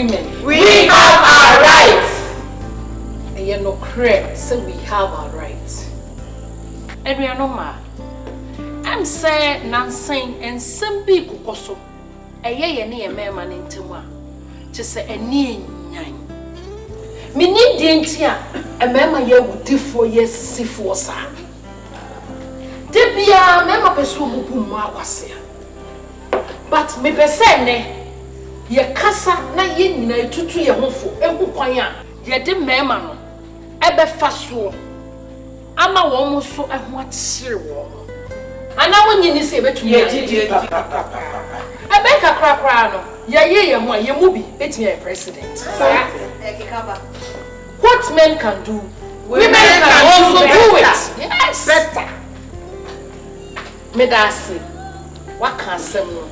women, we have our rights. And you're no correct, so we have our rights. And we are no ma. I'm saying, Nansing, and some people also. A year near man into one. Just say a near nine. Me need the entire a member year would do 4 years, see for sir. Debia, member pursue Puma was here. But me persene, ye casa na yen na tutu ye hofo, ehu kwanya, ye de member no, ebe faso. Ama womo so ehu akyire wo. Ana wonyi ni se betu ye didi. Ebe kakra no, ye ho ye mu bi betimi ye president. What men can do, women can also do it. Yes. Better. Medasi, what can say no?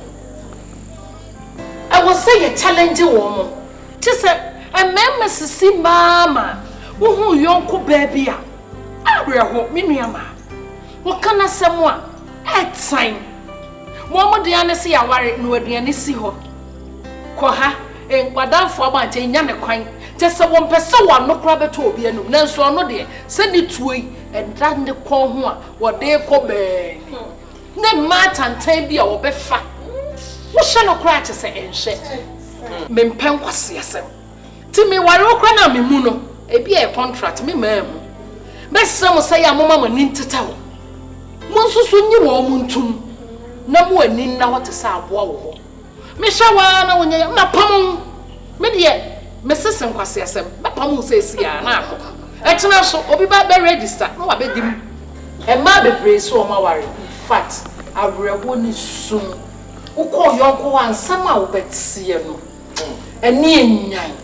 I will say a challenging woman. Just a member see mama, who yonko baby. I will hope me, what can I say more? At time. Mama, the honest, I worry no the see her. Koha, and Madame Forma, Jane Yana Quine. Just a 1 person, no crab to be a no, so no dear. Send it to me and run the corn what they call me. Then Matt and Tabia or Beffa. What shall I cry to say and shit? Mempen was yourself. To me, why don't cry me muno? A be a contract, me, ma'am. Best some say a mamma need to tell. Monsu soon you won't muntum. No more need now to say wow. Mishawana when you're not pum. Media. Mrs. and Quasiasem, but Pamu says, yeah, now. Actually, so Obi Baba register. No, I beg him. And my baby so my worry. In fact, I will want soon. Who call your uncle and somehow bet see you. And near nine.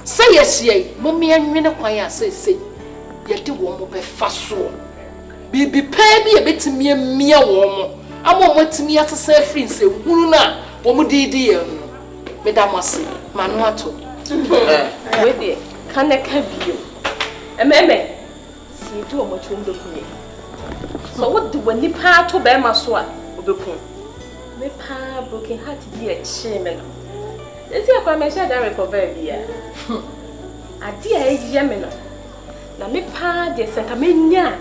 Say yes, ye, Mummy and Minaquia say, yet the woman be fast so. Be pay me a bit to me a mere woman. I won't to me as a say free, say, Wuna, Omudi dear. Madame Massy, Manuato. Wait there, can I have you? A meme, see too much on the pony. So, what do when the part to bear my sword of the pony? My pa broken heart to be a shaman. Let's see if I may share that recover here. A dear Yemina. Now, me pa, dear Santamania,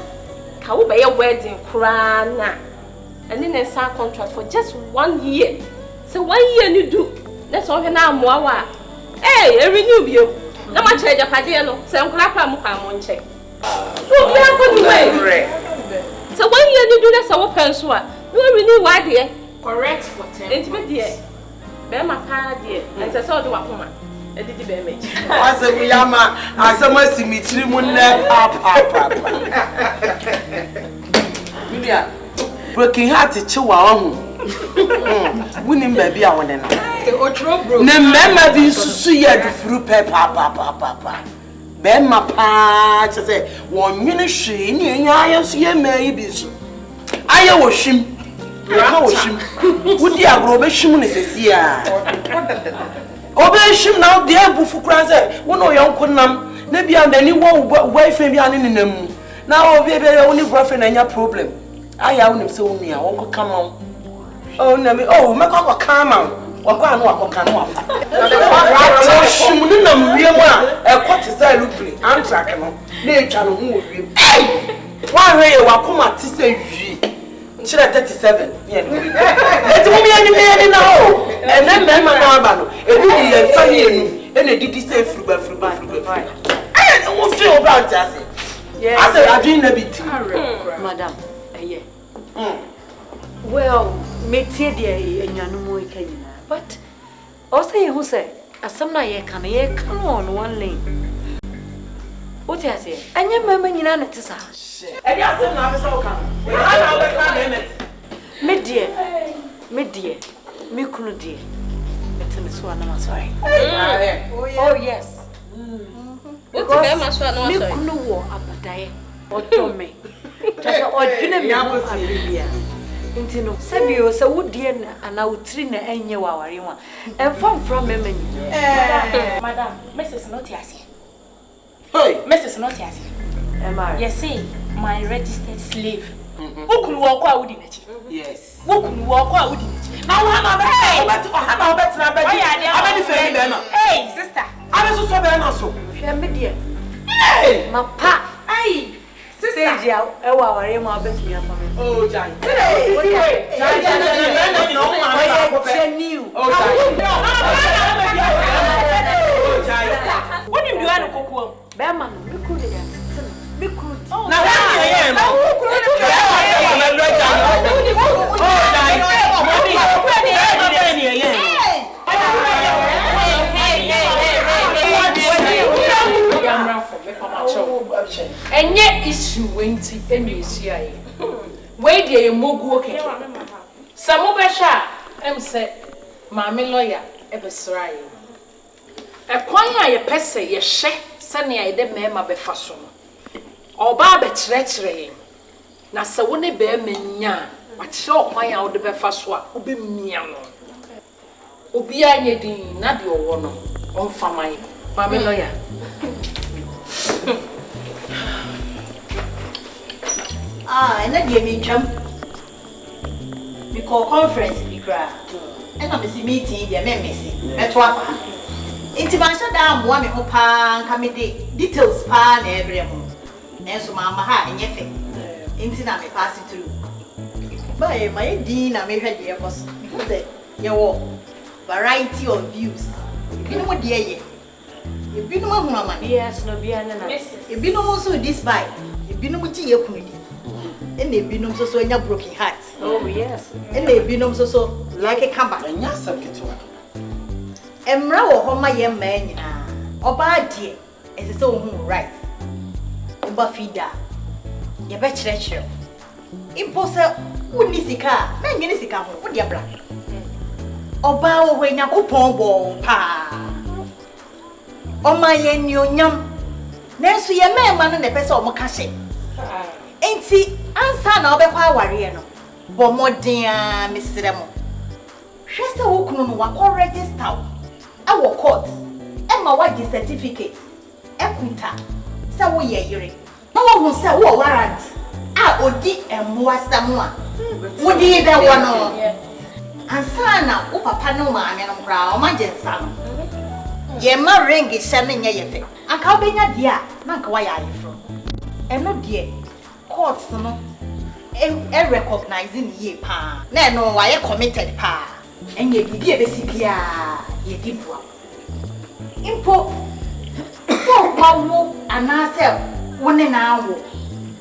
can be a wedding crown, and then a sign contract for just 1 year. So, 1 year you do. That's all now, Moa. Hey, I renew you. No much a Japadiano, some clapper on check. Oh, so 1 year you do this our pensua. You renew why dear? Correct for 10. Intimate dear. Bear my car dear, and so do a woman. And did you bear me? As a Yama, as a mercy, me Trimunet up. Broken hearted Chihuahua. Winning baby, I want to know. Remember this suya the fruit papa. Ben my pa to say 1 minute she in your see maybe so. I wash him. I wash him. Would you have Robeshim is here? Obeshim now, dear Bufu Cranser, one of your kunam, maybe and any one wife and in them. Now, baby, only boyfriend and your problem. I own him so near, won't come on. Oh, no, oh, make up a come out. What can walk can walk? What is that looking? I'm tracking on. Nature move you. Why way you are come at say should I 37? Yeah. Let me any now. And then Mamma, and then did say fruit. I won't feel about that. Yeah, I said, I didn't a bit. Madam, well, Metia and Yanumo Kenya. But also, who said, as some night come on 1 lane. What I say? And your mamma in an exercise. And you dear, me couldn't dear. Let me swan, I'm sorry. Oh, yes. What's the name? Me couldn't walk up a day or told me. Just or dinner. Intino, Sabio, so would dear and I would train any hour and from memory. Madam, Mrs. Notiasi. Hey, Mrs. Notiasi. Am I? Yes, see, my registered slave. Ukunu wo kwa wudi nachi. Yes. Ukunu wo kwa wudi nachi. Na Ohana bet na bet. Abedi fe be na. Hey, sister. Ame so so be na so. Hwe me de. Hey! Mapa. Hey, sister. Stage ya e wa ware ma bet mi afa me. Oh, Jai. Hey, what do you do an cocoa? Bema no me kunu ya. Me kunu. Na wa ye no. Enye issue wenti enu esia ye. We dey emogu okeke. Samo besha em se maame lawyer ebesra ye. Ekwan a ye pese ye hye sane ye de mema befa so no. Oba be kyerɛkyerɛ na se wo ne be manya wa kyerɛ okwan a wo de befa so a wo be mia no. Obi anye din na de owo no onfa man maame lawyer. And then you jump. We call conference the crowd. And I'm meeting the messy. That's what. Intimation down one who pan come details pan every month. And so Mamma had in your face. Intina may pass it through. But my dean, I may have the apostle. Because your variety of views. You know what, dear? You've been no woman. Yes, no be an. You've been also this by. You've been no tea. And they be no so in your broken heart. Oh, yes. And they be no so like a comeback. And yes, I'm getting one. And row home my young man, or bad dear, as it's all right. But feeder, your bachelor. Imposter wouldn't see car, man, you see car, what your black. Or bow when your coupon ball, pa. Oh, my young yum. Nancy, a man, and the person of Mokashi. Ain't see, answer now, be quite worrying. But more dear, Mr. Demo. She's a woman who are registered. Our court, and my wife's certificate. Equita, so we are hearing. No one will say, what warrant? I would dig and more someone. Would you either one or? And Sana, Papa no man and brown, my dear son. Ye ma ring is sending ye thing. I can't be a dear, Manka, why are you from? And no dear, courts no. And recognizing ye pa. No, why I committed pa. And ye be a besipia, ye deep one. Impo, so power and ourselves, one an hour.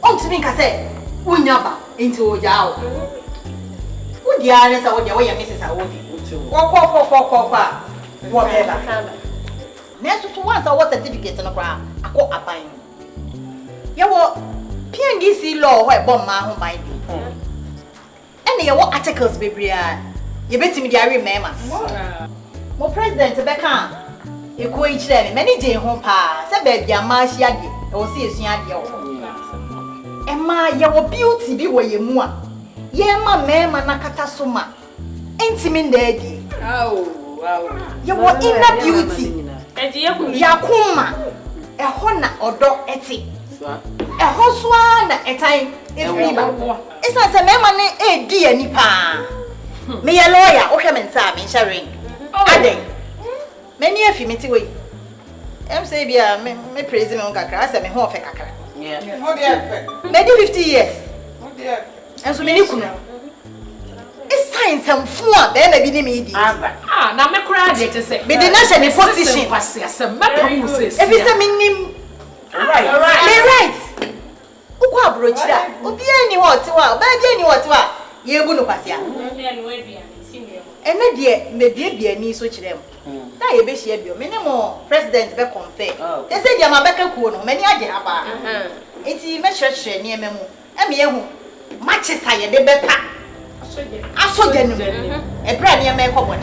On to me, I said, Unyaba into Yao. Would the others are your way, Mrs. Awodi? Whatever. Next to once I was certificate on a ground, I call a pine. You were PNDC law where bomb my home by me. And your articles, baby. You bet me, I remember. More president, Becca. You go each day, many day home pa, said baby, a marsh yagi, or see a yagi. Emma, your beauty be where you more. Ye, my mamma, Nakata Suma. Ain't him in daddy. Oh, wow. You were inner beauty. And Yakuma, a honor or dog eti. A horse one at a time. It's not a memory, a dear nipa. Me a lawyer, Okaman Sam in sharing. Ade. Many of you meet away. I'm saying, me praise him on Kakras and me home for Kakra. Maybe 50 years. And so many could know. It's science and fun, then I be the media. Ah, now me cry to say. But the national position was a matter of if it's a minimum. Right. Uko broach that. Obi any what wa, baby any what wa. Ye go no pass ya. And na dey me bia ni so kire dem. Na ye be hia bio. Me ne mo president be confirm. They say dia ma be ka kuo no, mani age aba. Enti me hwehwe ne ema mu. E me ye hu. Manchester ye de be pa. Asoje no. E bra ne ema e kobo.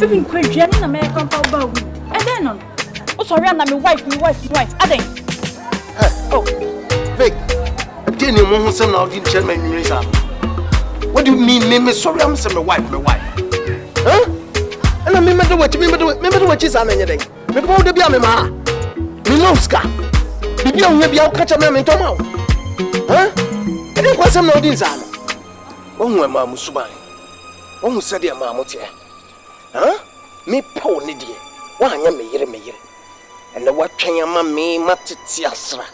Even Quajian in American power. And then on. Oh, sorry, I'm my wife. I think. Oh, Vic. Didn't want to know the gentleman you raise up. What do you mean, me? Sorry, I'm my wife. Huh? And I remember what is anything. Me go to be a ma. Me no ska. Bibi on maybe I'll catch a man in Tomo. Huh? I didn't want some no this. One way, Mamma Subai. One who said, dear Mamma, huh? Me poor nidia. One year, and the what can your mammy matitiasra.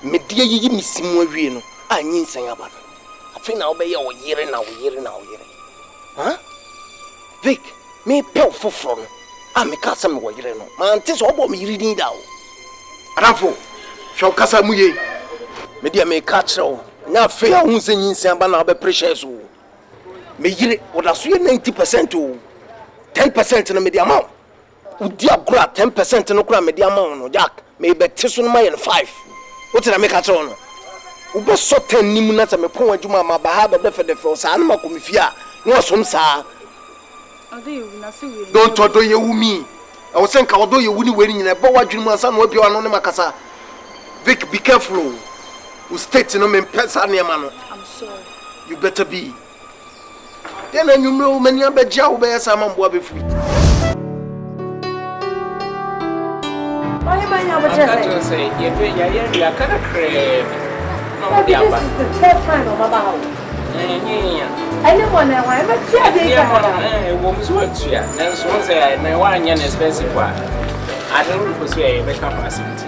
Me dear, you miss him with you. I need saying about it. I think I'll be your year. Huh? Vic, me pale for from. I'm a custom way, you know. Man, tis all about me reading down. Rafo, shall Casamuye. Media may catch so. Now, fair who's in Sambana be precious. Me get what I swear 90% to 10% in the media amount. Would you grab 10% in the crime media amount, Jack? Maybe 2 and 5. What did I make at all? Ubo so 10 nimunas and me point to my bahaba for the first animal comifia. No, some sir. Don't talk to you, me. I was saying, although you wouldn't wait in a boa dream, my son will be anonymous. Vic, be careful. Who states in a man, I'm sorry. You better be. Then you know many other job bears some will be free. Why am I now? I can't say, yeah, kind of crave. No, this is the 3rd time of my house. I don't want to. I'm a child. Woman's work to you. Then so say, my 1 year expensive one. I don't know if you make up my city.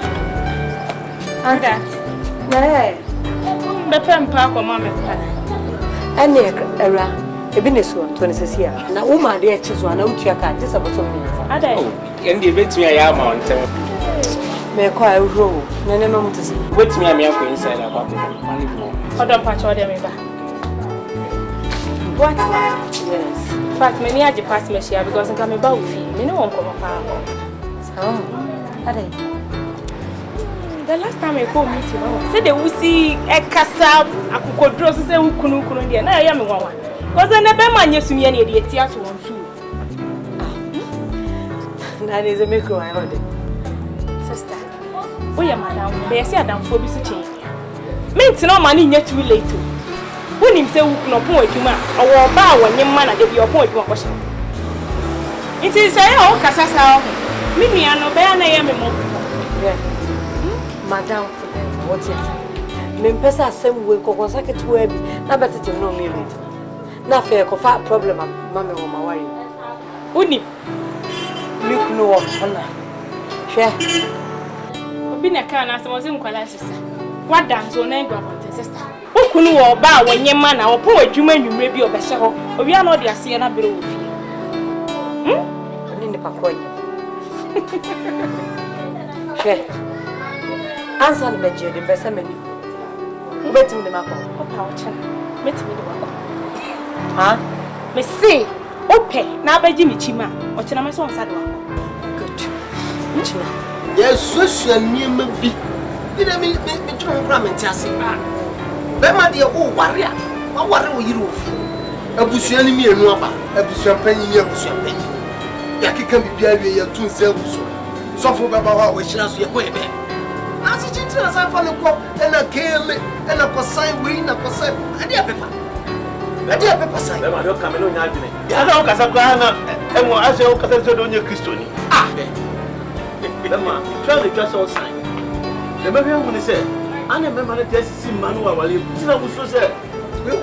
And that? Yeah. The pen park or mamma. And era. A business one, 26 years. Now, woman, dear, choose one out your car just about 2 minutes. I don't. In the bit me, I am on. May I call a row? No, Wait me, I'm inside about the money. Hold on, patch order me back. What? Yes. But many are the past me share because I'm coming back with you. You know, I'm coming back. Oh, the last time I called meeting, said they will see a castle. I could draw to say who couldn't dear. Now I am one. Because I never man used to me any idiot to one food. That is a micro, I heard it. Sister, oh, yeah, madam, they say I'm for this change. Means no money yet too late. When him say, who can appoint you, man, or bow when your man give you a point one question. It is a oh, Cassasa. Mimi, I know better, I am a more. Madam, what's it? Mempesa same way ko konsake to ebi na betete no me read. Na fair ko fa problem mama wo ma worry. Uni mi kunu wo na. Hwe. Obi na ka na asem ozim kwala sister. Wada nzo na ngwa bonte sister. Okunu wo ba wonye ma na wo po adwuma nwumre bi obehye ho. Obi na odi ase na bere wo fie. Ni ne pakonya. Hwe. Answer the budget the best many. Bet me the mako. Opa ocha. Bet me the mako. Huh? Me say, ope na abaji mi chima. Ocha na me so onsa do wako. Good. Chima. Yes, so niema bi. Did me try to comment ase. Be ma de o ware a. Wa ware o yiri ofi. Abusua ni mienu aba. Abusua panyi ni abusua panyi. Ya keka bibia wie ya tun se abuso. Sofo baba wa we hira so ye ko ebe. As it is a fan of and a came and a consign win a consign. A dear paper. A dear paper sign. I don't come in on Yagini. I don't Casacana and more as your Casadonia Christoni. Ah, Emma, try the just all sign. The baby when he said, I remember the test see Manuel while you said,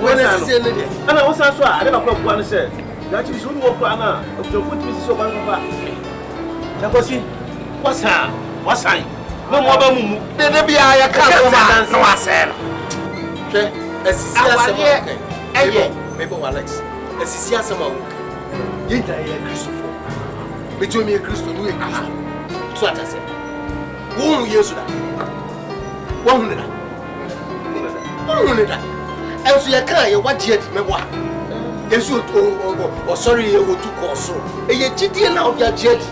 when I said, and I was also I never got one said. That you should walk Anna of your foot, Mrs. Obama. Jacosi, what's her? What's sign? No more mumu. There be a car no asel. Che, esisia sama. Eye, maybe Alex. Esisia sama. Yinda ye Christopher. Between me and Christo, we are. So what I said. Who years that? 100. 100. And so you can't what jet me what. Yes, you oh sorry, you to call so. A ye now your jet.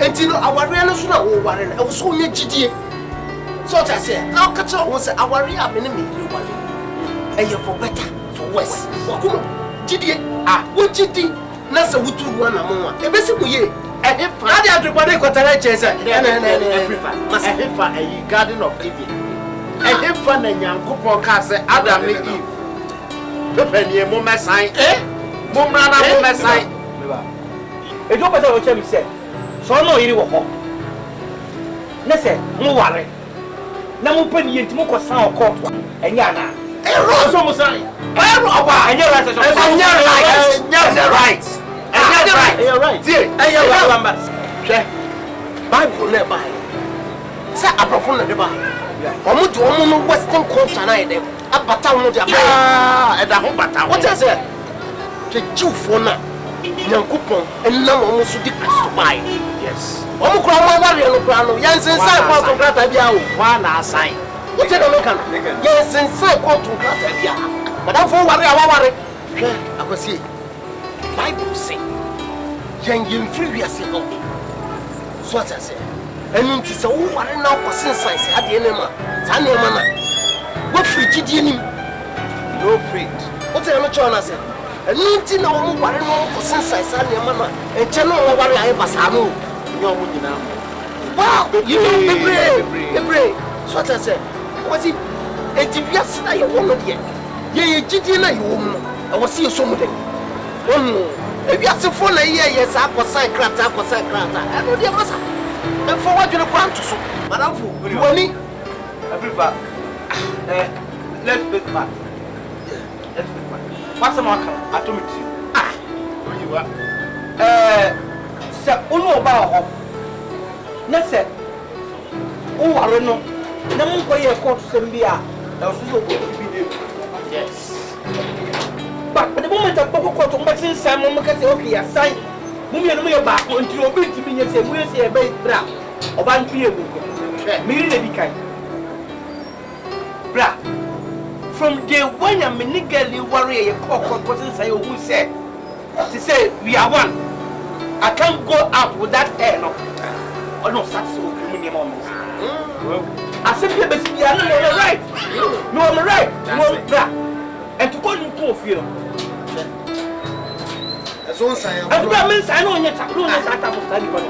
And you know, our real is not worrying. I was so near GD. So I said, I'll catch up once our real enemy. And you're for better, for worse. What GD? Ah, what GD? na se wutu ruwa na mo a ebesi mu ye ade adrebode kotara chese masa hefa a garden of Eden hefa na nyankopon ka se Adam ne Eve pepanie mo mesan mo mra na mo mesan ejo pata o chem se so no yiri wo ho na se mo ware na mo pani yenti mo kosan o court enya na wrong so mo say oba enya right so enya right you're right see hwe Bible le ba say aprofo na de ba omo de omo no western culture na ide abata omo de abata e da ho bata what is it the Jewfo na nyankopon enam omo so di Kristo bai yes omo kro omo ware no kra no yansensa kwatu krata bia o wa na assign what you don't can yansensa kwatu krata bia madam fo ware aware hwe akwasi Bible say yen free we say no so what I say enu nti se wo ware na ko sensan se ade ne ma sa ne ma na wo free gidie nim no free what you no chona say enu nti na wo ware no ko sensan sa ne ma na enche no wo ware aye basa no nyo mo nyina wow you know be so what I say was it etibias na ye wo no de ye gidie na ye wo no e wo se so mu de ebiasefo na ye sa akosan krata eno de masa for what you want to so madamfo woni everybody let's be back what's my car atomiti oyiwa se onu oba ho na se o ware no na mo ko ye court sem bia e so so ko bi de yes but the moment I go to Maxine Simon, okay, I sign. Mummy and me back until you bring to me and say, we'll see a bait bra or ban beer. Me, lady kind. Bra from day when I'm a niggerly warrior, cock, who said, she said, we are one. I can't go out with that hair, no. Or no, such so moments. I said, you're right. No, I'm right. No, bra. And to go into feel. so say I mean, I know you're talking about anybody.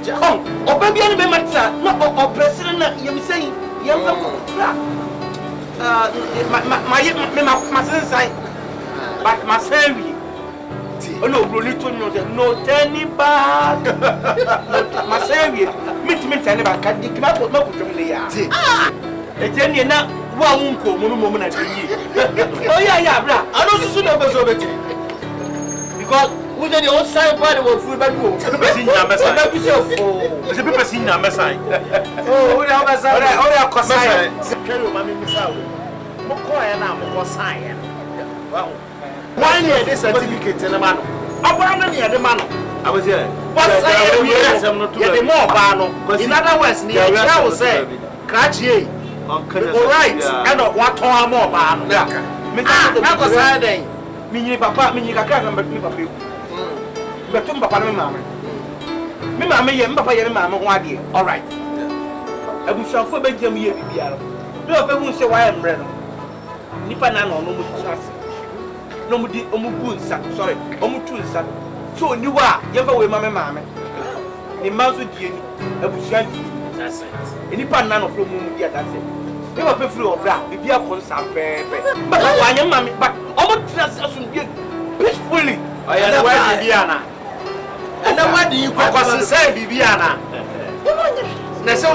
Oh, baby, I'm a matter. No, president, you say, young my son, but my family. Oh, no, really, no, turning back. My family, meet anybody can come out with no. It's any now. One moment. Oh, yeah, bra. I don't see no better. Because we the old side party will free back home. It's a people seen your message. Oh, we have a sign. Oh, Cosai. Tell you, Mammy Missao. Mokoya now, Mokosai. Well, 1 year this certificate in a man. I'm near the man. I was here. What's the more bano? In other words, near I will say, catch ye. All right, and what more bano. I was saying. Mini papa, mini kaka, but me papa. But papa, mamma. Me mamma, and papa, and mamma, 1 year. All right. I will shall forbid you. No, I won't say why I'm ready. Nippana, no more. No more, sorry, almost so you are, you have away, mamma. In Mouse with you, I will shall that's it. Any pan none of them, that's it. You are prefer or black, if you are concerned, but I am mammy, but almost peacefully. I am where Bibiana. And then what do you call say Bibiana? Naso,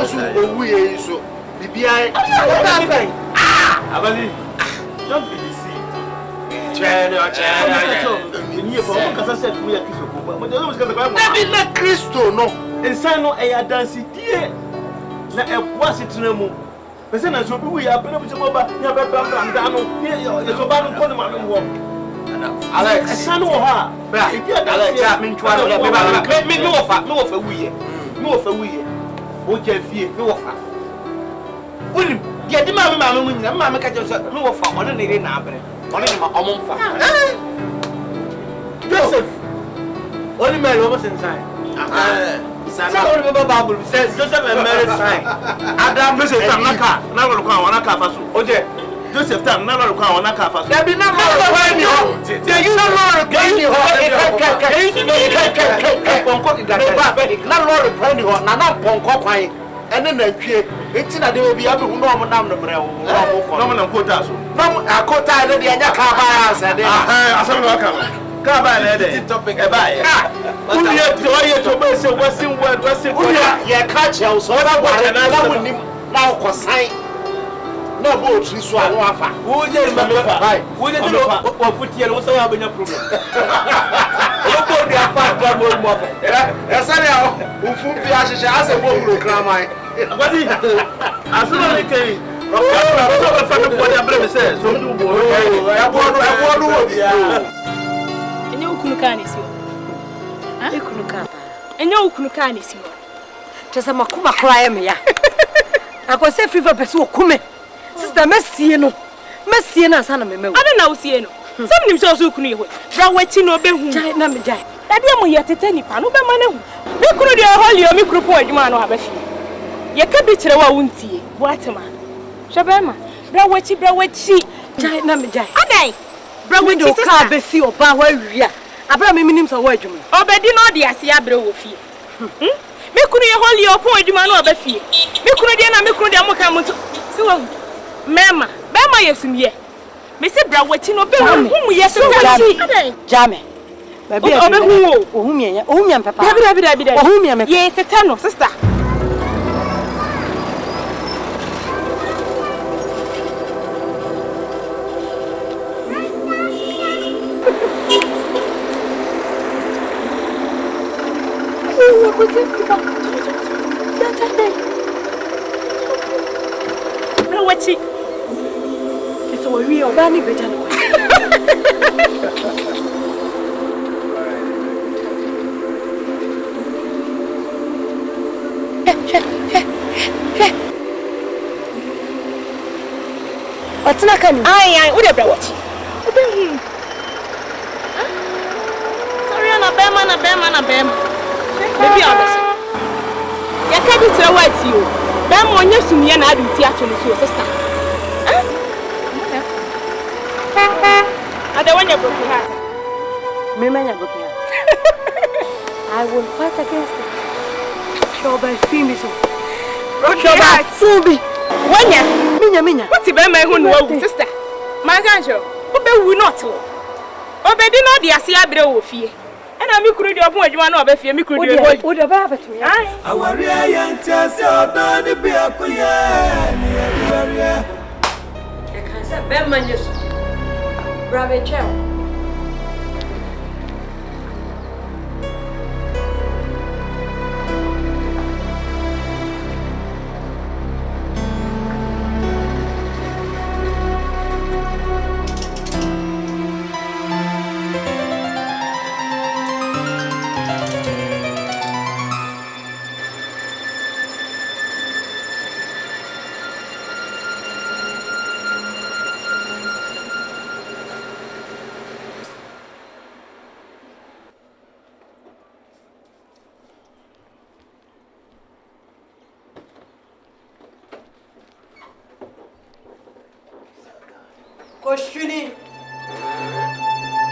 we so Bibiana. I believe. Don't be deceived. Not Christo, no. And sign no a dancing dear. Now, a was it no more. But then I shall be we are better to Boba, never and down here. You're about to call him walk. Alex, a son of her. But if you are Alex, mean to me no offer, we no offer, we won't you fear no offer. William, get the mamma, mamma, catch yourself, no offer on an Indian number. On Joseph, only my lovers inside. Someone remember Bible says Joseph and Mary sign. Adam, Mrs. Tanaka, now will come on a cafasu. Okay, Joseph time na lori kwa ona ka fa so. There be no lori ni ho. There you no lori ni ho. Ponko igata. Na lori kwa ni ho na ponko kwan. Ene na twie. Enti na de obi abi hu no mo nam no mre wo. No mo na kota so. No akota ne de anya ka ba ya se de. Asem no aka. Ka ba na de. Topic e ba ye. Uye to be say western word western. Uye ye ka che o so ba gwa na wo nim na ko sai. No go tri so anu afa. Wo je remember. Wo je to o futie no so ya benya problem. O ko di afa gba mo mo. E sare a o fu bi a hyehyɛ ase bo ngro kraman. Wadi. Asuna ni kai. So ba fa me body abre me say so ndu bo. E bo no wo bi. Enye ukunu ka ni si. Ah? Ikunu ka ba. Enye ukunu ka ni si. Tesa makuma kraye me ya. Akose fifa pese okume. Sister Messie no. Messie na sana memewo. Ade na usie no. Sem nim so ukunu ye ho. Bra wachi no behu. Jai na me jai. Dade mo ye tete nipa no be ma na hu. Me kunu de holi o me kunu po adwuma no abafi. Ye ka bi kire wa wuntie. Boatema. Hwebe ma. Bra wachi. Jai na me jai. Adai. Bra wachi sister. Ka besi oba wa wia. Abra me minim so wa adwuma. Obedi no de ase abra wo fie. Me kunu ye holi o po adwuma no abafi. Me kunu de na me kunu de amoka mo si wo. Mema yesumye. Me se bra wachi no be hu yesu wachi. Jame. Baby obehu o. Ohumia papa. Dabi. Ohumia me. Ye tete no sister. Bra wachi. So we obani beja no. Otina kanu. Ai, wo de bra wachi. Obehu. Sorry na bema. Baby abesi. Ya ka bi tira wachi o. Bema onye sumye na adu ti ato no so sister. Ada wanya broken heart. Memanya broken heart. I will fight against it. Shoba fimi so. Shoba fubi. Wanya. Minya. What be my hu no wu sister. My ganjo. Obewu not o. Obedi no de ase abre wo fie. Ena mi kuru de obun adwuma na obefie mi kuru de holy. Wo de ba betumi. Awari ayante se odani bi akuye ni awari. E kan se be manyesu. Brave chel.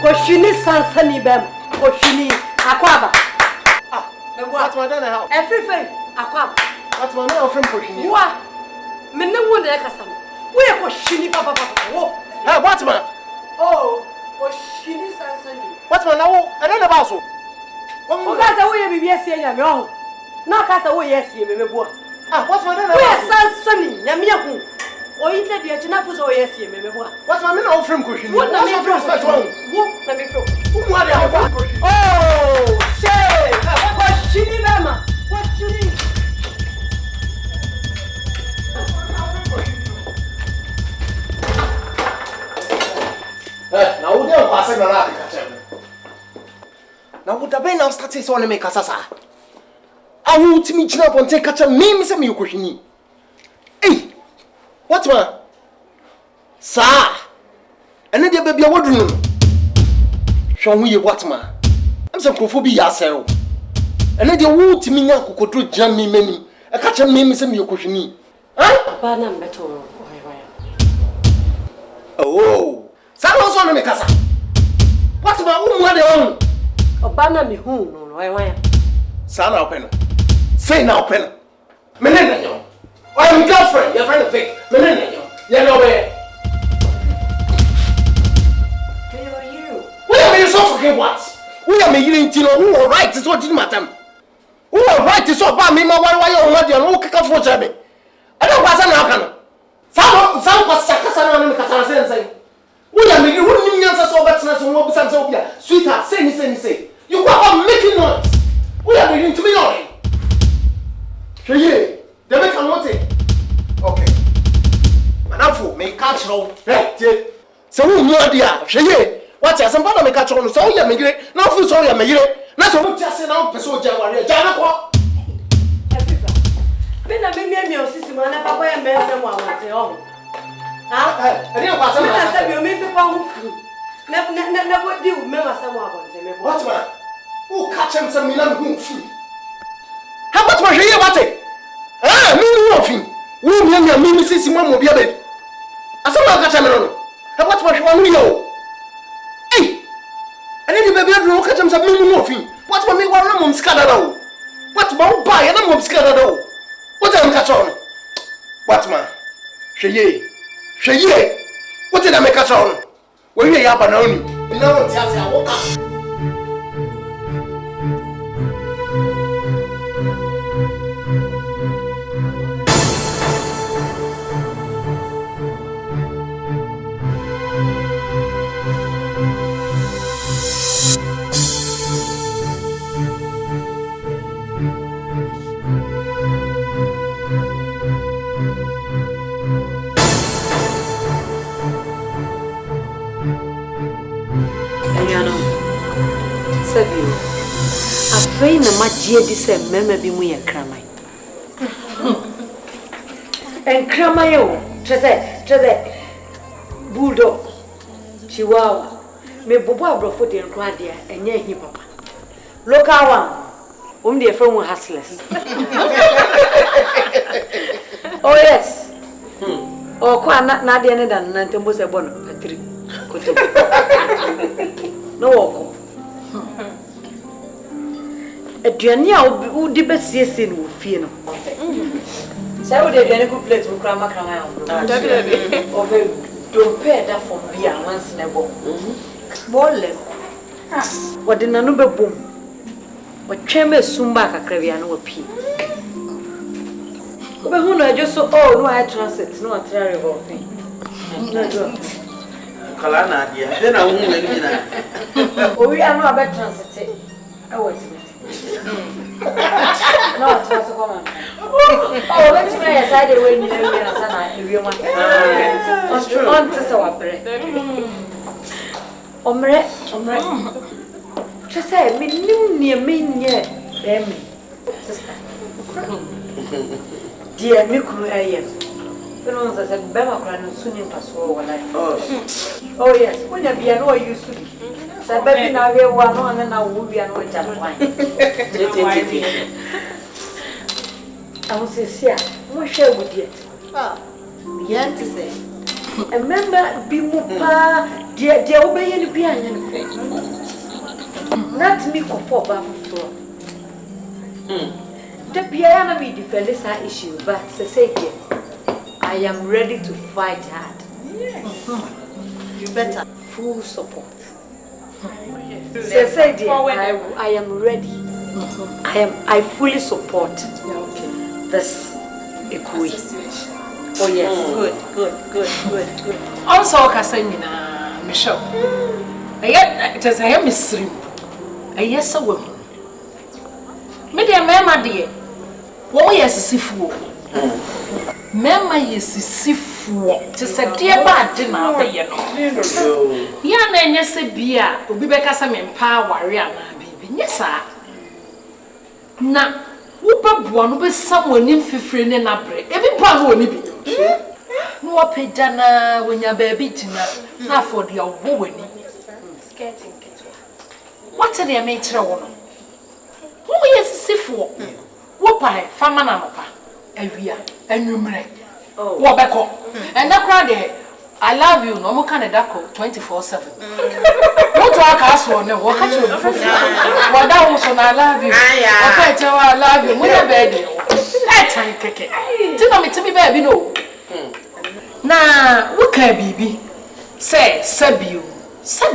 Koshini sansani bem. Koshini akwaba. That's my dad help. Everything akwaba. That's my man from Koshini. Wa. Me ne wo na kasam. Wo ye koshini papa. Wo. Hey, what's my? Oh, koshini sansani. What's my now? I don't know about so. Wo ka sa wo ye bibi asie nya me ho. Na ka sa wo ye asie me meboa. What's my dad? Wo ye sansani nya me hu. O inte de china fu so wo ye asie me meboa. What's my man from Koshini? Wo na me from respect one. Wo na me from. Who are they from Koshini? Oh, shey. Koshini mama. Koshini. Now we don't pass it around. Now would the ben now start saying on make asasa. I will to me chin up and take catch a me say me Koshini. Hey, what man? Sir. And then the baby what do you? Show me what man. I'm some crofobia yourself. And then the wood to me now could do jam me many. A catch a me say me Koshini. Huh? Bana mbeto. Oh, Samuel's on the casa. What's my own money on? Obana me who no why. Son open. Say now pen. Meneno. I'm girlfriend, your friend of fake. Meneno. You know where? We are so fucking what? We are making Tino who are right is what didn't matter. Who are right is what me my why you want your look for Jabby. I don't was an alcan. Some was Sakasan and Cassan saying. We are making millions of betterness and what besides Sophia. Sweetheart, say. You go on making noise. We are making to be on. Hey, they make a note. Okay. Manafu, make catch roll. Right, so who know dear? Hey, what's your somebody make catch on? So you make it. Now, for so you make it. Not so much as an old person. Jana, Ben, I made me a system and I buy a mess and one. I didn't pass on. You make the pound. Never do, remember someone. What's my? Who catch him some million food? How much was here about it? Ah, me nothing. Who young me Mrs. Simon will be a bit. I saw my catch him on. How much was 1 million? Hey! I didn't even look at him some million nothing. What's my me 1 month scattered? What's my buy and I'm scattered? What's I'm catch on? What's my? She what did I make catch on? When you have an only, you know what tells I woke up. Afraid na magie this meme bi mu ye kramai. En kramai o, cheze bulldog, chihuahua. Me bobo abrofo de nkwa de enye hi papa. Local one, dey from hustlers. Oh yes. Oh kwa na de ne dan na ntembo se bono patri. Koto. No woko. Aduane a wodi besiesie no fie no. Say we dey aduane ku plate we kra makran ayo. Definitely. Obe don't pay that for beer once nebo. Bolle. Wodi nanu be bom. Watweme sumba kakra bia no wapi. Obe hu no ajo so no I transit no atra river thing. No do. Kala na dia. Dey na hu me ni na. Owi anu abe transit. Awoti. No, it's also common. Oh, let's try a side away in the Sana. That's true. On to our bread. Omre. Just say, me near me yet. Them, sister. Dear, me crew, I am. The I said, Bema crying soon in Paso when I oh, yes, when you be an old used to be. So, baby, now we are one and now we are no jam wine. I was say, what shall we get? Yan to say. Remember, be mupa, dear, obey any piano. Not me for Baffle. The piano be the issue, but say, I am ready to fight hard. Yes. You better. Full support. Say, dear, I am ready. I fully support this equity. Oh yes. Good. Also, Cassandra, Michelle. I am Mistress. Yes, a woman. Media mamma dear. What yes, a sifu. Mamma is a sifu. To say, dear bad dinner, Yan and yes, a beer, will be back as I'm in power, baby. Yes, sir. Now, whoop one will be someone in Fifrin and Abre. Every part will be. No, pay Dana when your baby dinner, not for your woman. What are they made to one? Who is a sifu? Whoop, Famana, every year, and you may. What back home? And that crowd there, I love you no mo kan da ko 24/7 mo to aka so ne wo ka che obi fofu wo da wo so na I love you o fa che I love you mo na be de e tan keke ti no me ti be bi no na wo ka bibi say sabi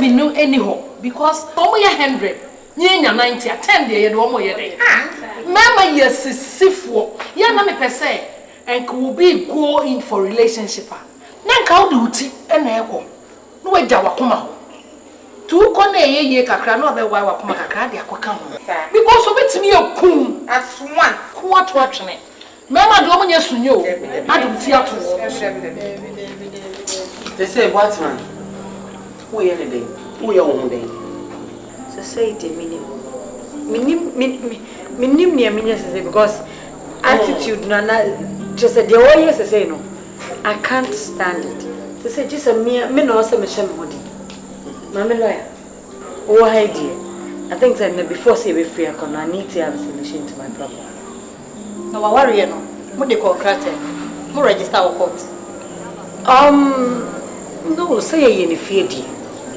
no anyhow because omo ye 100 nyenya 90 10 de ye de omo ye de mama yes sifo ye na me pese and could be go in for relationship na nka wo de uti na ekọ no wagya wakoma ho tu ko na ye kakra na obe wa wakoma kakra de akoka ho because obetimi yakun at once ko ato atwene mama de omo nya sunyo ade uti ato wo they say what man who ye ne dey who ye wo dey Society minim ne amenya say because attitude na just the way you say no I can't stand it. Say just a me no say me shame hodi. Mama lawyer. Oh idea. I think that before say we free I need to have a solution to my problem. No worry no. Mo dey call crate. Mo register our court. No say you in fear di.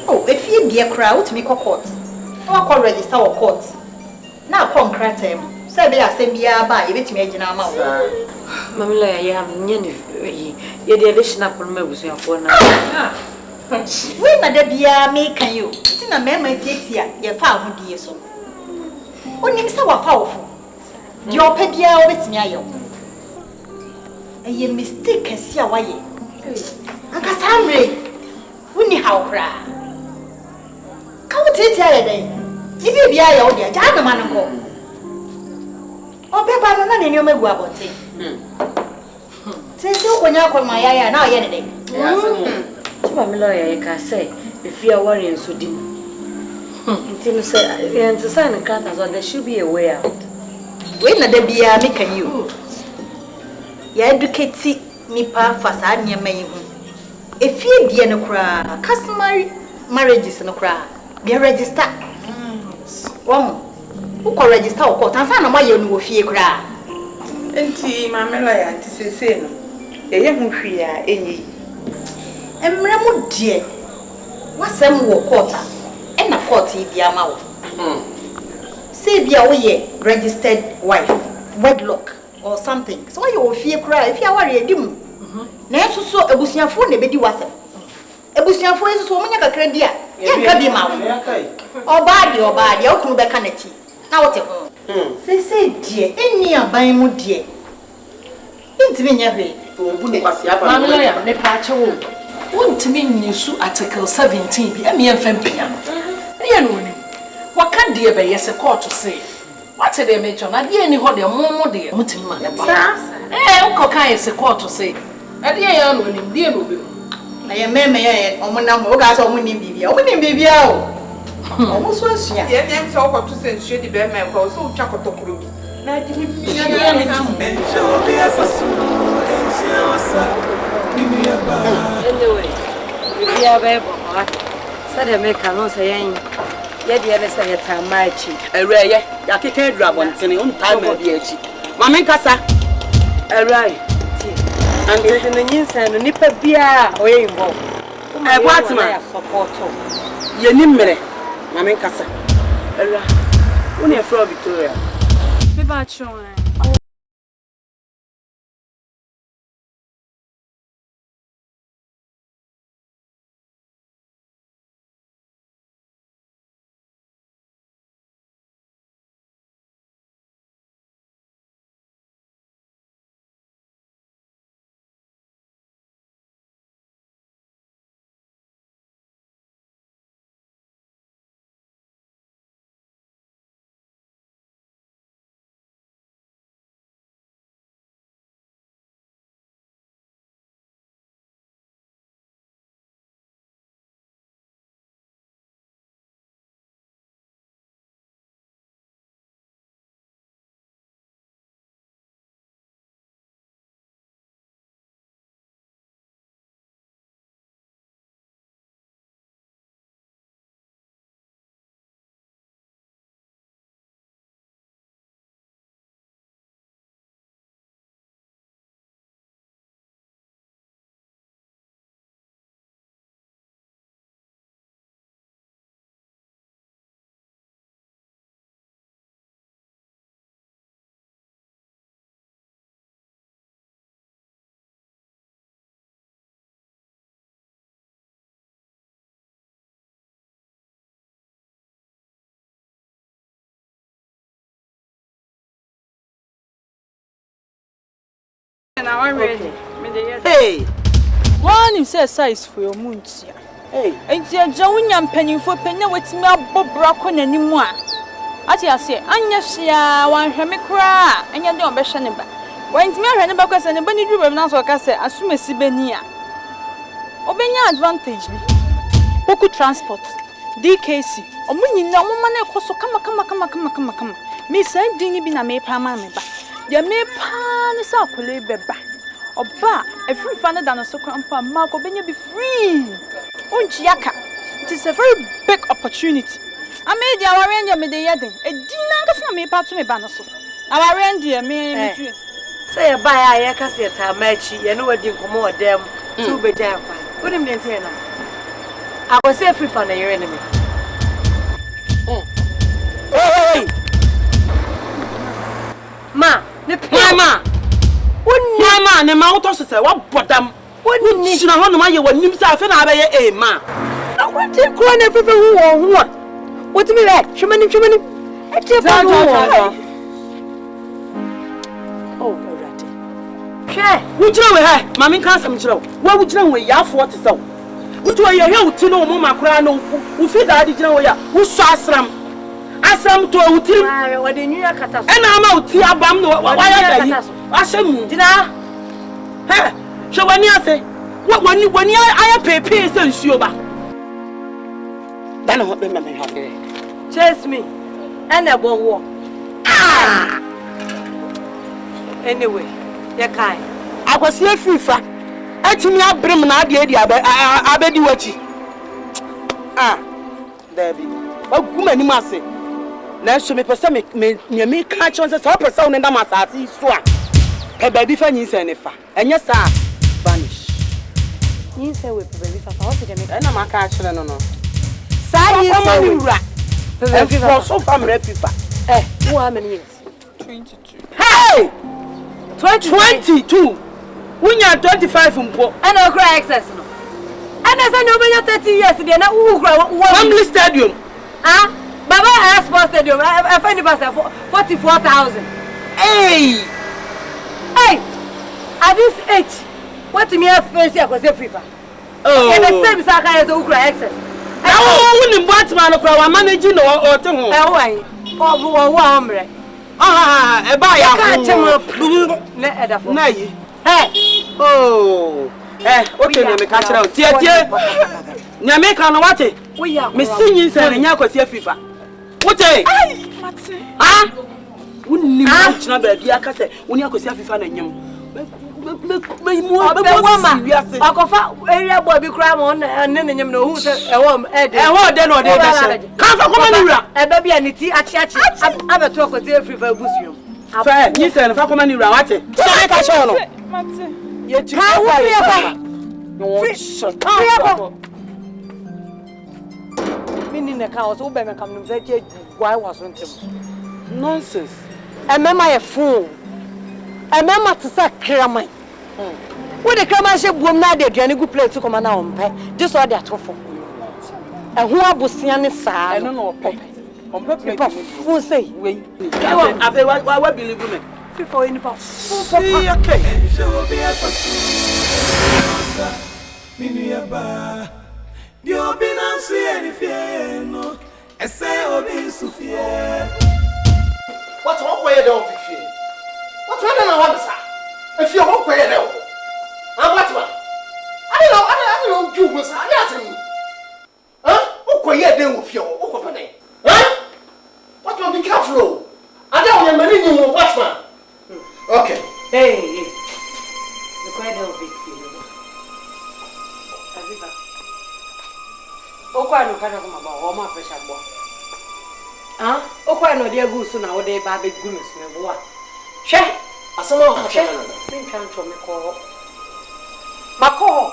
Oh, if you be a crowd to me court. No I call register our court. Now come crate. Say be asem bia ba, e betimi agina ma wo. Mama lawyer you have nyane you the additional problem with your phone now. We na da bia make you. Ti na mema tietia ye fa ahodie so. Onim se wa fa wo fo. Di opa bia wo betimi ayo. Eye mistake asi a waye. Aka samre. Woni hawo kra. Ka wo tietia ye den. Ni bia ya wo dia ja na man nko. Obeba no na ne nyoma gu abote. Since you konya kwa mayaya na oye ne dey. Mama lawyer you can say if you are worrying so dim. Until say and to sign a contract so there should be a way out. We na da bia make you. Ya educate nipa fasa nyema yi hu. Efie die no kra customary marriages no kra be register. Won who register o court ansa na maye no wo fie kra. enti mamela ya nti sese no eye hu hwi a enyi Emre mu die wasem wo court a na court yi bia ma wo. Say bia wo ye registered wife wedlock or something. So you ofie kra if you worry edim. Na eso so ebusuafo na bedi wasem. Ebusuafo eso so omunya kakra di a ye nka bi ma wo. Oba de okunu be kanati. Na wote ho. Say die eni aban mu die. Intimi nya hwe. Obu ne kwase aba. Mama lawyer ne pa che wo. Wontimi nyisu article 17 bi emi enfam pia. Ne no ni. Waka de be yese court say. What dey me chon na de ni ho de mo de mutimi ma ne ba. Ukoka yese court say. Ade ya no ni de no be. Na ye meme ye omunam o ga so omunim bibia. Omunim bibia o. Omo so asua. Ye nyam se okoto se nhwe di be ma kwa so utwa kotokoro bi. Na di mi bi ya na Anyway, we are able said the make no say yen ye de ele say ta machi ewreye ya keke dura bontene on time bi achi mama nkasa ewrai and the nyinsa no nipa bia o ye involve e boatma support ye ni mmere mama nkasa ewra woni e from Victoria be ba chon Now I'm ready. Hey. One says size for your moon. Hey. And you're Joan and penny for penny with me up Bracon anymore. As I say, Anya Shia, one Hemicra, and you don't mention it. When it's me, I remember because anybody do not so I say, as soon as Sibenia. Obenya advantage me. Boku transport. DKC. Omunyi na omumane koso kama. Me say dini bi na me pa ma me ba. Ya me pa ne sa akole beba. Oba every fan da no so krampa ma ko benya be free. Unchi aka. It is a very big opportunity. I made ya warren me de yeden. E dina ngas na me pa to me ba no so. Na warren de me tu. Say ya ba ya ka se ta machi ye no wadi nkomo odem tu be ja kwa. Wonim de ntie na. I was say free fan your enemy. Hey. Ma, ne Mama. Mama, ne ma auto say what bodam. Wonni na ho no ma ye wanim say afa na abaye e ma. Na what e ko na fefe hu wo ho. What me like? Hwemani. E tie pa wo. Oh, already. Hwe, Wo jira we ha, mama nka asam jira wo. Wo jira we ya afo te saw. Wo to ye hwe uti no mo makora no wo fi da adi jira wo ya. Wo so asram. Asram to uti. ma we de nyu akata so. E na ama uti abam no wa ya gayi. Asem Dina. he hwe wani ase. Wani aya pepe se nsuo ba. Dana ho be mama ha. Chase me. And a war. Anyway, you kind. Akwasi afifa. Atimi abrem na ade edi abedi wachi. Dabi. Oguma ni mase. Na so me pesa me ka chon se so pesa one ndam asase so a. Pe baby fa nyin se ne fa. Enye sa vanish. You say we baby fa what did make? Na maka kire no no. Sa you say we ura. Baby fa so family fifa. How many years? 22. Hey! 22. Unya 25 mpo. And no cry excess no. And I say no be 30 years dey na who cry Family stadium. Baba Air Sports Stadium. I find it 44,000. Hey! At this age, what me have face here cause FIFA. Oh. And the same saka as who cry excess. Now who ni Batman no cry managing no or to ho. Why? Oh, hombre. E ba ya ho. Na edafo. Na yi. Hey. Oh. Okay na me ka kira o. Tie. Nya me ka no wate. Me sinyin se nya kwasi FIFA. Wote. Ay, Mate. Wunni mo china ba bia ka se woni akwasi FIFA na nyam. Akofa area boy bi kra mo na ne nyam na hu se ewo de no de be ka fa koma ni wura e ba bia ni ti achi abeto akwasi FIFA busuo fa nyi se fa koma ni wura wate so me ka show no Mate. ye ti ka wo fi fa no shut up mini ne ka o so be me kam no se je gwa wa so ntem nonsense emema ye fool emema to say kraman what the kraman she buom na de aduane gu plate ko ma na ompe this all the atofo ehun abosia ne saa no no ope plate fu say we ave wa believe me FIFA any pa see okay so be asa minu ya ba di obi na nsu ye ni fie no ese obi nsu fie What way down fifty? What one na one sir? If you walk way down. What one? I don't know you was asking me. What way down with you? What one? What one be careful. I don't know many you what one. Okay. hey the quite of big feel aviva okwa no kana ko mama o ma pressure bo okwa no de agu so na wo de ba be gu no so me bo a hwe Asama ha hwe tin kan to me ko mako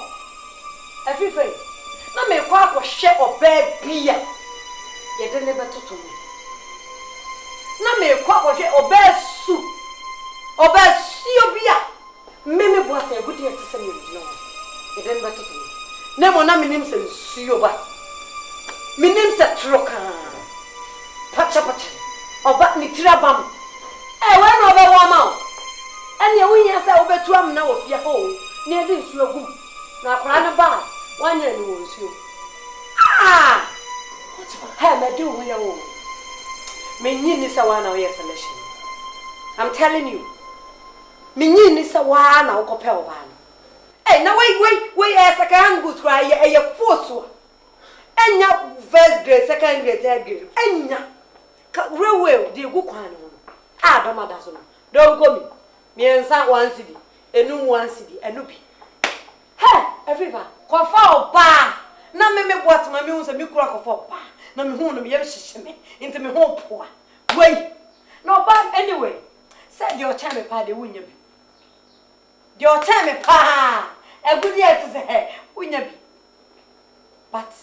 afife na me kwa hwe oba bia ye de ne betoto me na me kwa hwe oba su oba sio bia meme bo ata gudi ete se me bia ye de ne betoto me na mo na minim se sio ba minim se troka pacha oba ni tirabam we no be wo ma And you win yourself over 2 am now of your home. Near this, your good. Now, run about 1 year was you. Ah! What's I do with your own? Me is a 1 hour selection. I'm telling you. Me is a 1 hour compel ban. Hey, now wait, as I can go try a force. And your first grade, second grade, third grade. And ya. Real well, dear good one. ADOM doesn't. Don't go me. Me and San 1 city, a new 1 city, a noopy. Hey, everyone, confront pa. Now me what my music and me crack for pa. Now me home me me into me home poor. Wait, no but anyway. Said your time pa de win you. Your time pa. A good year to say win you. But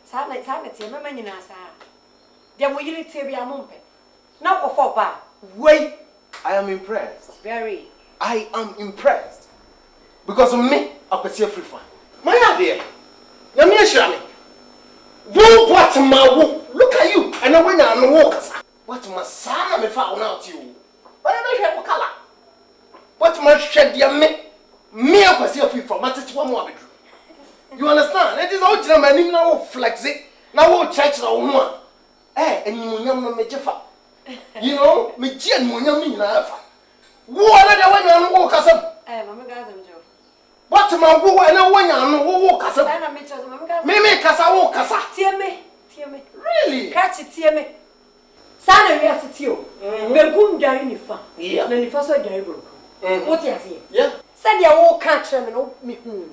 sanity, my man in us. There will you tell me a moment. Now for pa. Wait. I am impressed. Very. I am impressed. Because of me, I pursue free fun. My idea. Let me assure me. What my look at you. And I went on the walk. What my son me found out you. But I don't have a color. What my shed ya me I pursue free fun. But it's 1 more. You understand? It is all German now flex it. Now church now one. Eh, and you know me Jeff. You know, me Jen Munyam na fa. Wo na de wanya no wo kasam. Mama gazam jo. What ma wo na wanya no wo kasam. Na me cho mama gazam. Me kasa wo kasa. Tie me. Really? Catch tie me. Sana wi asiti o. Me gum dare ni fa. Yeah. Na ni fa so dare bro. What you say? Yeah. Said ya wo ka kire me no me hu.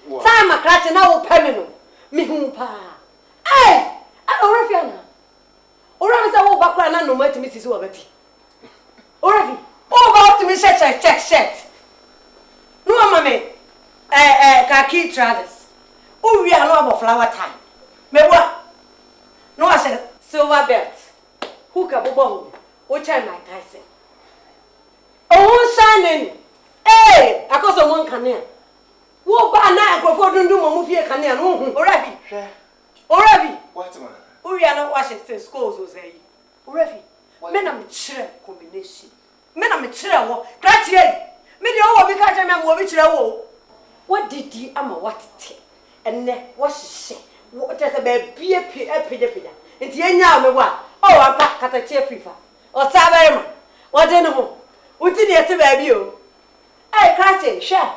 Time akrache na wo pe me no. Me hu pa. Eh! I already na. Oravi say wo bakura na no mati mi sisi wo beti. Oravi, wo ba to me check. No mama khaki trousers. O wi anu abo flower tie. Me wa. No I said silver belt. Hook up bobo. O chai my Tyson. Oh shining. Eh, akoso mo nkanea. Wo ba na agrofo dundun mo mu fie kanea no hu. Oravi. What man? We are not Washington schools, was a Refi. Men am chere combination. Men am chere wo. Gratia. Me the owo be catch me am wo be chere wo. What did you am what te? And ne what she. What just a baby pida. Nti enya me wa. Oh ampa kata che fifa. O sabe ma. Wo de no ho. Uti de te baby o. Eh Gratia, share.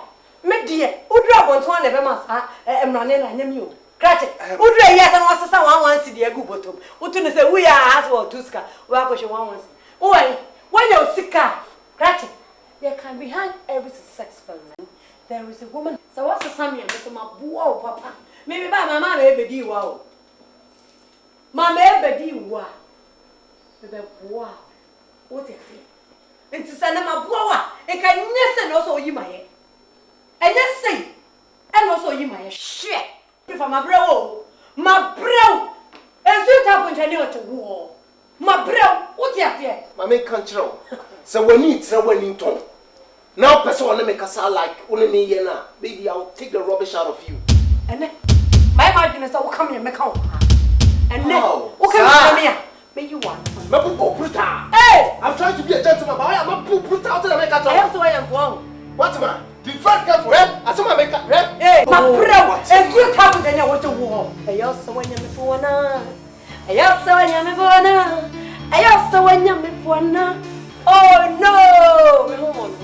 Me die. Udru abonto na be ma sa emrane na nyam yo. Gratia. Udru yes and was sa 1 cedi egu bottom. Utu ne say we are as well tuska. We are question 1 cedi. Oh, when you sika. Gratia. There can behind every successful man there is a woman. So what's the Samuel? So my boy papa. Maybe by my mama ebedi wa. Mama ebedi wa. Bebe boy. What is it? Nti sana ma boy wa. E kan nyese no so yi maye. Enye sei. E no so yi maye. Shit. If I'm a bro. Ma bro. Ezu ta punchani o tuwo. Ma bro. What is it? Mama control. So when you tell when you talk. Now person want to make us sound like only me here now. Baby, I'll take the rubbish out of you. And then my margin is that will come here and make out. And then what come here? May you want. Hey! I'm trying to be a gentleman, but I am not brutal to the make a I have to wear one. What man? The first girl for him? I saw my makeup. Hey, my bro, if you come with any water war. I also when you me for na. I also when you me for na. I also when you me for na. Oh no! Me home.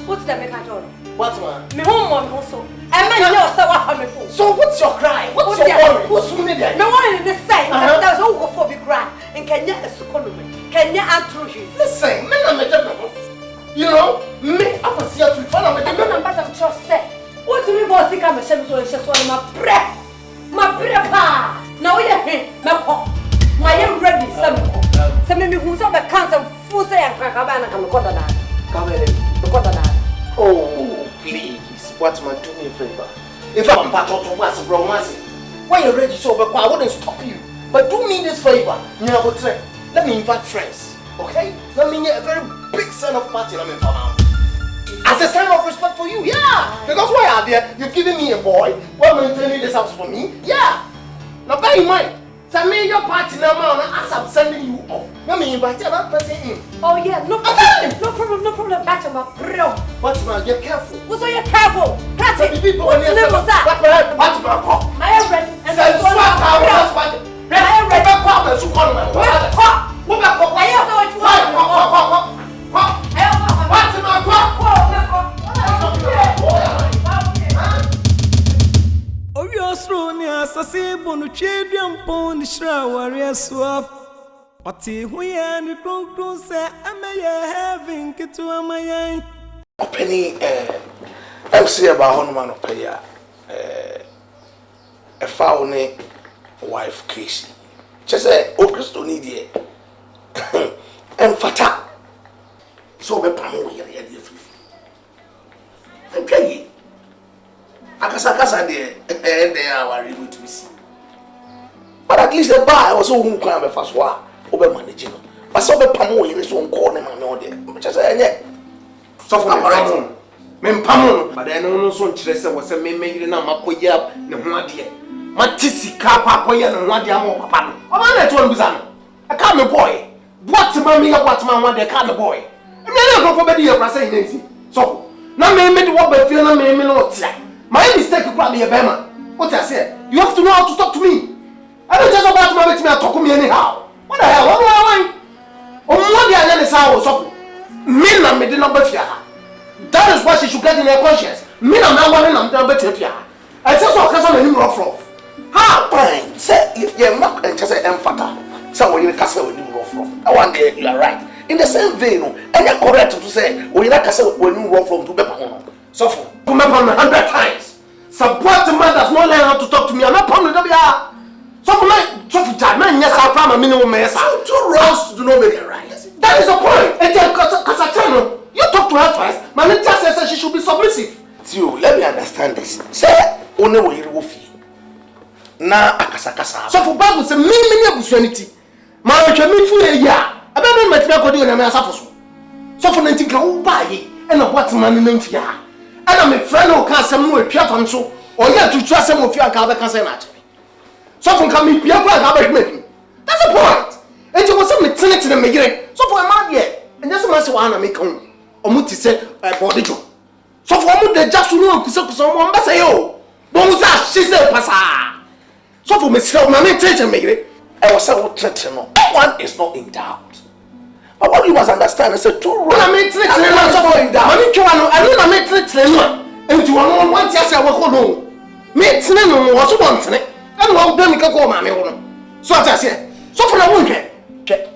What's the make a job? What man? Me home also. I mean you so what for me for. So what's your cry? What's your worry? What's winning there? Me want in the same. That's all go for big cry. And can you economy? Can you answer you? Listen, men are made. You know, me I can see you follow me. I don't know about trust say. What do we both think I'm a shame so just one my breath. My breath. Now we are here. My young ready some me who's up the cancer food say and Kakabana can record that. Record that. Oh, please. What man, do me a favor. If I'm part of what's bro, when you're ready so I wouldn't stop you. But do me this favor. Let me invite friends. Okay? Let me get a very big sign of party. Let me come out. As a sign of respect for you, yeah. Because why are there? You've given me a boy. Well, maintaining this house for me, yeah. Now bear in mind, Send me your party now, as I'm sending you off. Let me invite another person in. Oh yeah, no problem, Bacha, my bro. What's my, you're careful. What's all you careful? Catch it. People What's the name of that? What's my call? I am ready. And Send swap our husband. I am ready. What Oyosronia sasibo no twedwam pon shra warrior swap. Oti huya ni kronkron se ameye heaven kitu amayan. Openi MC about Honuman Opaya a foul ne wife case. Just say O Christo need ye. Fata. So be pamo ye ye fifi. Okay. Akasa there they are able to see. But at least the bar was so who can be fast wa over managing. But so be pamo ye so call them and all there. Just say so for right. Men pamo but I no so nkyerese wo se me na makoya ne ho ade. Matisi ka akoya ne ho ade am papa no. O ma na to nbuza no. I can't me boy. What man me what man want they can't me boy. Me na go for be dey pra say nzi. So na me the what be feel na me no tia. My mistake is probably a bema. What I say? You have to know how to talk to me. I don't just about to make me talk to me anyhow. What the hell? What do I want? Oh, what the hell is how so? Me na me did not be fear. That is what she should get in her conscience. Me na me want na me did not be fear. I just so cause I'm rough. How? Fine. Say if you're not and just say emphata. So when you castle when you rough. I want to you are right. In the same vein, and you're correct to say when you castle when you rough from to be so for come up 100 times. Support the man does not learn how to talk to me. I'm not promising to be a so for my so for that man, yes, I found a minimum mess. So two wrongs do not make it right. That is the point. And because I tell you, you talk to her first, my mentor says she should be submissive. So let me understand this. Say only when you feel. Na akasa. So for Bible say me abusuanity. Ma hwe me fu ya. Abebe matimi akodi na me asafo so. So for nanti ka wo baaye e na what man na mfia. And I'm a friend who can't say more piatan so or yet to trust some of your car can say that. So from coming Pierre, that's the point. And you was some tenant in the migrant. So for a man yet, and just a master one make home. Or Muti said a body job. So for the just to know someone but say, oh, Bonza, she said, Passa. So for myself, my attention migrant, I was so threatened. One is not in doubt. But what you must understand is a two rule. I mean, I and you want one just I walk home. Make no was one thing, and one them can go, mammy. So I said, so for a woman,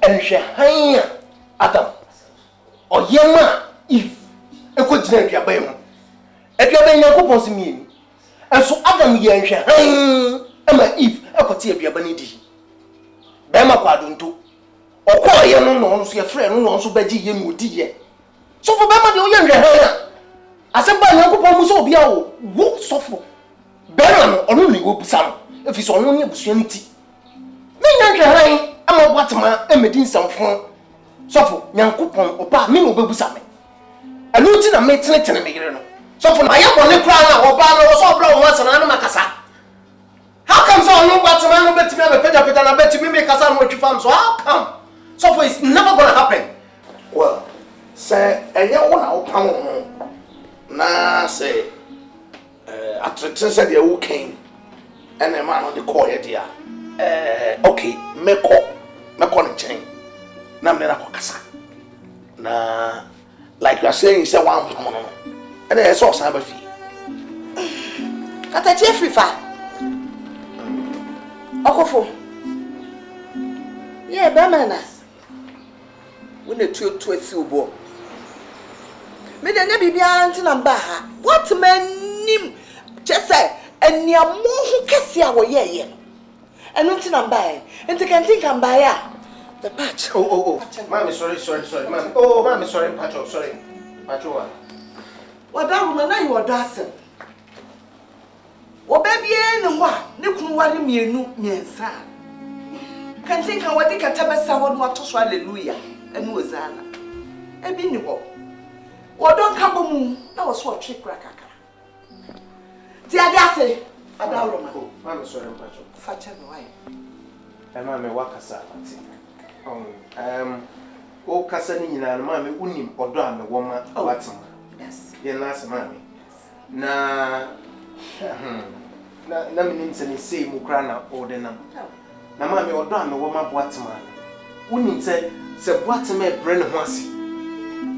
and she Adam or young man, if a good drink your baby. If you're being a couple of me, and so Adam, young she and my if I could see a banity. Bema pardon too. Or call your no your friend, no so beji you would ye. So for Bama, the young hair. I said, by Uncle Pomuso, be our wood suffer. Better only would some if it's only opportunity. Me young hair, I'm a waterman and medin some fun. Suffer, young coupon or pa me will be some. A lieutenant and made it in a so for my young one, crown or banner was all brown once and Anamacasa. How come so no waterman will bet me a better and I bet you make us on what you found? So how come? So for it's never gonna happen. Well, say, and you want to na say attention said the who came and a man on the call here okay meko the chain na me na kokasa na like you are saying you say one and then so say abafi kata Jeffrey fa okofo yeah be mana we na tu asi ubo me de nya bibia ntina mba ha what manim just say enia mo hu kese a wo ye ye enu ntina mba e enti kan tinka mba ya the patch oh mama sorry mama oh mama sorry patch sorry what that woman na you odasen wo babie ne ho a ne kunu ware mienu miensa kan tinka wadi katabasa wo no atoso hallelujah enu ozana ebi ni ho Don't come home. That was what trick cracker. Tia Diase, Adaro, I'm sorry, Pacho. Fatcher, why? Mama wakasa ati. O kasa ni nyina na mama unim odo a me woma watima. Yes. Ye na ase mama. Na minim se ni sei mu kra na ordenam. Na mama odo a me woma watima. Unim se watima e bre ne ho ase.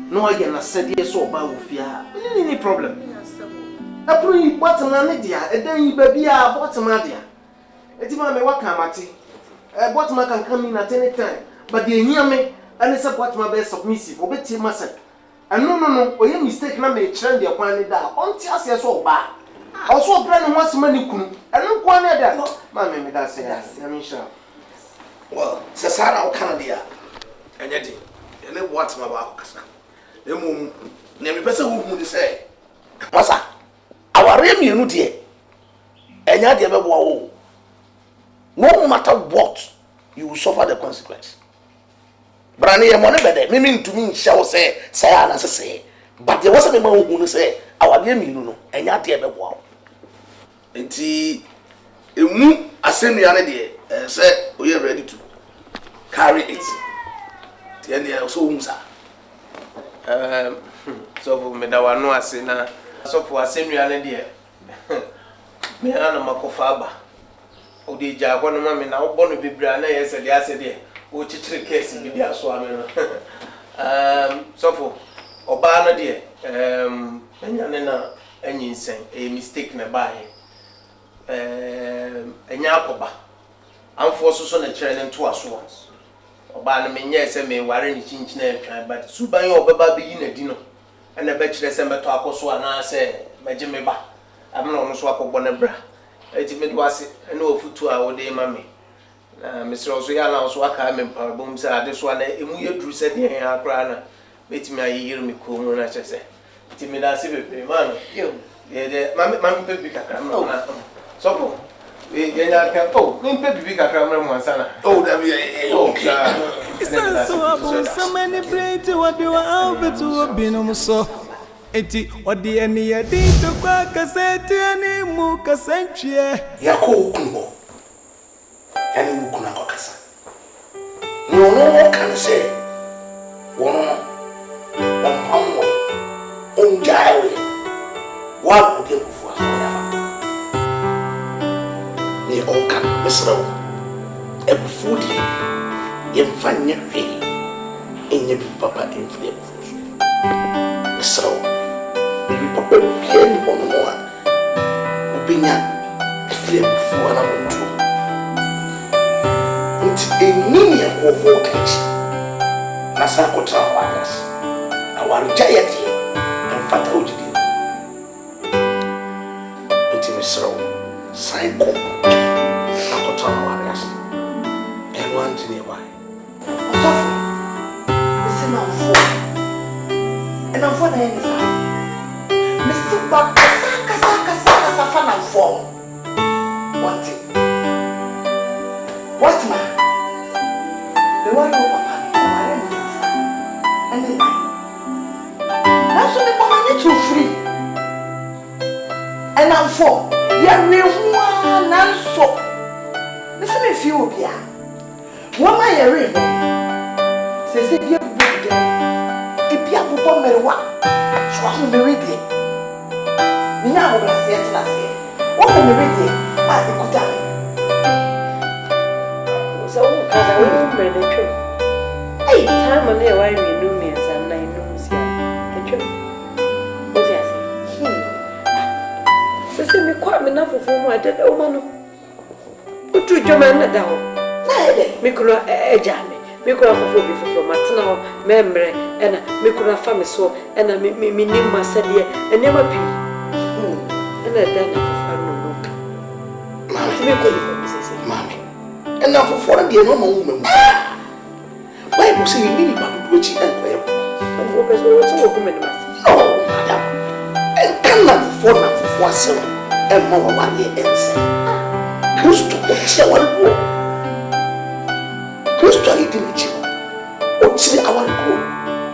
No again na said yes so ba wo fia. Any problem. Apro watima ne dia edan yi ba bia watima dia. Eti mama waka amati. Watima can come in at any time. But the hear me and it's a watima be submissive. Obeti masa. And no, or you mistake na me trend the kwan da. On ti ase so ba. Also brand no once money kunu. And no kwan da. Mama me da say. I mean sure. Well, Sasara o Canada. Enyedi. Ene watima ba akasa. Emu na me pese wo hu de say. Masa. Aware mi enu de. Enya de be bo wo. No matter what, you will suffer the consequence. Brani ye money bede. Mimi ntumi nhyia wo say ana say. But there was a man who say aware mi no enya de be bo. Enti emu asemi ane de say we are ready to carry it. The end there so unsa. So for me da wano ase na so for asemi ane de. Me ana makofa ba. O de jago no mama na wo no bibra na yese de ase de o chichire case bi dia so ame no so for oba no de enya ne na anyinsen a mistake na bae enya akoba amfo so na kire ne nto aso oba no menye se me ware ni chinchin atwan but suban ye obeba be yi na di no na ba kire se meto akoso ana se meje me ba amna ono so akogbo na bra eti me do ase na ofutu a wo de mame na Mistress ya na so aka me parbom se ade so na emu ye duru se de ya akra na betimi ayiri me ko mu na chese eti me da se bebe man yo ye de mame pe bi kakra na so ko we nya ka me pe bi kakra mu ansa na Da be okay. So abu so many brains what do I have to be no so eti odi eni edi to kwa kaseti ani mu kasentwie Yako ukuno. Yani ukuna kwa kasa. No can say. Wono. Wampamwe. Onjawe. Wa ode kufu aso ya. Ni oka mesrawo. Ebufudi. Yemfanya hwe. Enye bi papa enfle. Mesrawo. Bibi papa bien ono a obinya efle fu ana montu nti enini ekofo kachi na sa ko tra wagas awaru jayati enfata ojidi nti misro psycho na ko tra wagas and one thing nearby osofu isina mfo and I'm for the end Misuba kasa fana form. One thing. What man? The one who papa, and then that's what the mama need to free. And I'm for. Yeah, we want and so. Listen me feel bia. What my area? Say you good. If you are papa merwa, so I'm very good. Now we're going to say, what can we read? So, because I won't read the trip. Hey, time on there, why we knew me as I'm 9 rooms here. The trip. What do I say? So, me quite enough of whom I did. Oh, man. What do you man down? Me could a jammy. Me could have a phobia from Matino, memory, and me could have family so, and I me name my said, and never be. And then Mammy, and now for 4 years, no more woman. Why was he meaning about which he and where? No, madam, and cannot afford for 4 7 and more 1 year and say, close to what you want to go. Close to a diligent. What see our go?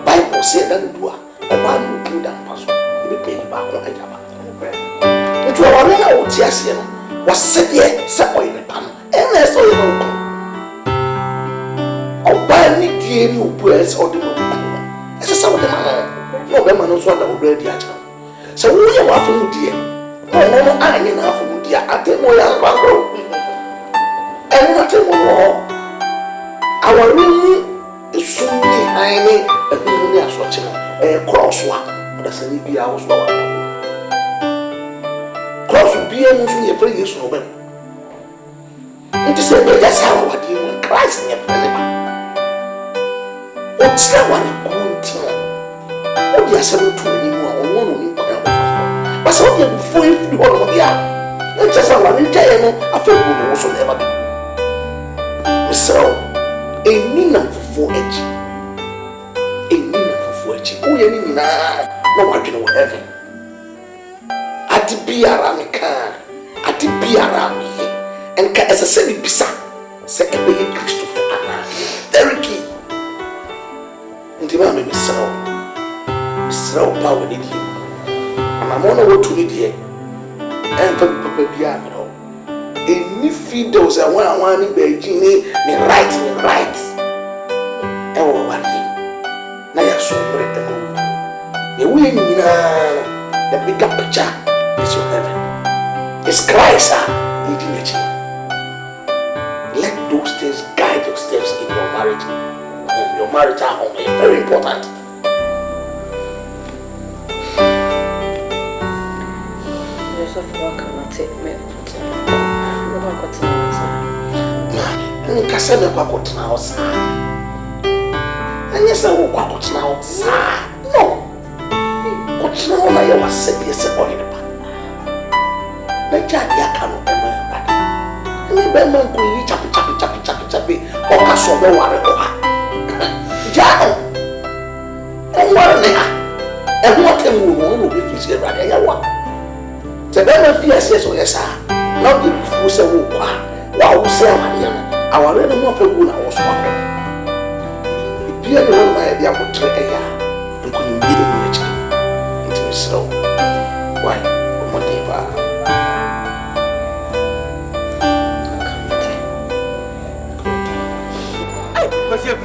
Bible said that do a man who that person. You pay back on a jama. To our own, I would yes, was set here, set in the pan, and I saw you. Obani die ni obues or the mama. As a some of the man, no woman so that already at home. So we are from dear. No, I ain't enough from dear. I think we are bango. And nothing more. Our room is soon behind me, and we are watching a cross one. That's an EB house. Cross would be a movie for you, so well. It is a that's how I do when Christ in your family. What's that one? Good thing. What do you say to anymore? Or one in crowd? But so before you do all of the hour, it's just a one in jail. I feel we also never be. So, a nina for 4H. A nina for 4H. Oh, you mean no one can know heaven. At the be around me car, at the be around me, and as a semi pisa, say a baby Christopher Anna. Very key. And the mammy, Miss Snow power in you. And I'm on a way to it here. And for Papa Biano. Any feed those I want in Beijing, me right. Oh, what he now you're so great the moon. The win, the bigger picture is your heaven. It's Christ, leading the children. Let those things guide your steps in your marriage. Your marital home is very important. Joseph Walker, not take me. Mommy, I said, I'm going to now, sir. And yes, I will go to now, sir. No. What's now, I was said, yes, I'm going to buy. The jack, I can't remember. And the bellman could eat chappy, or castle, no one. Jack, and what and what can we want to be physical right now? The bellman fears, yes, or yes, sir. Not the fool say, wow, say, Mariana, our little more for good, I was walking. If you are the one my idea would try a year, and couldn't be the rich into me slow. Why, what deeper? What's your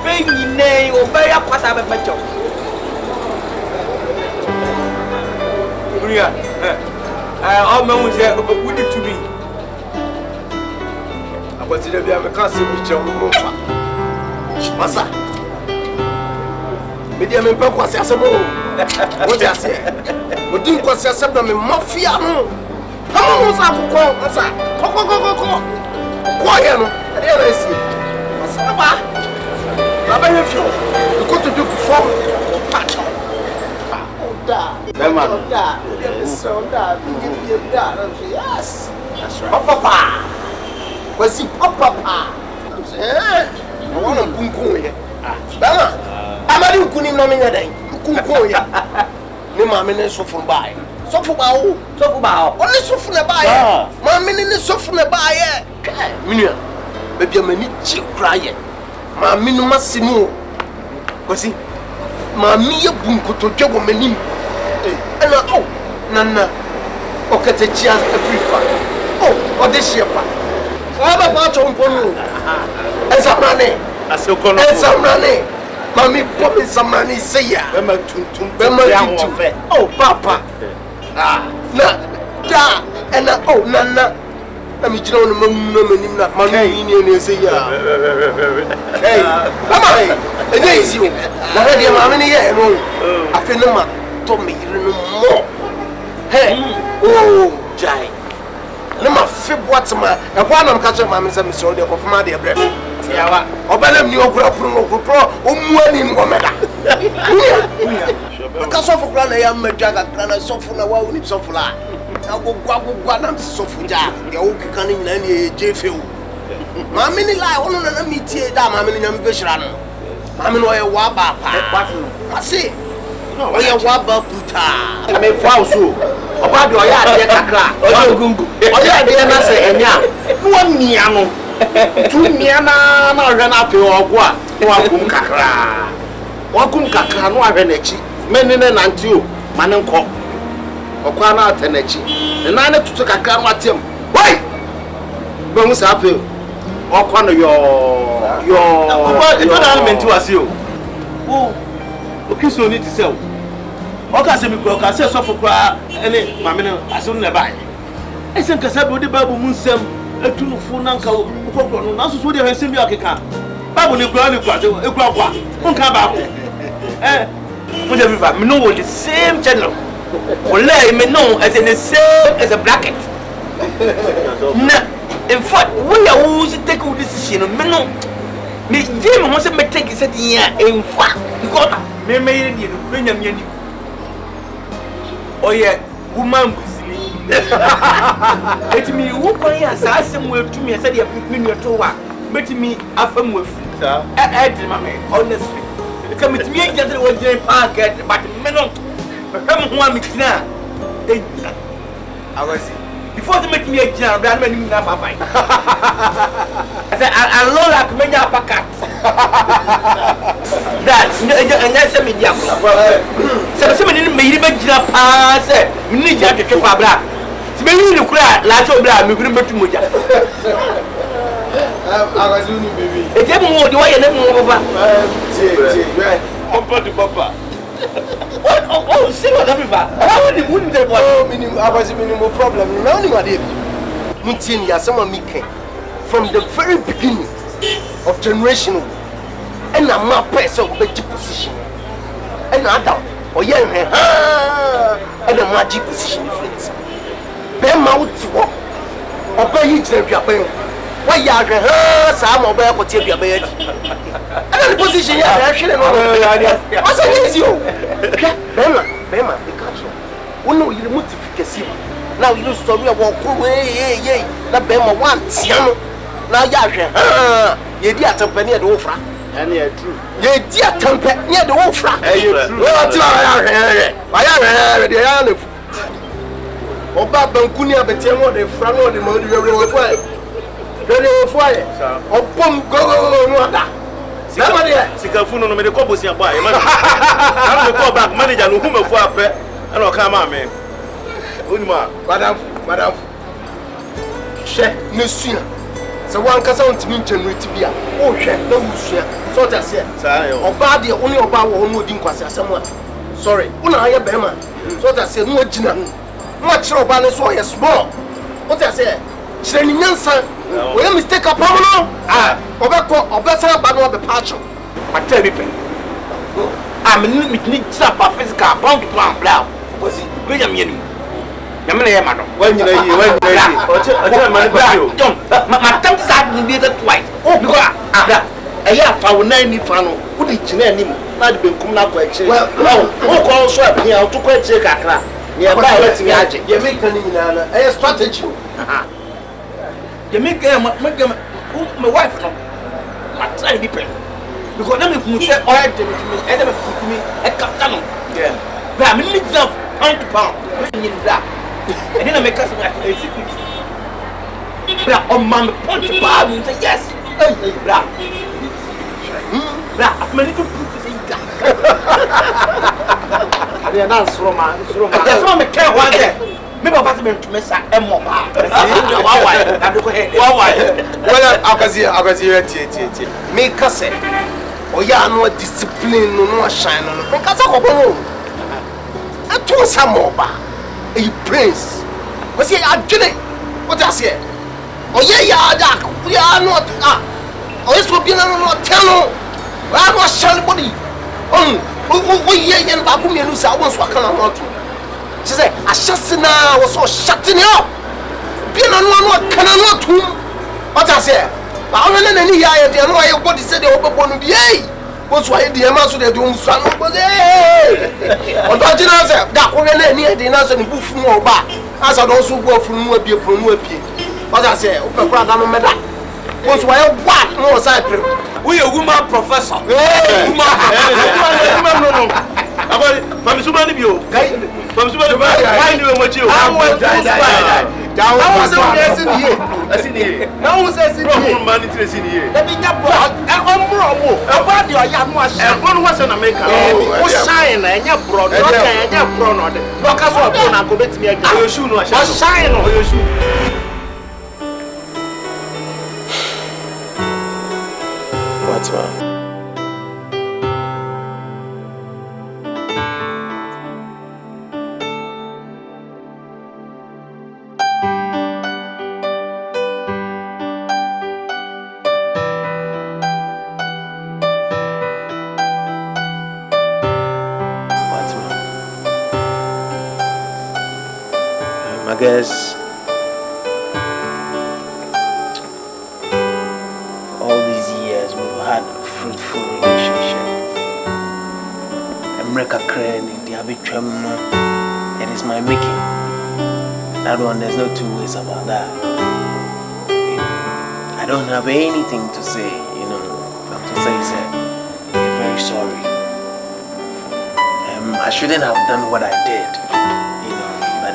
baby name or buy a pass out of my job? All men will say, would it to me? I was in a castle with your mother. Massa. Medium and Papa says, what I say? What didn't cost us some mafia? Come on, Massa. Go. Quiet, there I see. Massa. You got to do perform patch. Yes. That's right. Papa. Was he Papa? I'm saying, I want to Kunko here. I'm a new Kunim nominating. Kunko here. No, my men so from by. So for bow. Only so from the buyer. My men is so from the buyer. Minia, baby, I'm a need crying. My minima sinu. Was he? Mamia bunko to jogo menim. And oh, Nana. Okay, the chairs every fire. Oh, this year. What about your pony? And some money. And some money. Mammy popping some money. Say ya. Oh, Papa. And oh, Nana. Let me join the moon. Not my name. And say, yeah. Hey, Mama, it is you. I had your mammy here. I feel no man told me no more. Hey, oh, Jai. No, my fib what's my one I'm catching my Miss Soldier of my dear breath. Or better, you grow pro, money, woman. Because of a grand, I am a jagger, and I saw from a wow, it's so fly. I will go I'm so fuja. The old canning in any J-Field. My mini lie on an meteor, my mini ambition. Mammy, why a wabba? I say, why a wabba puta? I may fall so. About your yard, or your gungo. Or your dear, say, and ya. 1 miano. 2 miana, run up your agua. Wakum kakra. Wakum kakra, no arenechi. Men in an antu, mananco. Okwana tenechi. The nine to take a car with him. Why? Bones apple. okwa no yo don't element was you. Oh, okay, so need to sell. Okay, say me ko ka say so for kwa ene mame no aso na bai. I say ka sabi odi babu mu nsem atunu fu na nka ukokro no na so so de hwesem bi akeka. Babu ni kwa ekwa nka ba ko. Put every me know the same channel. Wallahi me know as in the same as a bracket. In fact, we are always take a decision. Me know me Jim wants to take it here. In fact, because me made it bring them. Oh yeah, woman let me who can you assassin will to me and said you have been your tour. Let me affirm with honestly. Come to me just what they park but me no come one me now. I was before they make me a jam, I mean, I said, I love like many packets. That's a media. So, somebody made a jump. I said, we need you to keep our black. It's maybe you cry, like your black, maybe to Muja. I was doing baby. It's more the way you never over. Papa to Papa. Oh, see what I'm about. How would you wouldn't have I was minimal problem. No, you are Muntin, someone making from the very beginning of generation. And I'm not person of better position. And I doubt, or young and a magic position difference. Bear mouth to walk or pay you to your bed. Why you are some of our potato bed? And the position you are actually what's against you? Bema, because you know you multiplication. Now you story about away, na Bema once, now you dear company at Ofra. And you're true. You dear company near the Ofra. I am Oba Bankunia Betemo, the front of the Modi. Very fire. Oh, boom, go, somebody, Sikafuno, no medical boss, I'm going to call back manager whom of war, and I'll come on, man. Madam, check, Monsieur. So one can sound to me generate to be a check, no share. So that's it. Or body only about one more dinquas, someone. Sorry, I am Bema. So that's it, no dinner. Much of an so small. What I say? Training son. We mistake a problem. Or better about the patch. I tell you, I'm a need some physical pound to blow. Was it William Yen? Yamana, when you my tongue sat in the twice. Oh, I have found 90 funnel. Who did you name him? Not been come up with. Well, who calls up here to quite check a crap. Nearby, let's me add you make a strategy. You make my wife. I'm trying to be paid. Because let me say, all right, and put me a captain. Yeah. But I'm in itself, £100. And then I make us a secret. Black on my punch bar and say, yes. Black. Black, many good people say that. They are not so man. That's why I can't want that. Maybe I'm going to mess up and more. Well, make us say, oh, yeah, no discipline, no shine. Because I told some more. A prince. Was he actually? What I say? Oh, yeah, we are not. Oh, this will be not tell. I was somebody. Oh, yeah, and Babu Melusa, I was walking on. She said, I just now was so shutting up. Being on one cannot do. What I say? I don't know any idea. I know what he said. They were going to be. What's why the amount of the doom son was there? What did you say? That one near the answer and boof more back. As I also go from no be a pro. What I say, Open Meda. What's why what more side? We a woman professor. From so many people. From so many people. I knew what you I was here. I see here. Now was I see money to see here. Let me get brought. I'm wrong. About your young was one was in America. Oh, shine and your brought. And your brought. Look as well. I'm going to me again. Your shoe, no shine on your shoe. What's wrong? I guess all these years we've had a fruitful relationship. It is my making. That one, there's no two ways about that. I don't have anything to say, I'm to say, I'm very sorry. I shouldn't have done what I did, but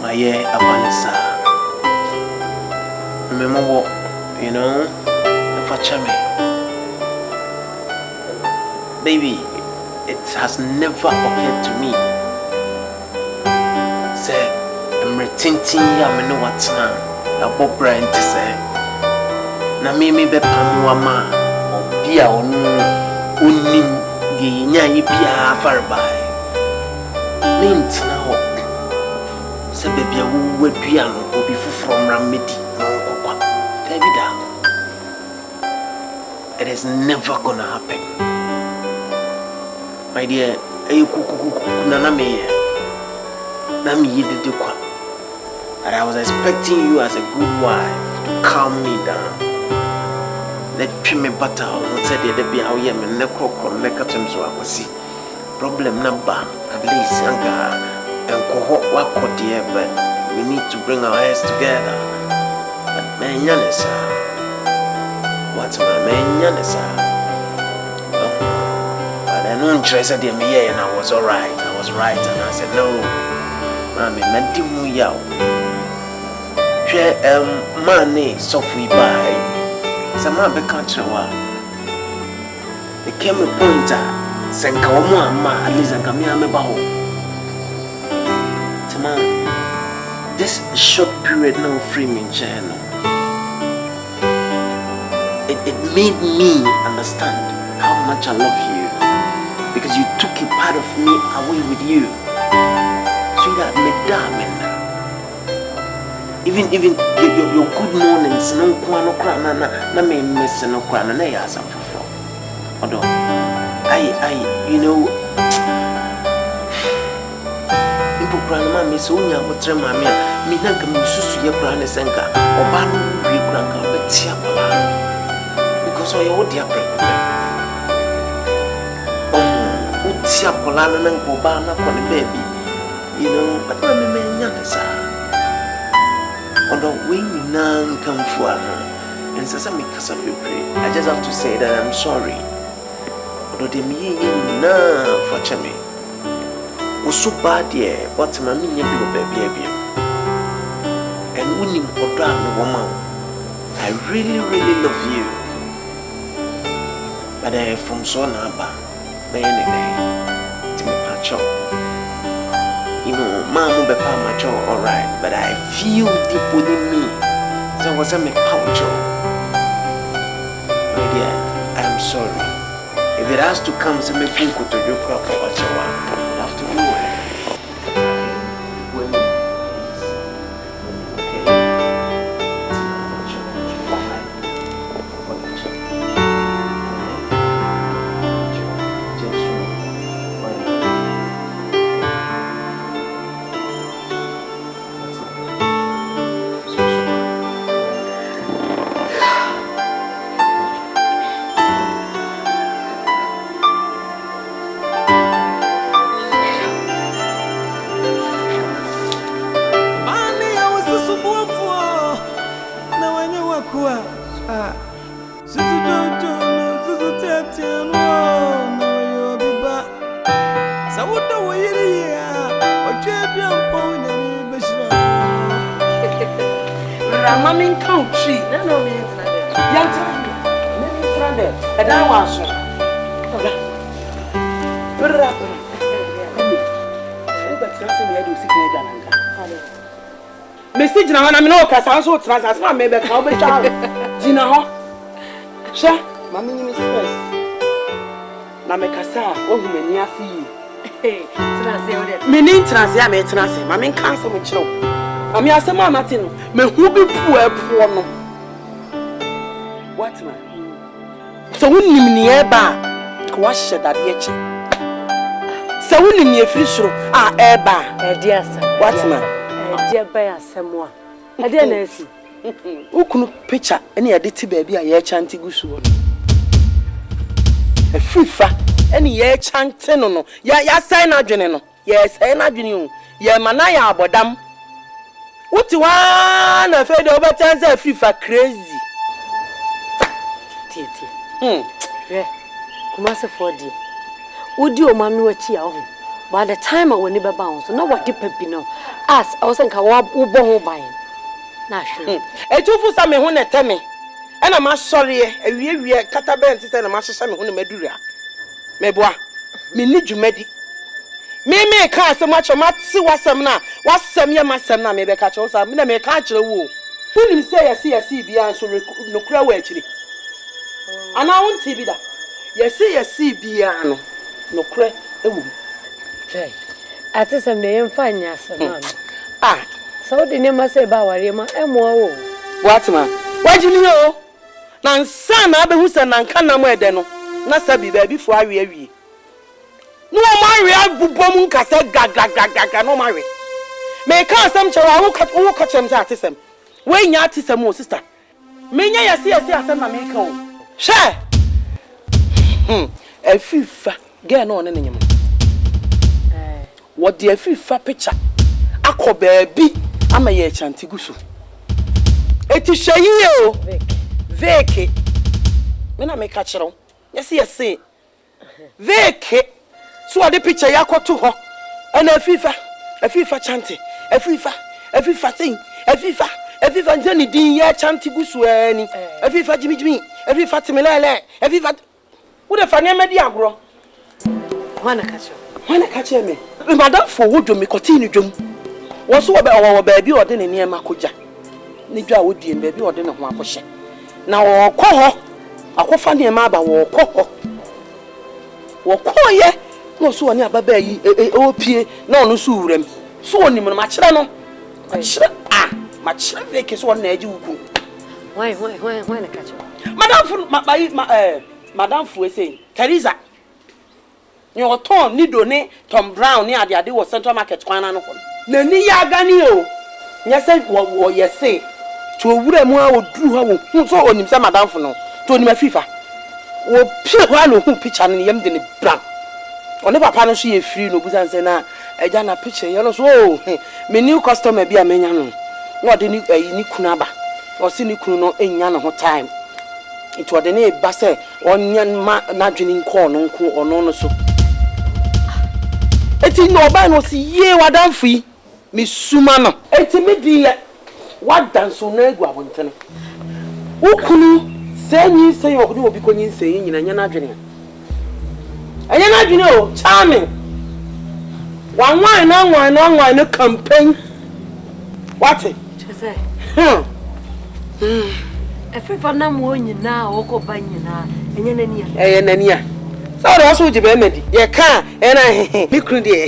my year Abanisa. Remember what, the Fachame. Baby, it has never occurred to me. Say, I'm retinting ya, know what's now. A Bob Brand to say. Na mimi be pamuama, or Pia on Unim, the Nyaya far by. Mint now. Say, baby, who would piano or be from Ramidi, no Copa. David, it is never gonna happen. My dear, and I was expecting you as a good wife to calm me down. Let me butter on said the be how you and necro make a term so I could see. Problem number, at least, and cohort what could dear, but we need to bring our heads together. But man, Yanessa, what's my man, Yanessa? I said, and I was alright. I was right, and I said, no, Mammy, meant to move out. Money, so free by some other country. There came a point that Sankawama, at least I come here, about this short period, no free me channel. It made me understand how much I love you. Because you took a part of me away with you. So that me damn even your good mornings, no no crana, na me miss no crana, na ya some for. Although people crana me so nya go tre ma me nanka me susu ye crana senka oba no wi crana be tia bala. Because I owe dear pregnant. Tia Polana and Bobana for the baby, but let me mention on the wing none come for and says I make us up you pray. I just have to say that I'm sorry. Although they mean na for Chame was so bad, yeah, what's my meaning, baby? And when you put down the woman, I really love you. But I from so number. Mom be mature, alright, but I feel deep within me. So was a pouch. My dear, I'm sorry. If it has to come, so me think to do proper what you want. I have to do it. Message now, I'm no cast. I saw trans. I saw maybe how much Gina. Sha, mami ni Mistress. Na mekasa, ohu mani asi. Transe ode. Mini transe ya me transe. Mami nka so mo kire. Mami asem amate no, me hu bi pu apuo no. What man? So wonim ni e ba, ko wa hye dade echi. So wonim ni efiri soro, e ba. E di asem. What man? E di ba asem a. E di na esi. Ukunu picture ene ye de ti baabi a ye chanti gusu wo. Afifa ene ye chante no ya sai na adwene no. Ye sai na adwene o. Ye mana ya abodam. Wuti wa na fe de obetanze afifa crazy. Titi. Kuma se fodi. Udi o manu achi a ho. By the time I woni beba ho so na wadi pabi no. As I was nka wo bo ho ban. Na hwe. Etufu sa me ho na teme. Ena ma sori e awie katabent se na ma hyehye me ho na madura. Meboa. Me ni dwumadi. Me ka asem acho mate wasem na wasem ye masem na me be ka cho sa me na me ka kire wo. Unim se yesi bia nso nokura wa akiri. Ana wonti bi da. Yesi bia no nokura ewu. Ate sem ne yemfa nya asem na. So de ne ma se ba ware ma emo wo. What man? Wajini o. Na nsa na abehu se na nka na mo ede no. Na sabi ba bi fo awie. No marry abubom nkase gaga no marry. Me ka asem chewa wo ka chem se atesem. We nya atesem o sister. Me nya yesi asem na me ka o. She. Afifa ge na one nyem. What the afifa picture. Akọ baabi ama ye chanti gusu. Eti hwayi o. Veke. Me na me ka kire. Yesi. Veke. So the picture yakoto ho. Ana afifa chanti. Afifa sing. Afifa njani din ya chanti gusu ani. Afifa jimi. Afifa timelele. Afifa. Wo de fa ne medi agro. Wana ka kire Me madam for wodwo me continue dwom. Wo so wo baabi ode ne niam akoja. Ne dwa wo die baabi ode ne ho akohye. Na wo kɔ ho. Akofa ne ma aba wo kɔ ho. Wo kɔye no so woni ababa yi opie na ono so wuram. So woni mo ma kire no. Ma kire veke so woni na agi wuku. Why na ka kire. Madam fu say Teresa. Your ton nido ne Tom Brown ni ade wo Central Market kwana no ko. Na ni ya gani o. Nya say wo yese. To owura mu a oduru ha wo. So onim say madam fu no. To onim afifa. Wo pie ho na hu picture no yam de ne bra. One papa no so ye free no busan say na eja na picture ye no so me new customer bi a menya no. Na ode ni kunu aba. O si ni kunu no enya no ho time. It ode ne ba say onyan ma na dwene nko no nko ono no so. Eti no ba no si ye wadamfo yi me suma no. Eti me di wadanso na egu abontene. Ukunu senyi sen obudi obi konyi sen nyina nya na dwene. Anya na dwene o charming. Wanwan no campaign. What? Chese. Efifa na mo nyina okoba nyina enye nania. So the also jibe medi. Ye ka ena me kru de.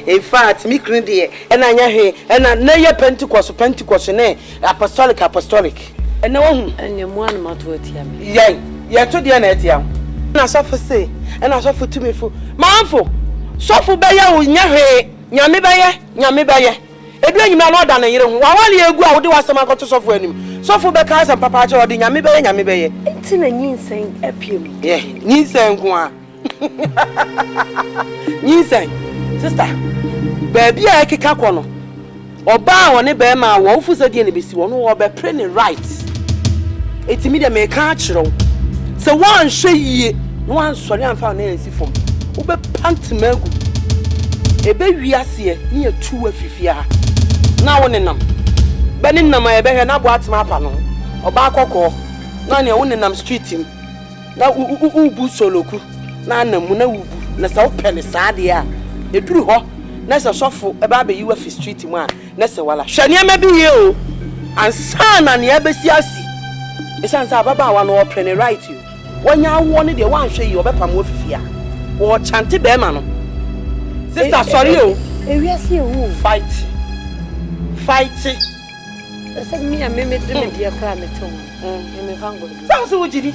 In fact me kru de ena nya he ena na ye Pentecost ne apostolic. Ena wo hu ene mo an mato atia me. Ye to de na atia. Na sofo say ena sofo tumefo. Manfo sofo be ye wo nya he nyame be ye. Edu anyima no da na yire hu. Wa wale egu a wo de wasem akoto sofo anim. Sofo be ka asem papa acha wo de nyame be ye. Enti na nyinsen apiem. Nyinsen ko a. Nyinsen sister baby a keka ko no oba woni be ma wo fusa die ne besi wono wo be pray ne right etimi de me ka akiro se wan hwe yie no wan sori amfa na ensi fom wo be pant magu ebe wiase ne etu afifia na wo ne nam be ne nam ebe he na bo atema apa no oba akokọ na ne wo ne nam street im na ubu soloku na namu na wubu na sa opene saade a eduru ho na sa sofo e ba be yiwa fi street mu a na se wala hwane ama bi ye o ansa na ne abesi asi esan sa baba wa no opene right you When you wanted the one show you over more fear. Or chanty bearman. Sister, sorry, you. Fight. Said me and me dear climate. Sounds so jiddy.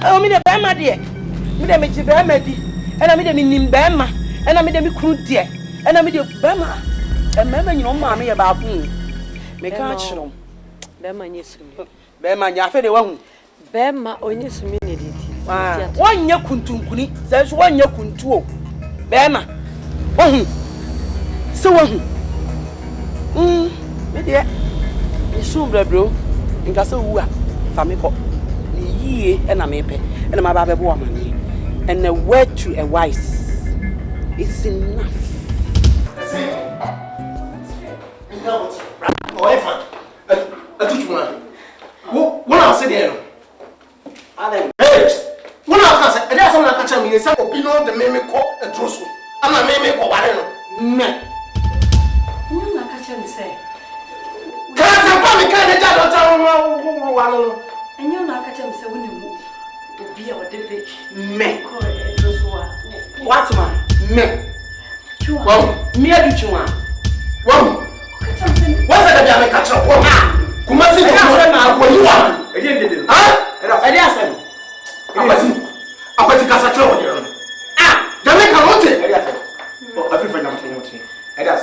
I mean a bama dear. Me the Mitch Bamadi, and I made a meaning Bama, and I made a crude dear, and I made a Bama. And remember your mammy about me. Make a show. Bema, yes, Bama, ya fed one. Bema, on yes, community. 1 year kuntunkuni, says 1 year kuntuo. Bama. So me dear. You soon, bro. In Castle, Famico. Ye and a mape, and my baby woman. And a word to a wise is enough. However, I do one. What I'll say there. Hey, what I'll say, and that's all I catch me. Some opinion the meme call a trousseau. I'm a meme call. I don't know. You not catch me say. Can't you can't tell And you not catch me say when you be our David. Me. What man? Me. Wow, me a do you want? Wow. What's that? I'm a catcher. Come on, see what you want. Again, huh? I was in Casatro. Jamaica, what it? Oh, I feel for nothing. I guess.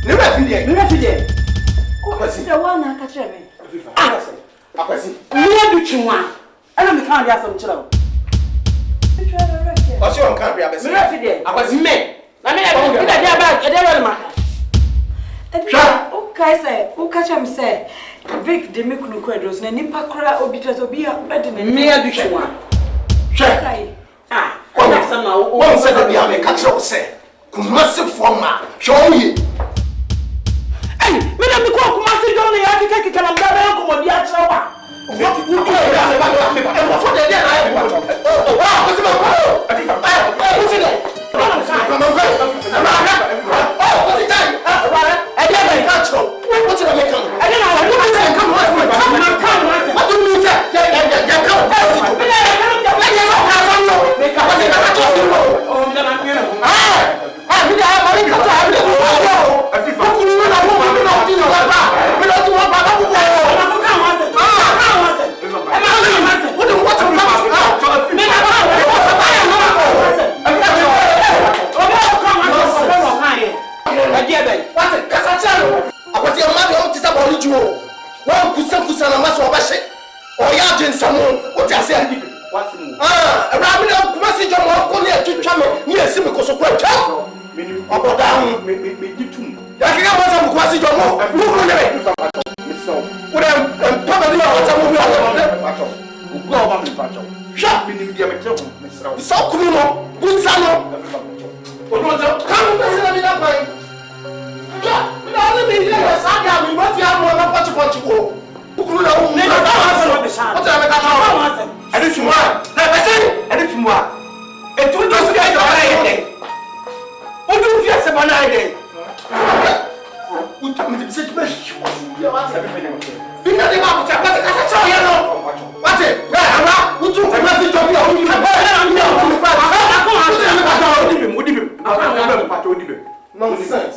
Never forget. What's the one I catch me? I was in. Me do you want? And I'm the kind of some children. What's your country? I was men. I mean, I don't get about Okay, say, who catch him say, Vic de Microquados, and Nipacra obitas obia better than me. I do you want? One said that I may catch up, say, massive former, show me. Hey, Madame, the cook, Master Johnny, I can take it and I'm going to be at our. What would you do? Nonsense.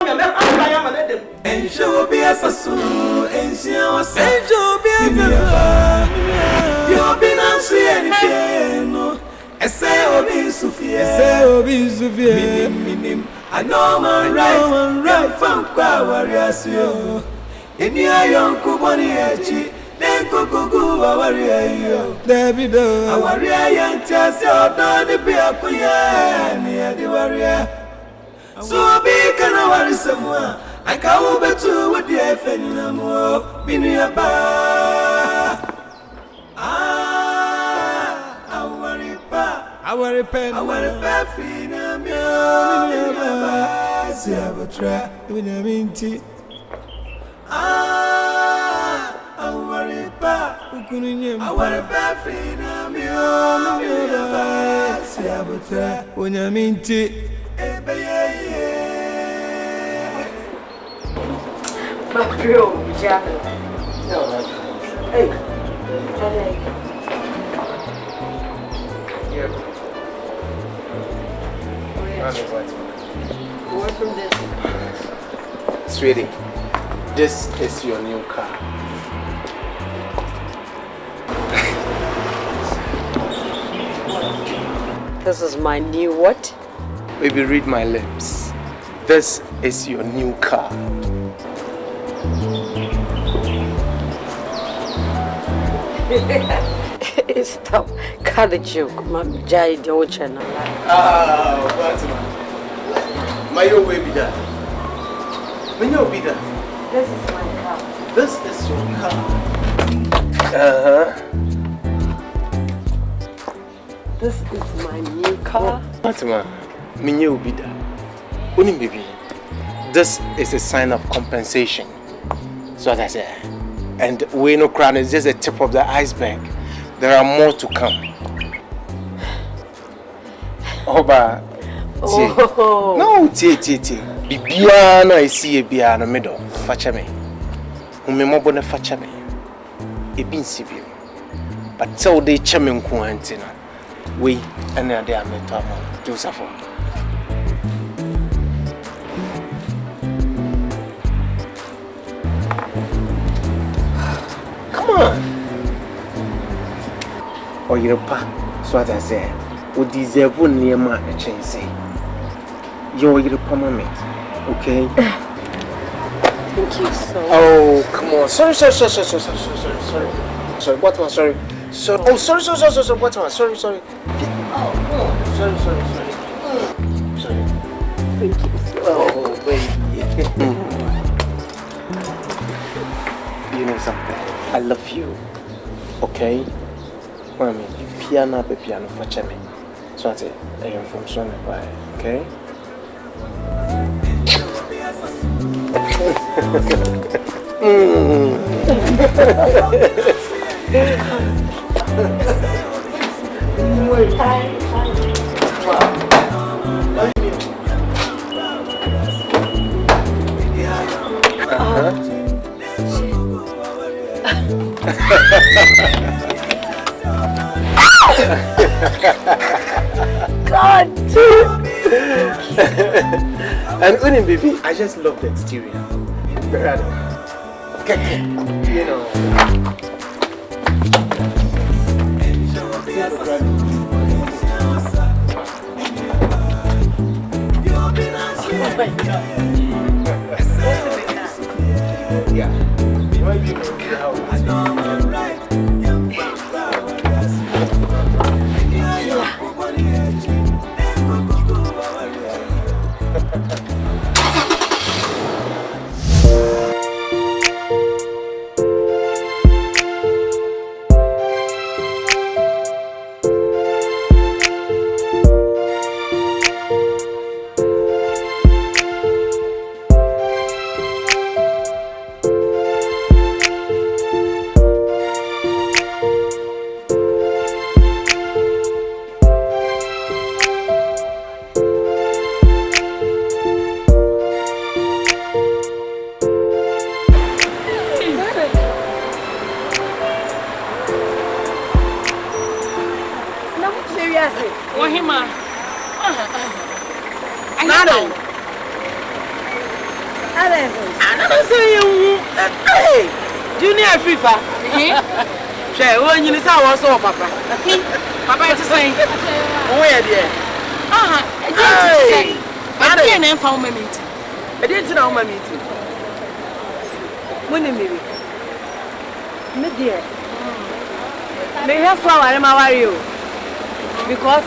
And show be a sasu, and she was and show be a you've been answering no. I say, Obi Sophia, minim. I know my right from Warriors. In your young Kubani, then Kuku, our David, our warrior, tells your daughter be a queer near the warrior. So be can I worry someone? I can't over to what the FN more, be near bar. Our pen, fina, Sabotra, when I mean tea. Our fina, Sabotra, when I mean tea. Hey. Away from this. Sweetie, this is your new car. This is my new what? Baby, read my lips. This is your new car. Stop. Cut the joke. My jai the old channel. Fatima. My baby that. When you be that. This is my car. This is your car. This is my new car. Fatima, when you be that. Only baby. This is a sign of compensation. So as I say. And we no crown is just the tip of the iceberg. There are more to come. Oba. Oh. No, tie. Bibiana I see a biana middle. Facha me. Umemo na facha me. E bin sibio. But tell they chairman kuantina. We and they are metal Joseph. Come on. Or your pa, so as I said, would deserve near my chance. You're your mate, okay? Thank you so much. Oh, come on. Sorry. Sorry, what one? Sorry. Sorry. Oh, sorry. What one? Sorry. Oh, sorry. Sorry. Thank you so much. Oh, baby. You know something? I love you, okay? Mami, piano for chemi. So I say, I am from Sony, okay? God, And Unim baby, I just love the exterior. You know. oh my God. Yeah. Another say you. Hey, Junior FIFA. Say, when you say what's up, Papa? Papa is saying, where dear? Hey, I didn't found my meeting. I didn't know my meeting. When you meet me, dear. May have flower, I'm you. Because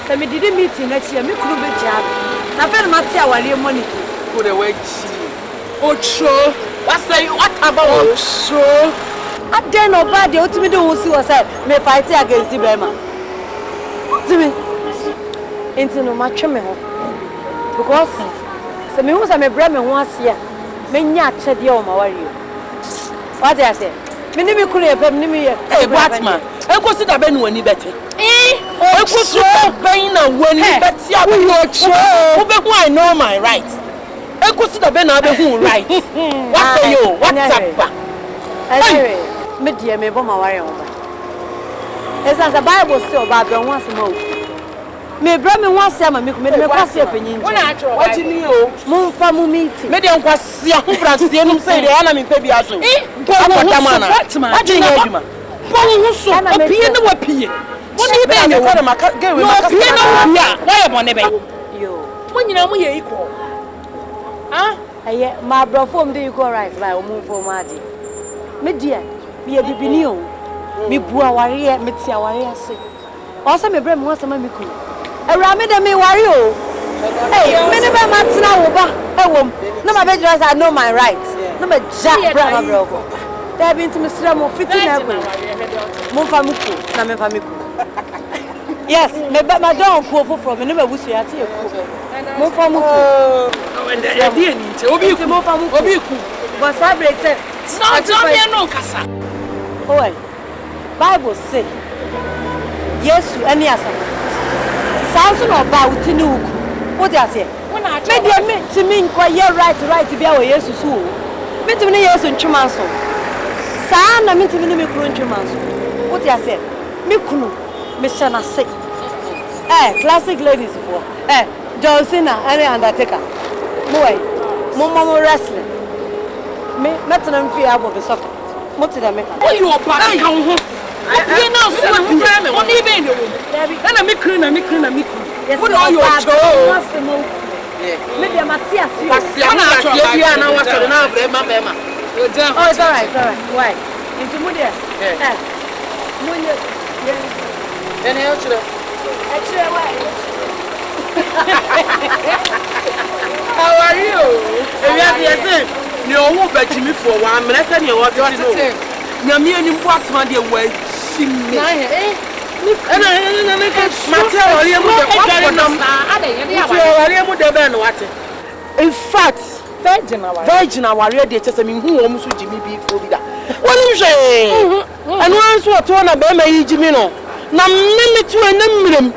some didn't meet in next year, me could be job. I felt my tea while your money could away. Oh, sure. What about oh, sure? I dare nobody ultimately do see was said, may fight against the Bema. To me, into no match me because some who are my Bremen once here, may not shed your warrior. What did I say? Many me could have been me a Batman. I go to the Ben when you better. I go to Ben when you better. I know my rights. I go to the Ben who right. What say you? What's up? Anyway, me dear, me bomb my warrior. As the Bible still about the once more. Me Bremen once a make me pass your opinion. What you mean? Moon for meeting. Maybe I'm quite see a France, the enemy say the enemy baby as well. What do you know? Who's appear no appear? What do you mean? You got my girl? Why am I never? You. When you know me equal. Huh? I my brother from the equal rights by a move for Mardi. Me dear, be a dibinio. Me bua warrior, me tia warrior say. Also, me Bremen once a mammy cool. Around me, me warrior. Hey, many by Martina over. I won't. No, my bedrooms, I know my rights. No, my jack, brother, bro. There been to Mr. Mo 15 every. Monfamuku, Namefamiku. Yes, my dog cool from never wish you at you. Monfamuku. And the idea needs to be Mofamuku. But Fabric said, no, Cassa. Oh, Bible say, yes, to any other. Sounds about to know what I say. When I made to me, quite right to be our yes to sue. Met me yes in Chumanso. San, I mean to me, Chumanso. What I said, Mikunu, Miss Shana say. Classic ladies for John Cena, any undertaker. Boy, Mama wrestling. Me, not an fear about the soccer. What did I make? Oh, you are bad. You know, so I'm even. And I'm clean. What are you? Maybe I'm a tear. Oh, it's all right. Why? Into Mudia. And actually, how are you? You won't bet me for 1 minute and you want to know. Na me any what man dey way simme and material mu dey be no what in fact virgin aware dey chese me hu wo mu so jimi bi fo bi da woni hwe anu anso to na be ma yi jimi no na me tu enamrem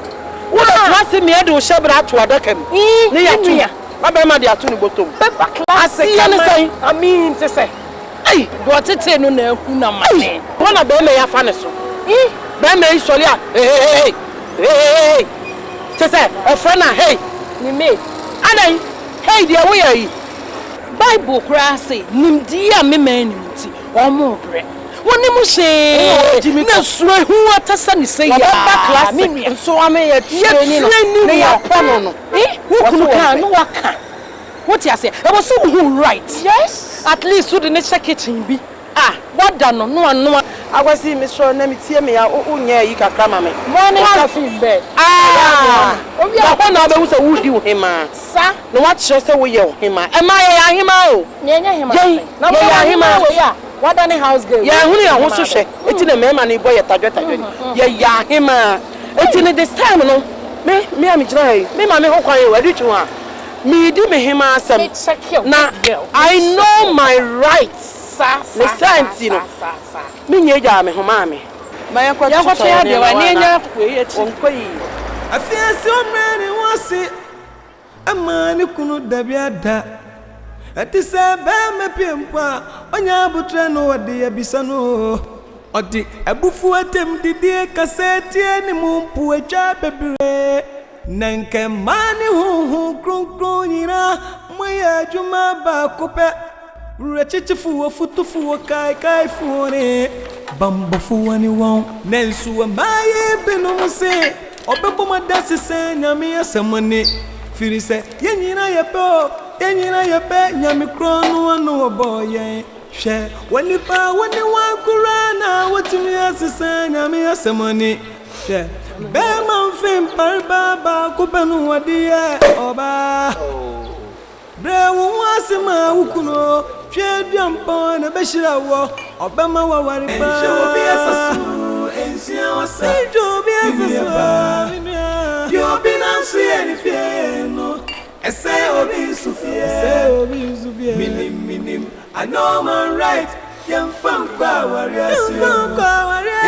wo da se me de o shebra to adaka mi ne ya tu ba be ma de atu ni botom class can I mean to say hey, what it say no na hu na mane. Bona be me ya fa ne so. Be me isori a. Hey. Te say, o friend na hey, ni me. Adan, hey dia we yi. Bible kura say, nimdi a me man nimti. O mo bre. Woni mu hye. Na suro hu atasa ni say ya. Ba class me so ame ya training no. Ne ya pono no. Who kan no waka. What you say? I was so right. Yes. At least you didn't check kitchen be. What done? No. I was seeing Mr. Nemitia me. Unya you can cram me. Morning coffee in bed. We are one of those who do him. Sir, no what shows we you him. Am I him out? Near him. No, what any house girl? Yeah, only I want to share. It's in a man and boy at Tageta. Yeah, him. It's in this time, no. Me, I'm trying. Me, mammy, how can you ready to her? Me di me hima asem na I know my rights le santino me nyeja me homa me ma yakwa ya de wa ni nya ku e chi onkoyi afiasi omrani wasi amani kunu dabiada atisa ba me piempa onya abutre no wode ya bisano odi abufu atem didie kaseti ani mumpu echa bebire Nanke mani hu krunkrunyira moya juma ba kope rechichifu futufu kai fune bambo fu ani won nensu maye benu se obebo madase se nyame asemane firise yenyina yepe nyame krono anu oboye hwe wanipa wani wankurana watumi asese nyame asemane hwe be man fim parba ko benu wadiye oba brewu wasema wukuno hwe biampo na beshira wo obama wawari ba obi asasu ensia wasa obi asasu yo binansu eni fieno ese obi sufie minim I know my right yam fam kwa wariasi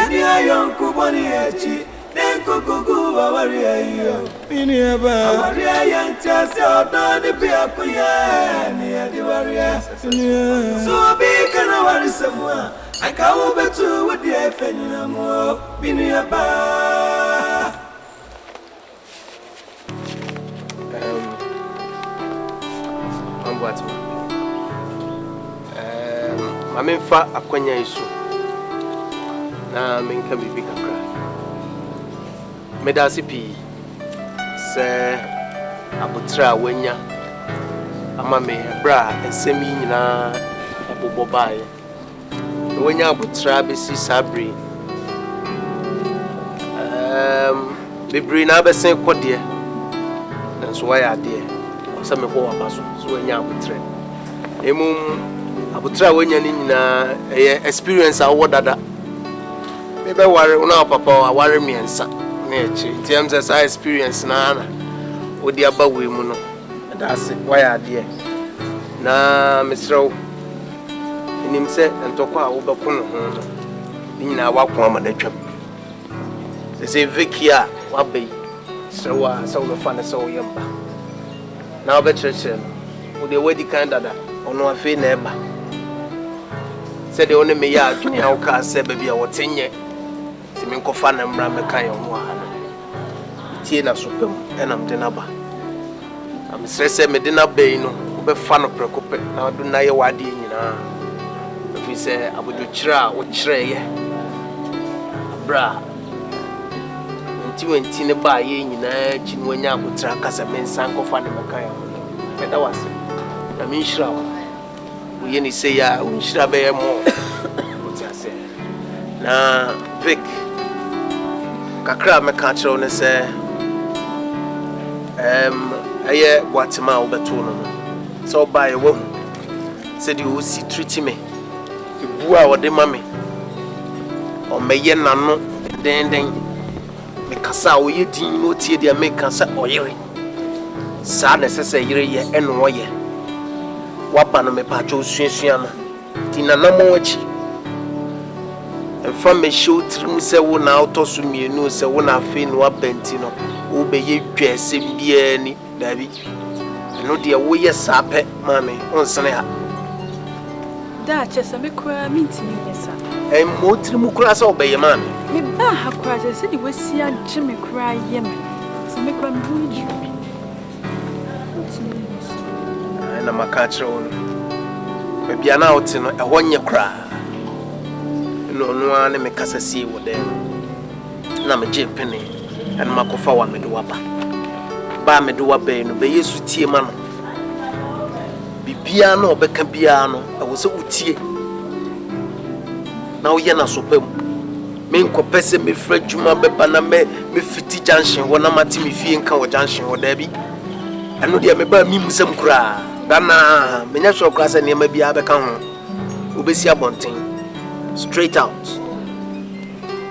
ni ayonku boni echi denko gugu wariayo iniaba waria yanta se odoni bia kuya ni adi waria so bi kana warisemwa aka wo betu wodi efenina mo iniaba Ambwatu mamemfa akwanya isu na menka bibi kakra medasi pi se abutra wanya ama me bra ensemi nyina ebobo bae wanya abutra besi sabri bibri na besen kodie nso waya ade se me bo abaso so wanya abutra emum abutra wanya ni nyina experience awo dada me be ware una papa ware miensa na echi tiamse sa experience na odi aba we mu no dase waya ade na misro enim se ntokwa wo be kono ho no nyina wakon ama na twam se vikia wabai so wa so no fa na so yamba na obe church wo de wedi kan dada ono afi na eba se de one me ya adwene ha ka se ba bia wotenye ti me nkofa na mra me kan yo mo ana tie na so pem enam de na ba am stress me de na bei no obe fa no prekope na do na ye wade nyina fi se abodo kira wo kire ye bra nti wenti ne ba ye nyina chi no nya abotra kasa me nsan nkofa ne me kan yo beda wase na me nshira we ni say ya unshira be mo utiase na Vic kakra me ka chiro ne se aye watima obeto no so buy wo said you see treat me ibu a wode ma me o meye nano den me kasa wo ye din no tie dia me kasa oyere sa na sese yere ye eno ye wapa no me pacho suasua no tinanamo achi emfa me show trim se wo na autosu mienu se wo na afi no abenti no wo be ye dwese bia ni dabi no de wo ye sape mame onsene ha da chese me kura mintimi yesa mo trim kura se obeye mame me ba ha kura se de wasi agye me kura ye me se me kura me hu ji na makachiro no bia na oti no ehonye kra no ane me kasasi wo dem na me je pene en makofa wa me do waba ba me do waba no be yesu tie ma no bibia na obeka bia no ewo se utie na wo ye na so pam me nkopese me fra djuma beba na me fiti junction wo na mati me fie nka wo junction wo da bi eno dia me ba mi musam kra dana menya sho kra se ne ma bia beka ho obesi abonten straight out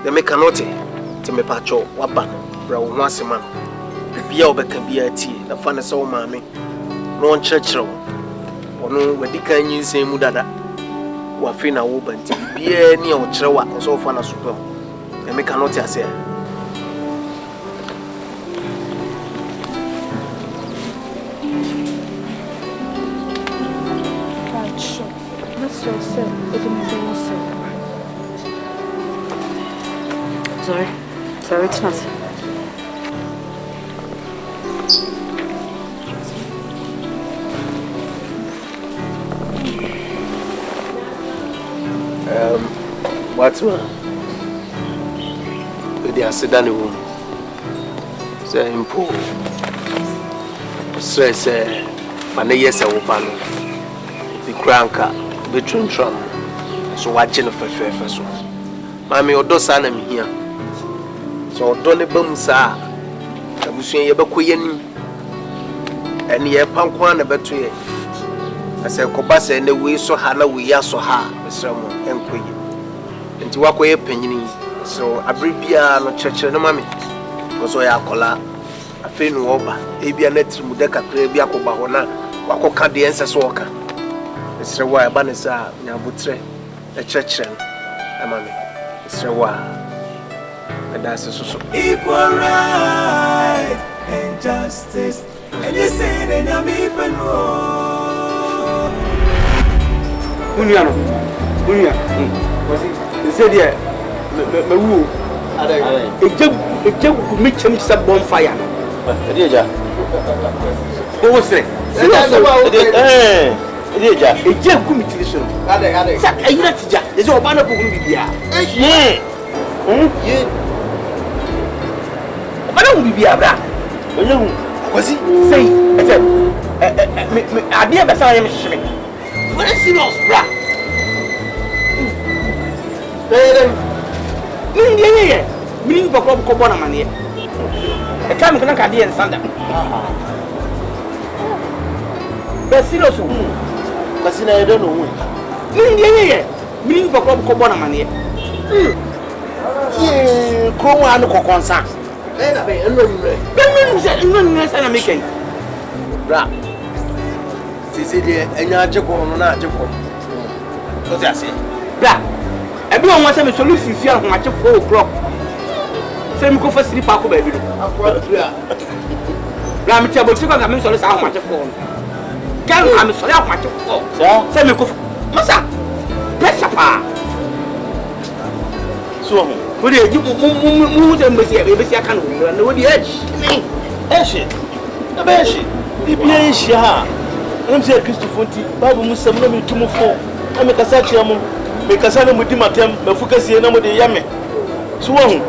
the me cannot to me pacho waba bra wo ho asema no bia obeka bia tie na fa ne se wo maame no on churchro wono wadi kan nyinsen mu dada wa fi na wo banti bia ni o kyerwa so fa na super the me cannot ase Sorry, it's not. What's one? With the accident room. Say impo. Stress fane yes a wopan. The cranka between tram. So watching of a so. Mammy or dosan am here. So don't bum sa. I was saying you and ye pankwan a battery. I said, Cobassa and the way so hala we are so hard, Mr. and Queen. And to walk away penny. So I bring beer no church no mammy. Was I cola a fin woba, a net mudeka crabia cobahona, wako candiences walker. Mr. Wire Banessa, Nabutre, a church and a mammy. Mr. Wire. And that's a so equal right and justice. And you say that I'm even wrong. Uniano. You said, yeah, my woo. A joke could meet him some bonfire. What was it? A joke could meet you. I let you. It's all banner for me. Yeah. But I will be a bra. Was he? Say, I said, I never saw him shriek. What is he lost, bra? Meaning for Cobona money. A time can I be in Sunday. But seriously, I don't know. Meaning for Cobona money. Yeah, come on, no concern. I'm making. Bra. Cecilia, and you're Jacob, not Jacob. What's that say? Bra. Everyone wants a solution here on my 4 o'clock. Same go for sleep, Paco baby. I'm a trouble, I'm sorry, how much of phone. I'm sorry, how much of phone. Same go for Massa. Press up. So. What do you move and see a can over the edge? Eshi, a beshi. The Biasia. I'm saying Christopher, Babu Musa, no me to move for. I make a such a make a son with Dimatem, but focus here no with the Yame. Swung.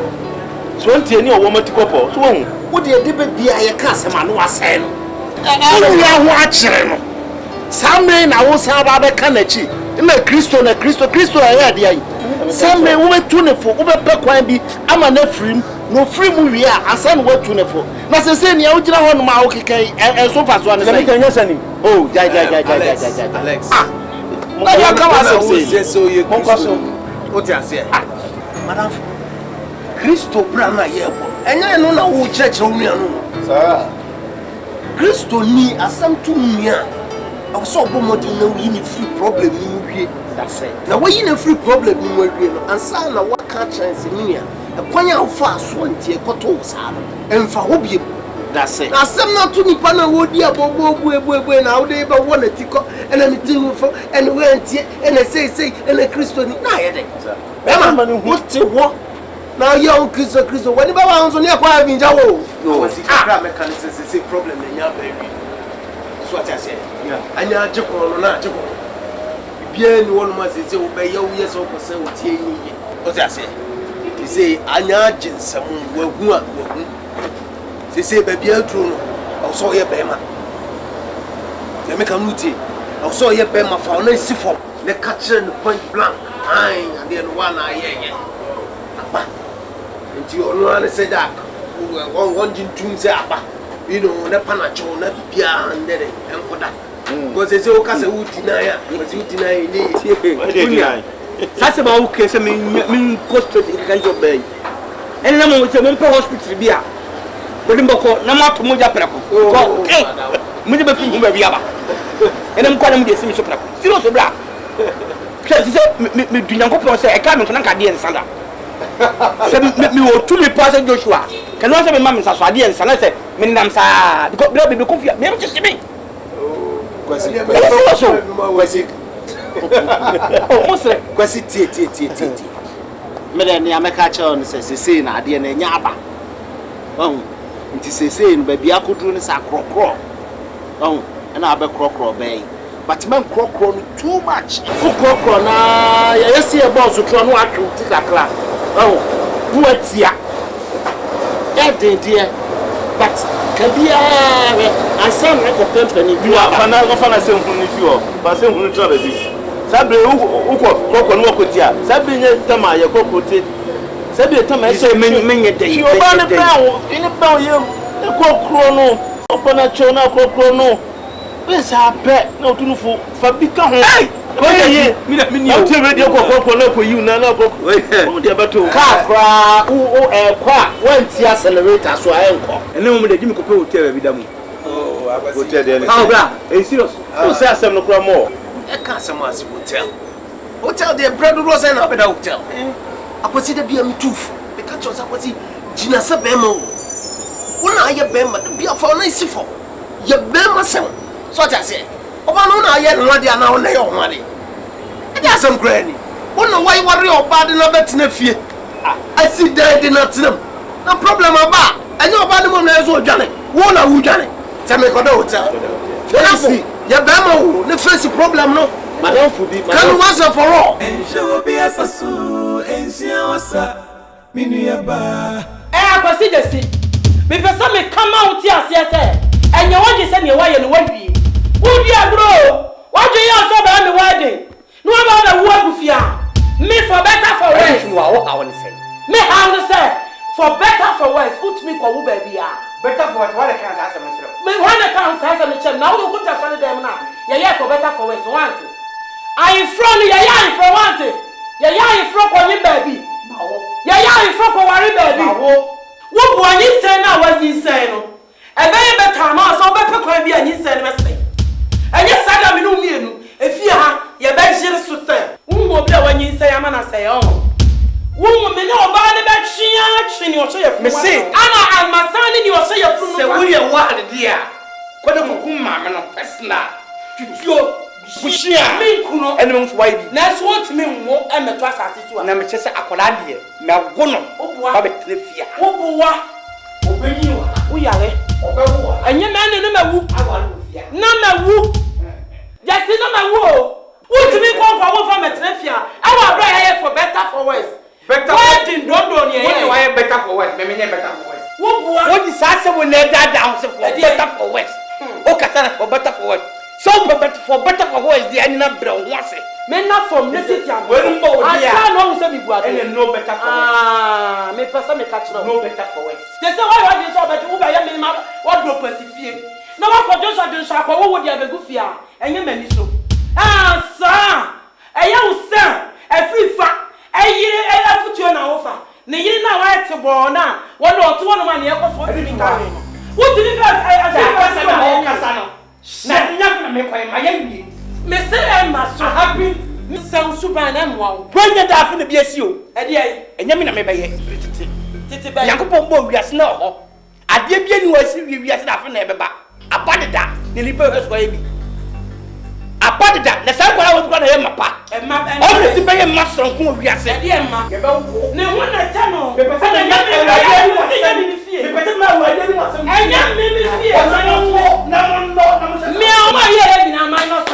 Swanty and your woman to couple. Swung. What do you do be a customer? No, I said. We are watching. Some men I was about a canachi. Christo, I had the some men were tuneful, over Pequine be, I'm an free, no free movie, and some were tuneful. Master saying, you don't know my okay, and so fast one. Oh, Alex. Ah, come on, so you what I say, Madame Christo Brana, and I don't know who church on me. Christo ni asam to me. I was so promoting no free problem in you. That's it. Now, when you free problem in your real and son, what can't chance in India? A point out fast one tear cotos and for hobby. That's it. Now, some not to me, Pana would be a bobo, now they but one a ticker and a meeting for and went here and I say, and a Christian. Now, what's the what? Now, young Christo, whenever I was on your quiet in Jawo. No, it's a mechanism, problem in your baby. That's what I said. Yeah, and you're joking or not joking. Bien one must say obey your years of say what I say. He say anya jinsam wahu a wahu. Say baby atru I saw here bema. They make a nuti. I saw here bema for no see for the catcher point blank. Aye and then one eye. Apa. Until you know say that one jin tun say apa. You know na panacho na bia and there and koda. Because they say, okay, who deny it? That's about okay, so mean cost in the kind of bay. And then I'm going to hospital beer. But in Boko, no more to Moja Praco. Okay, Muja Biaba. And I'm calling the same supper. Still so black. Me do not say, I can't make a dear Sanda. Me will truly pass Joshua. Can also be Mammy Saswadi and Sana said, Minamsa, because there will be coffee. Never just me. Kwasi tie mede ne ameka cha on se na ade na nya aba nti se no ba bia koduru ne sa krokro na abe krokro be but man crocro too much. Crocro na ya see a boss to no atwu tikakra. Oh, what ya? Dear, but Kabia and some like a company. You are fana say you but say who trouble this. Sabe crocro no kotia. Sabe nye tama ya kokote. Sabe tama say menye dey. You ban the pound in the pound you. Crocro no open a chona crocro no. This a pet no to for Fabika. Hey! Me I'll tell you for you now. Oh, dear, but to car cry, qua, one tea accelerator, so I am called. And then the Jimmy Cooper will tell you. Oh, I will tell you. How about a serious? Who says some no more? I can't some hotel. Hotel, their bread was an up at hotel. I was it a BM tooth. The catch was up was it Gina Sabemo. When I have been, but be a for nice for your Bema son. So I say. Obanona yet no dia na ona ye ohwade. E dey asem granny. Wona why worry obade na betina fie. I see there na tinam. Na problem aba. Enye obade mo na ezo odwane. Wo na wu dwane. Tell me kodo hotel. Fancy. Ya be ma wo ne face problem no. Madam Fudi. Can once and for all. Ensho be asasu, ensia wasa. Minu ya ba. Akwasi desi. Me pesa me come out here say. Enye wonje se ne wa ye no wadwi. Who dear bro? What do you say about the wedding? No about the word with you. Me for better for worse. I want to say. Me how to say for better for worse. Put me for baby. Better for what I can't answer myself. Me when I can't answer myself. Now you put yourself them now. Yeah, for better for worse. Want it? I in front. Yeah, in front. Want it? Yeah, in front for you baby. Yeah, in front for worry baby. What when you say now? What you say no? A very better now. So better can be a you say mistake. And yes, I don't know me. If you have your bed, she'll say, who will be when you say, I'm going to say, oh, woman, me know about the bed, she actually, you'll say, Missy, Anna, and my son, and you'll say, we are wild, dear. What a Kuma, and a Pesna. You, Bushia, me, Kuno, and one's wife. That's what me more and the class as it was. And I'm just a Coladia, Melgono, Babbitt, Cliffia, Open you, we are, and your man in the whoop, I want Nana woo. Just in my woo. What to me come from a Trefia? I will bring here for better for worse. Better wedding, don't do it. Why better for worse? Maybe better for worse. What is answer when they die down for better for worse? Oh, Catana for better for worse. So for better for worse, the end of brown once. Men not from the city. I can't know some people and no better for worse. Me person me catch no better for worse. They say, why are you so better? Who by your name? What do persevere? No one for just a sharp. What would you have a good fear? And you may so. Ah, sir, a young sir, a free fat, a year, a foot you offer. Nay, now I to born now. 1 or 2 money. What did you carry? What did you got? I nothing to make my young Mr. Emma, so happy. Mr. Super and M1. When you're daft in the BSU, and Yamina may be a Yacopo, we are snow. I did be anywhere, we are nothing ever back. A body that, the liberals baby. A body that, the second I was going to hear my pa. And my only to pay a master who we are saying, Emma. No one I tell you, the person I am fear. The person I am maybe fear. No, my head in a minus.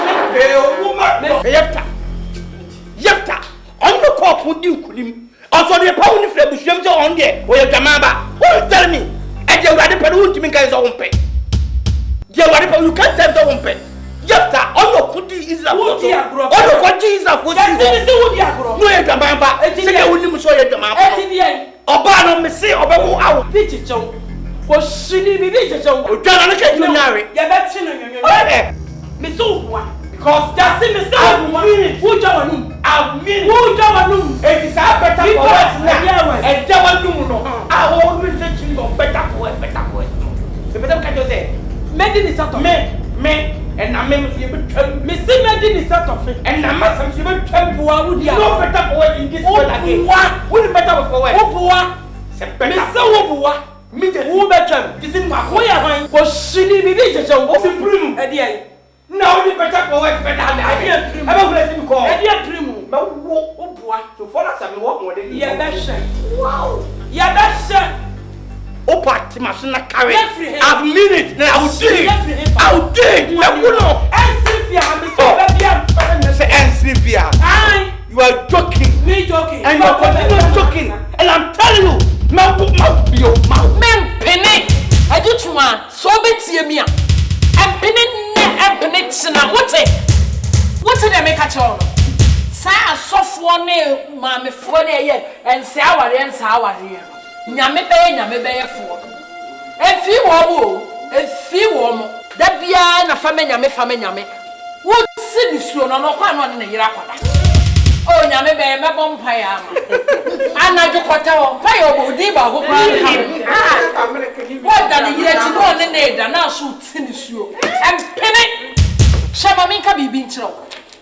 Yefta, on the corp would you could him. Also, the pound if the Bushem on there, where your Jamaba. Who tell me? And you're ready for to make his own pay. You can't tell the one pay. Yefta, on the Kuti is a what you are growing. On the Kuti is a what you are growing. No, Jamaba, and I wouldn't show you Jamaba. Obano, Missy, Obamo, our Pigeon. Was she be Pigeon? Or John, I can't marry. Yeah, that's in Miss Owa. Because that's in the South. Who John? I've been who John. It is our better for us. And John, I always say you know better for it, better for it. The better can you say? Medin is out of me, and I may be able to Miss Medin is out of it, and I must be able to tell you I would no better for it in this world again. What would better for it? Miss Owa, me who better? This is my way. Was she be Pigeon? What's the broom at the end? Now the better for it, better. I can't let him call. I can't dream. But what? So for us, I'm walking with the wow. Yeah, that's it. Oh, party machine carry. I've mean it. Now I will do it. I will do it. You are joking. Me joking. And you're continuing joking. And I'm telling you, penny. I do to man. So bet me. I'm penny tina. What did I make a child? Say a soft one name, mammy, for the year, and say our ends our here. Nyame bay for. And few warm, that be a family. What city soon on no one in the Iraqua? Oh, Nyame bay, my bonfire. And I do what fire Diba who what done a year to go on the day and now shoot finish you. And penny Shamaminka be being true.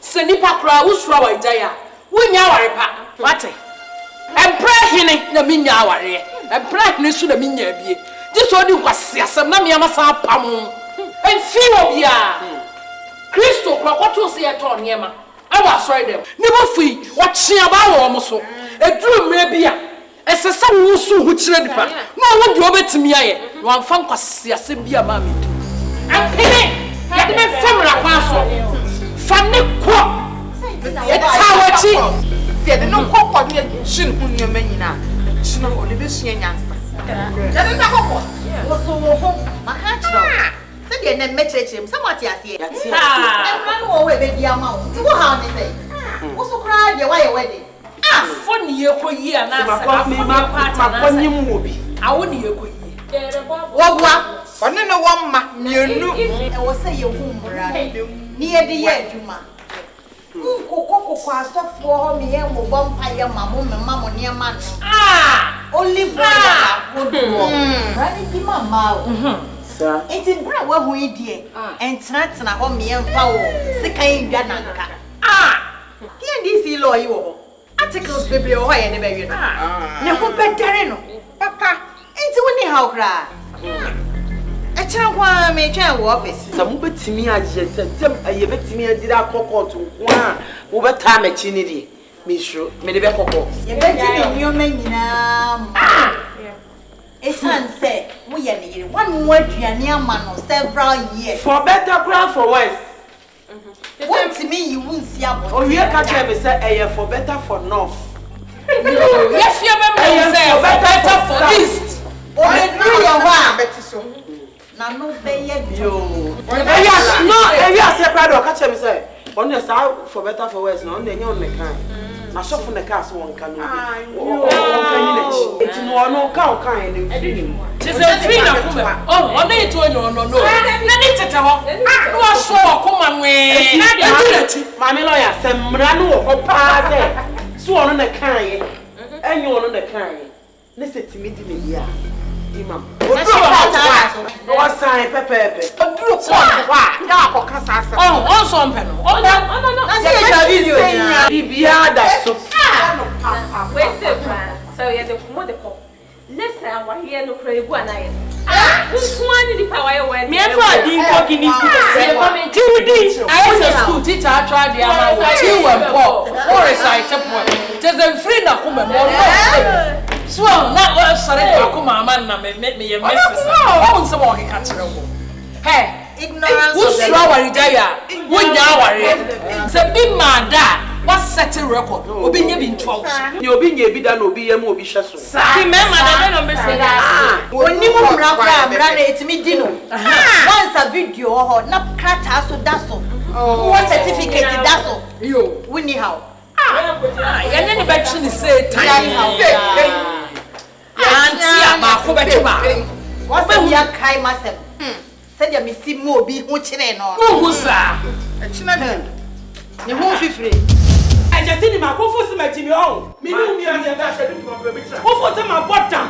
Senipa cry, who's our jaya. We know our pa. What? And pray him the minya warrior. And pray me should the minya be. This one was yes, and Namia Pam. And few of ya. Christo, what was the aton Yama? I was right there. Never free. What she about almost so. A dream may be as a son who soon which ready. No one drove it to me. One funk was yes, and be a mammy. And penny. Let me family passport. Funny quack. It's how it is. Said no quack on your shin on your menina. She not only this year. That is a quack. What's so home? My hatch. Said you never met him. Somewhat yes, yes. I'm run away with the amount. So how they say? What's so cry your way wedding? Ah, funny year for year. My wouldn't you quit. What? But no one ma I was say your womb near the year, Juma. Coco soft for me and will vampire mamma near man. Ah, only would do. Mamma, sir. It's in Bravo, we dear, and snats and a home me and foul, sick ain't Gananka. Ah, here this lawyer. Articles biblio and the baby. Never better, Papa. Ain't anyhow cry. A child may try office. Some bit to me, I just said, I bet me I did a cocoa to one over time at Chinity. Mistress, made a cocoa. You bet you may now. A son said, we are near 1 word near man of several years. For better ground for worse. What to me you won't see up. Oh, you can't me say, for better for north. Yes, you remember, say, for better for east. Oh, it's really a now no pay you. No, yes, I cried or catch him say. On the south for better for worse, no, they on the can. Now, so from the castle one can. It's more no cow kind. Tis a 3 oh, one day to no. Let it tell. I saw come on way. Mammy lawyer, some rano or pa sworn on the can. And you on the can. Listen to me, dear. What's sign, Pepe? Oh, also on pen. Oh, no. So, yes, the mother. Listen, I hear no crave one night. Who's one in the power when me and I didn't talk in it. I was a school teacher. I tried the amount. You were poor. Or is I support. Just a friend of woman. So now sorry to come man na make me a Mistress. How so what he catch you. Hey, ignorance who's worry there. When you worry. Say big man da. What setting record? Obi nye bi ntwa. You obi nye bi da no obi yam obi hwe so. Remember that no me say that. Oni mo mra na etimi di no. Once a video ho na krata so da so. What certificate da so. Yo, we ni how. You need to say time. Auntie, my cover. What's the young kind myself? Said you miss him more be much in or who, sir? A chinaman. You won't be free. I just didn't my go for some Jimmy on. Me, as a dash. Who for them my bottom?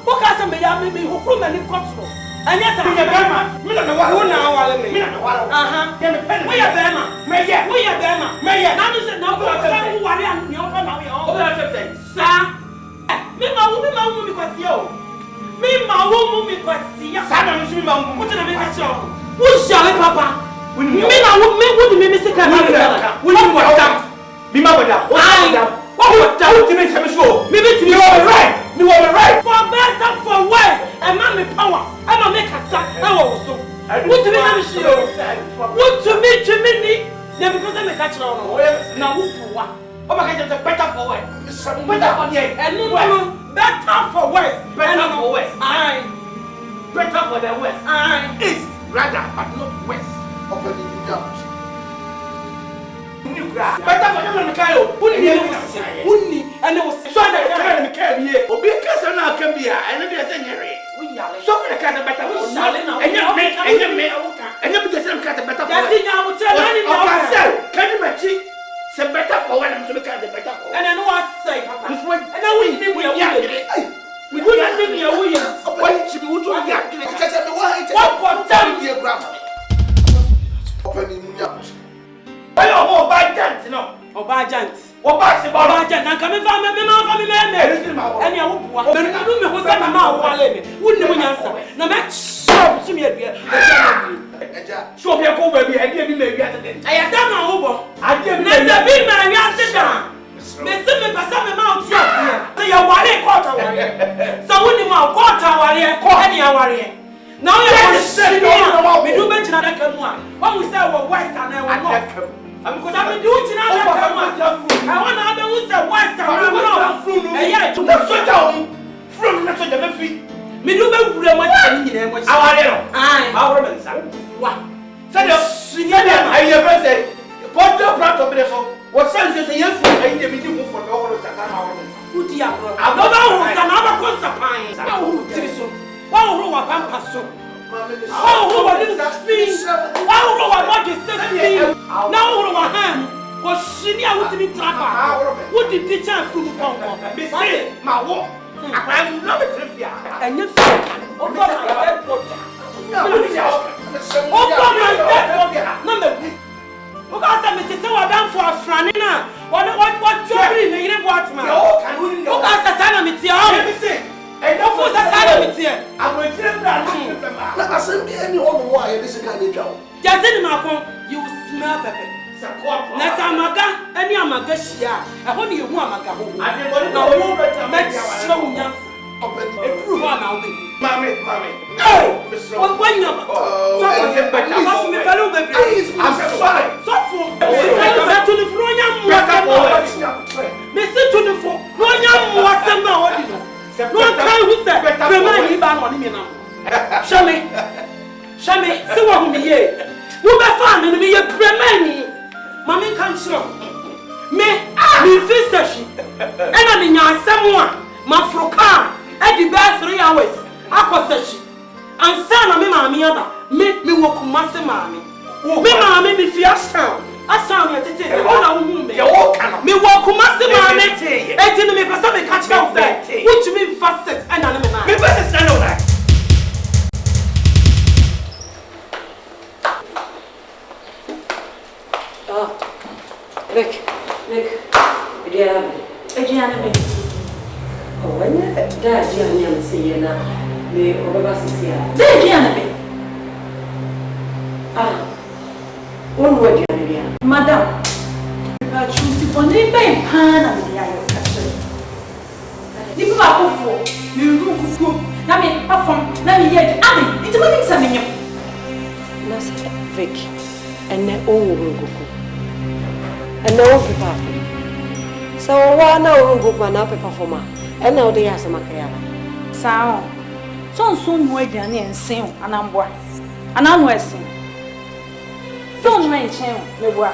Who can some baby who come and control? And yes, I'm a Bama. We don't know what now. We are Bama. We are Bama. Now you said no, who are you? Sir, me, my woman, because you. Me, my woman, because you. What did I make a show? Who shall it, Papa? Me, my woman, what do you miss a camera? We know what that. Be my mother. What would that to make some show? Maybe you are right. You are right. For better, for worse, and mommy power. I'm a make a sack. What do you mean? What to me, Better for the better for West. Better for West. Aye. Better for the West. Aye. East, rather, but not West. Open the jobs. Better for them than Mikael. Wouldn't and it was so that Mikael here. Or because I'm not can be here, and there's a Henry. So the cat better for and you make and you because I'm cat better for. Can you match it? Say better for when I'm to make the better for. And I know what say, Papa. And I will think we are we do not think we are Williams. What should be what you get? What time dear grandma? Open the jobs. Why are more by giant, no? Or by giant. Or by the giant, and come and find me, and you won't do me who's a mouth while wouldn't answer. No match, show me a beer. Show me a cool baby, I gave you maybe. I have done my over. I gave never been my answer. Mister, some amount here. They are one quarter. So when you want quarter warrior, any warrior. Now you want to say, we do mention that one. When we say we're white and I will not. I'm going to do it now. I want to have the white and I will not. Yeah, to the shutdown from the feet. Me do very much. Our women, what? Send us, I never said, put your plant of this. What sense is yes, I need to move for the whole of the town. Who do you have? I don't know who's another consequence. Who is so? Who are Pampasso? Who are little speech? Who are what is saying? Now, who are him? Was she near with me? What did the chance from the Congo? My walk. I love it. And you say, oh, my airport. Number. Because I'm down for a friend now. What jury in the water? Because the son of it here. And don't force the son of it here. I'm going to tell that. I said, any other why this is kind of job. Just in my phone, you smell pepper. Nasamaga, any Amagasia. I want you one Maga. I didn't want to know. Make show young. Prove one now. Mammy. No! When you're I'm sorry. So for to the Froyam, Mr. to the Froyam was the no. No time with that. Remind me about one. Show me, see what we hear. You be found in me, you remind me. Mammy can't show me, sister. And I'm in your someone, my frocar, at the best 3 hours. Akosɛchi ansa me maami aba me wo kumase maami me maami me fi asan me tete e ona wo hu me me wo kumase maami enti me pesa me catch out there which me fast set and na me na me fast set na na Look Ediana me oh when that Ediana say na me over Sisia. There, Diana. One word, Diana. Madam, I choose to put a pan and the eye of catcher. You are for you do. Now, me perform, now me yet. Abby, it's what examine you. Nas Vic, and their own will go. And no people. So, one hour will go up a performer, and now they are some Makayana. Sound. So soon more than and sing and I'm boy. And I'm wessing. Don't mention me work.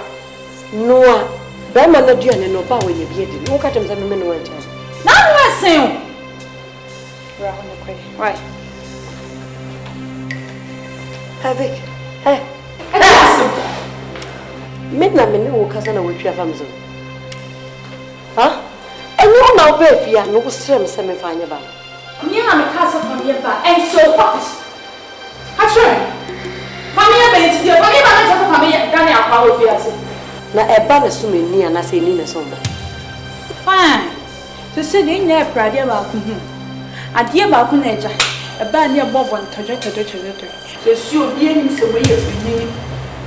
No, Bama not doing and no power you get. Look at him, some men went. Now wessing. Right. Havoc. Midnight, me no cousin with your family. Huh? And you now, baby, no stream semi fine about. You have a castle from your back, and so what? Actually, family ability, your family manager for family, Daniel, how will you say? Now, a banner swimming near and I say, Nina somewhere. Fine. To say, in there, Pradia Balcony. A dear balcony, a band near Bob and Tajata. The sure being so way of name,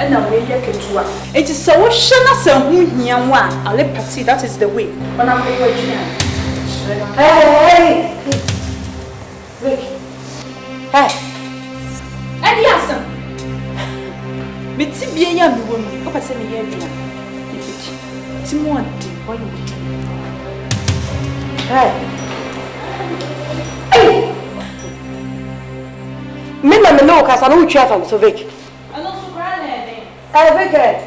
and a way you can do it. Is so shanna so young one. I'll let Patsy, that is the way. When I'm waiting. Hey! Rick. Hey. And yes, but see, be a young woman, up a semi year. Timon, what you would do. Me na me no kasa no twa fam so Vic. Ano so kra na ede. Vic.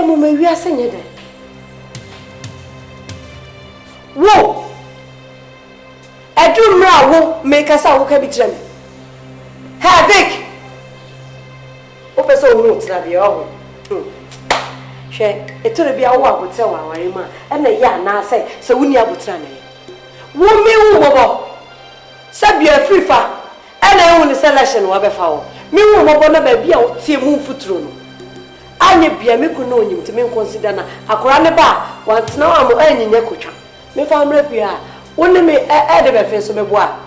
Mo me wi ase nye de. Wo. Edu mra wo me kasa wo ka bi kire me. Ha Vic. O pese o hu tira bi o. Hwe, etore bi awo abotre wa aware ma. E na ya na se wuni abotra na ye. Wo me wu bobo. Sabia frifa. E na hu ni selection wa be fa wo. Me wu bobo na ba bi a tie mu futuro no. Anye bia me kuno onyim te me consider na akora ne ba wantena wa mo anyinya kotwa me fa mra bia woni me e de be fe so me boa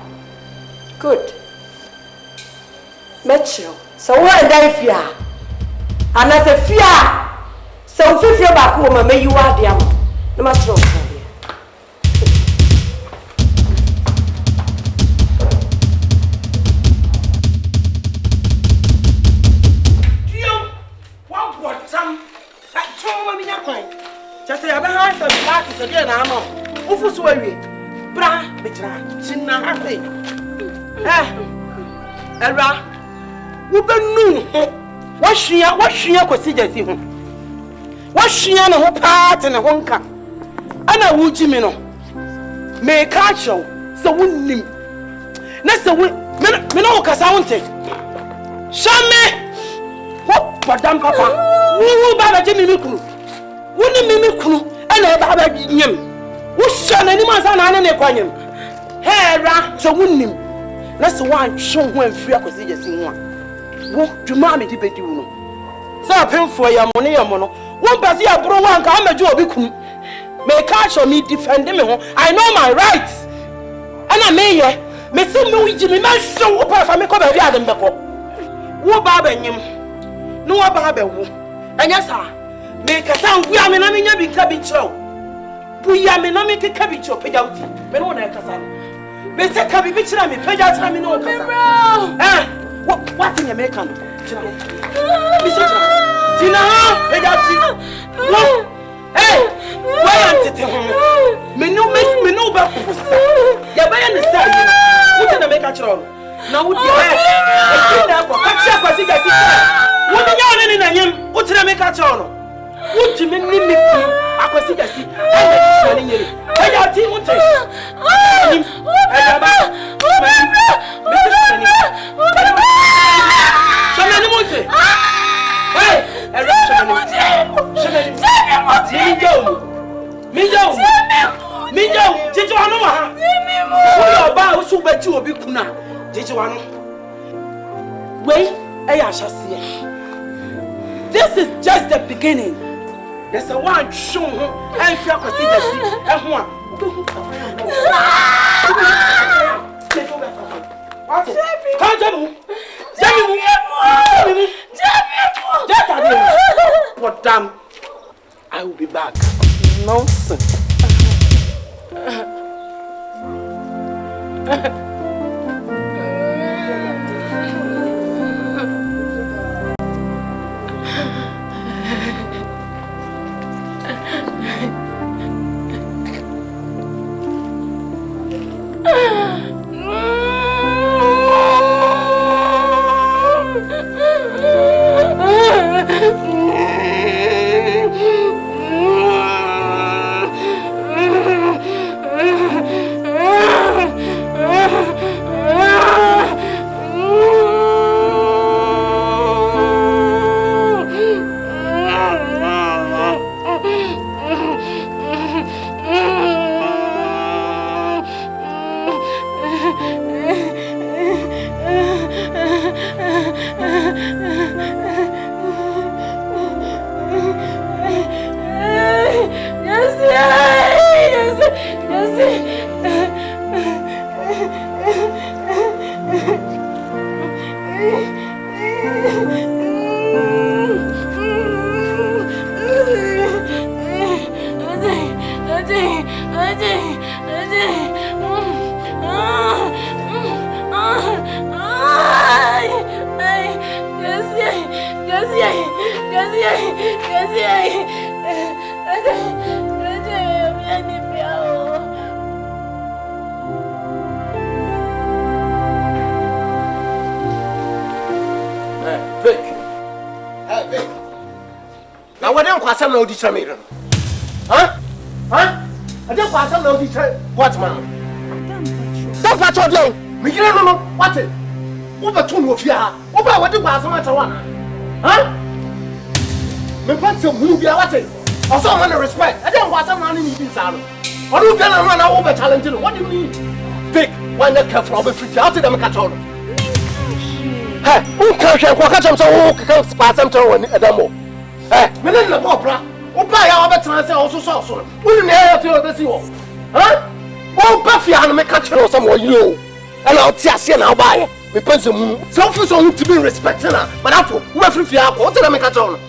good metro so wa dai fia ana se fia so fifia ba ko ma me yiwa de am na ma tro so bia just say, I have some parties again. I'm on. Ufu sweary. Bra, Mitra, China, happy. Era, Ubenu. What she considers him? What she and a part and a honka. And a wood Jimino. May catch you, so wouldn't him. Next a week, Minoka Sounded. Shame! What, Madame Papa? We will buy a Jimmy Miku. Wouldn't me kunu and a baba yim. Who shall any man's an anane? Hera, so wouldn't him. That's one show when free acquisitions in one. Walk to mammy debate you. So I pay for your money, your mono. One passy a bro one come a job. May catch on me defend him. I know my rights. And I may some no Jimmy man show up if I make up a yard and the pop. Wo baba him. No baba woo. And yes, sir. Make a sound, we are in a big cabbage. We are in a make a cabbage or pay out. Men on a castle. They say, can be bitch, I mean, pay out. I mean, no, what in American? Tina, pay out. Hey, why aren't it? Me no back. You're by the side. What did I make a troll? Now, would you have a what are you in? What did I make a troll? What you mean me? I could see the sea. I got tea. What this is just the beginning. There's a one show and if you consider and one. What damn, I will be back. Nonsense. don't quite some of the meter. Huh? Huh? I don't quite some of the what man? Don't touch your leg. Me don't know what it. Over 2 of ya. Over what you pass on one. Huh? Me put some movie what it. Or someone respect. I don't want some money in this salon. Or you can run over challenging. What do you mean? Big one that care from a free out to them catch on. Hey, who can't catch them so who can pass them to one demo? Hey, me in the opera. Opa ya better say also so. Who never feel the sea. Huh? Oh, Buffy and me catch on some you. And I'll see now buy. Me person so for so to be respected but after who free out to them catch on.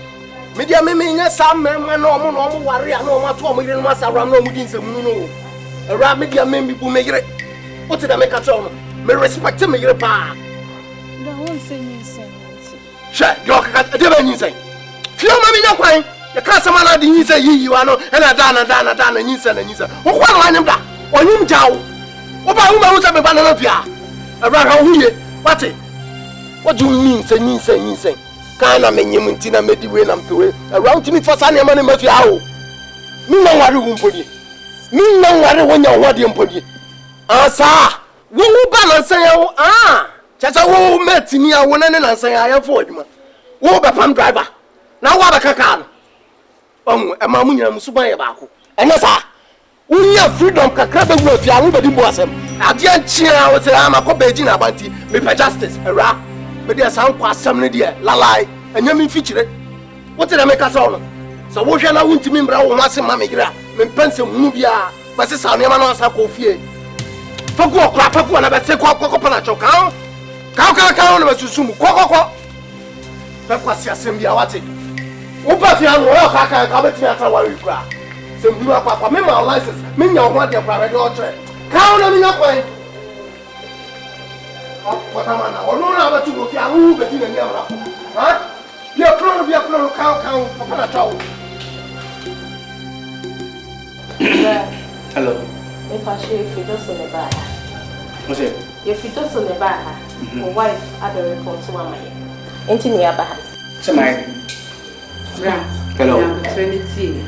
Media me some men no worry no ma to me no masa ram no mudin se mu no era media me bu me yire what did I make a tone me respect me yire pa da won say yin say sha yo ka de ba yin say fio ma me nya kwan ya ka sama na de yin say yi ano e na da na yin say wo kwa no anyam da onyim jawo wo ba wo ma wo say me ba na fia era ha huye what do you mean yin say Kana menyim ntina medi we na mpewe around me for sane ma ne mafia ho mi na ware wo mpodi mi na ware wo nya wo de mpodi asa wo balance ya wo chacha wo metini a wo na ne nansan ya fo adwuma wo be pam driver na wo ba kaka no onwo e ma munya musuban ye baako ene sa wo nya freedom kakra be wo afia wo be di bo asem ade anchia wo se ama ko beji na abanti me pa justice era me dey san kwa asem ne dey lalai anya me fichire what did I make us all so wo hwe na wo ntimi mbra wo hase ma me gira me pense mu bia ba se sa ne ma na asa ko fie fagu okra fagu na be se ko na choka ka na be susum ko be kwasi asem bia wate wo pa fi anu o ka be ti atra wari kra se mbu akwa me ma license me nya ho de kra be do tre ka na me nya kwan what am I now no na ba tu go fi anu be ti na nya mra ha Be a clone, count, upon a tower. Hello. If I show if you don't sell the bar. What's it? If you don't sell the bar, your wife had a report to one man. Ain't in your bar. Somebody. Hello. Trinity.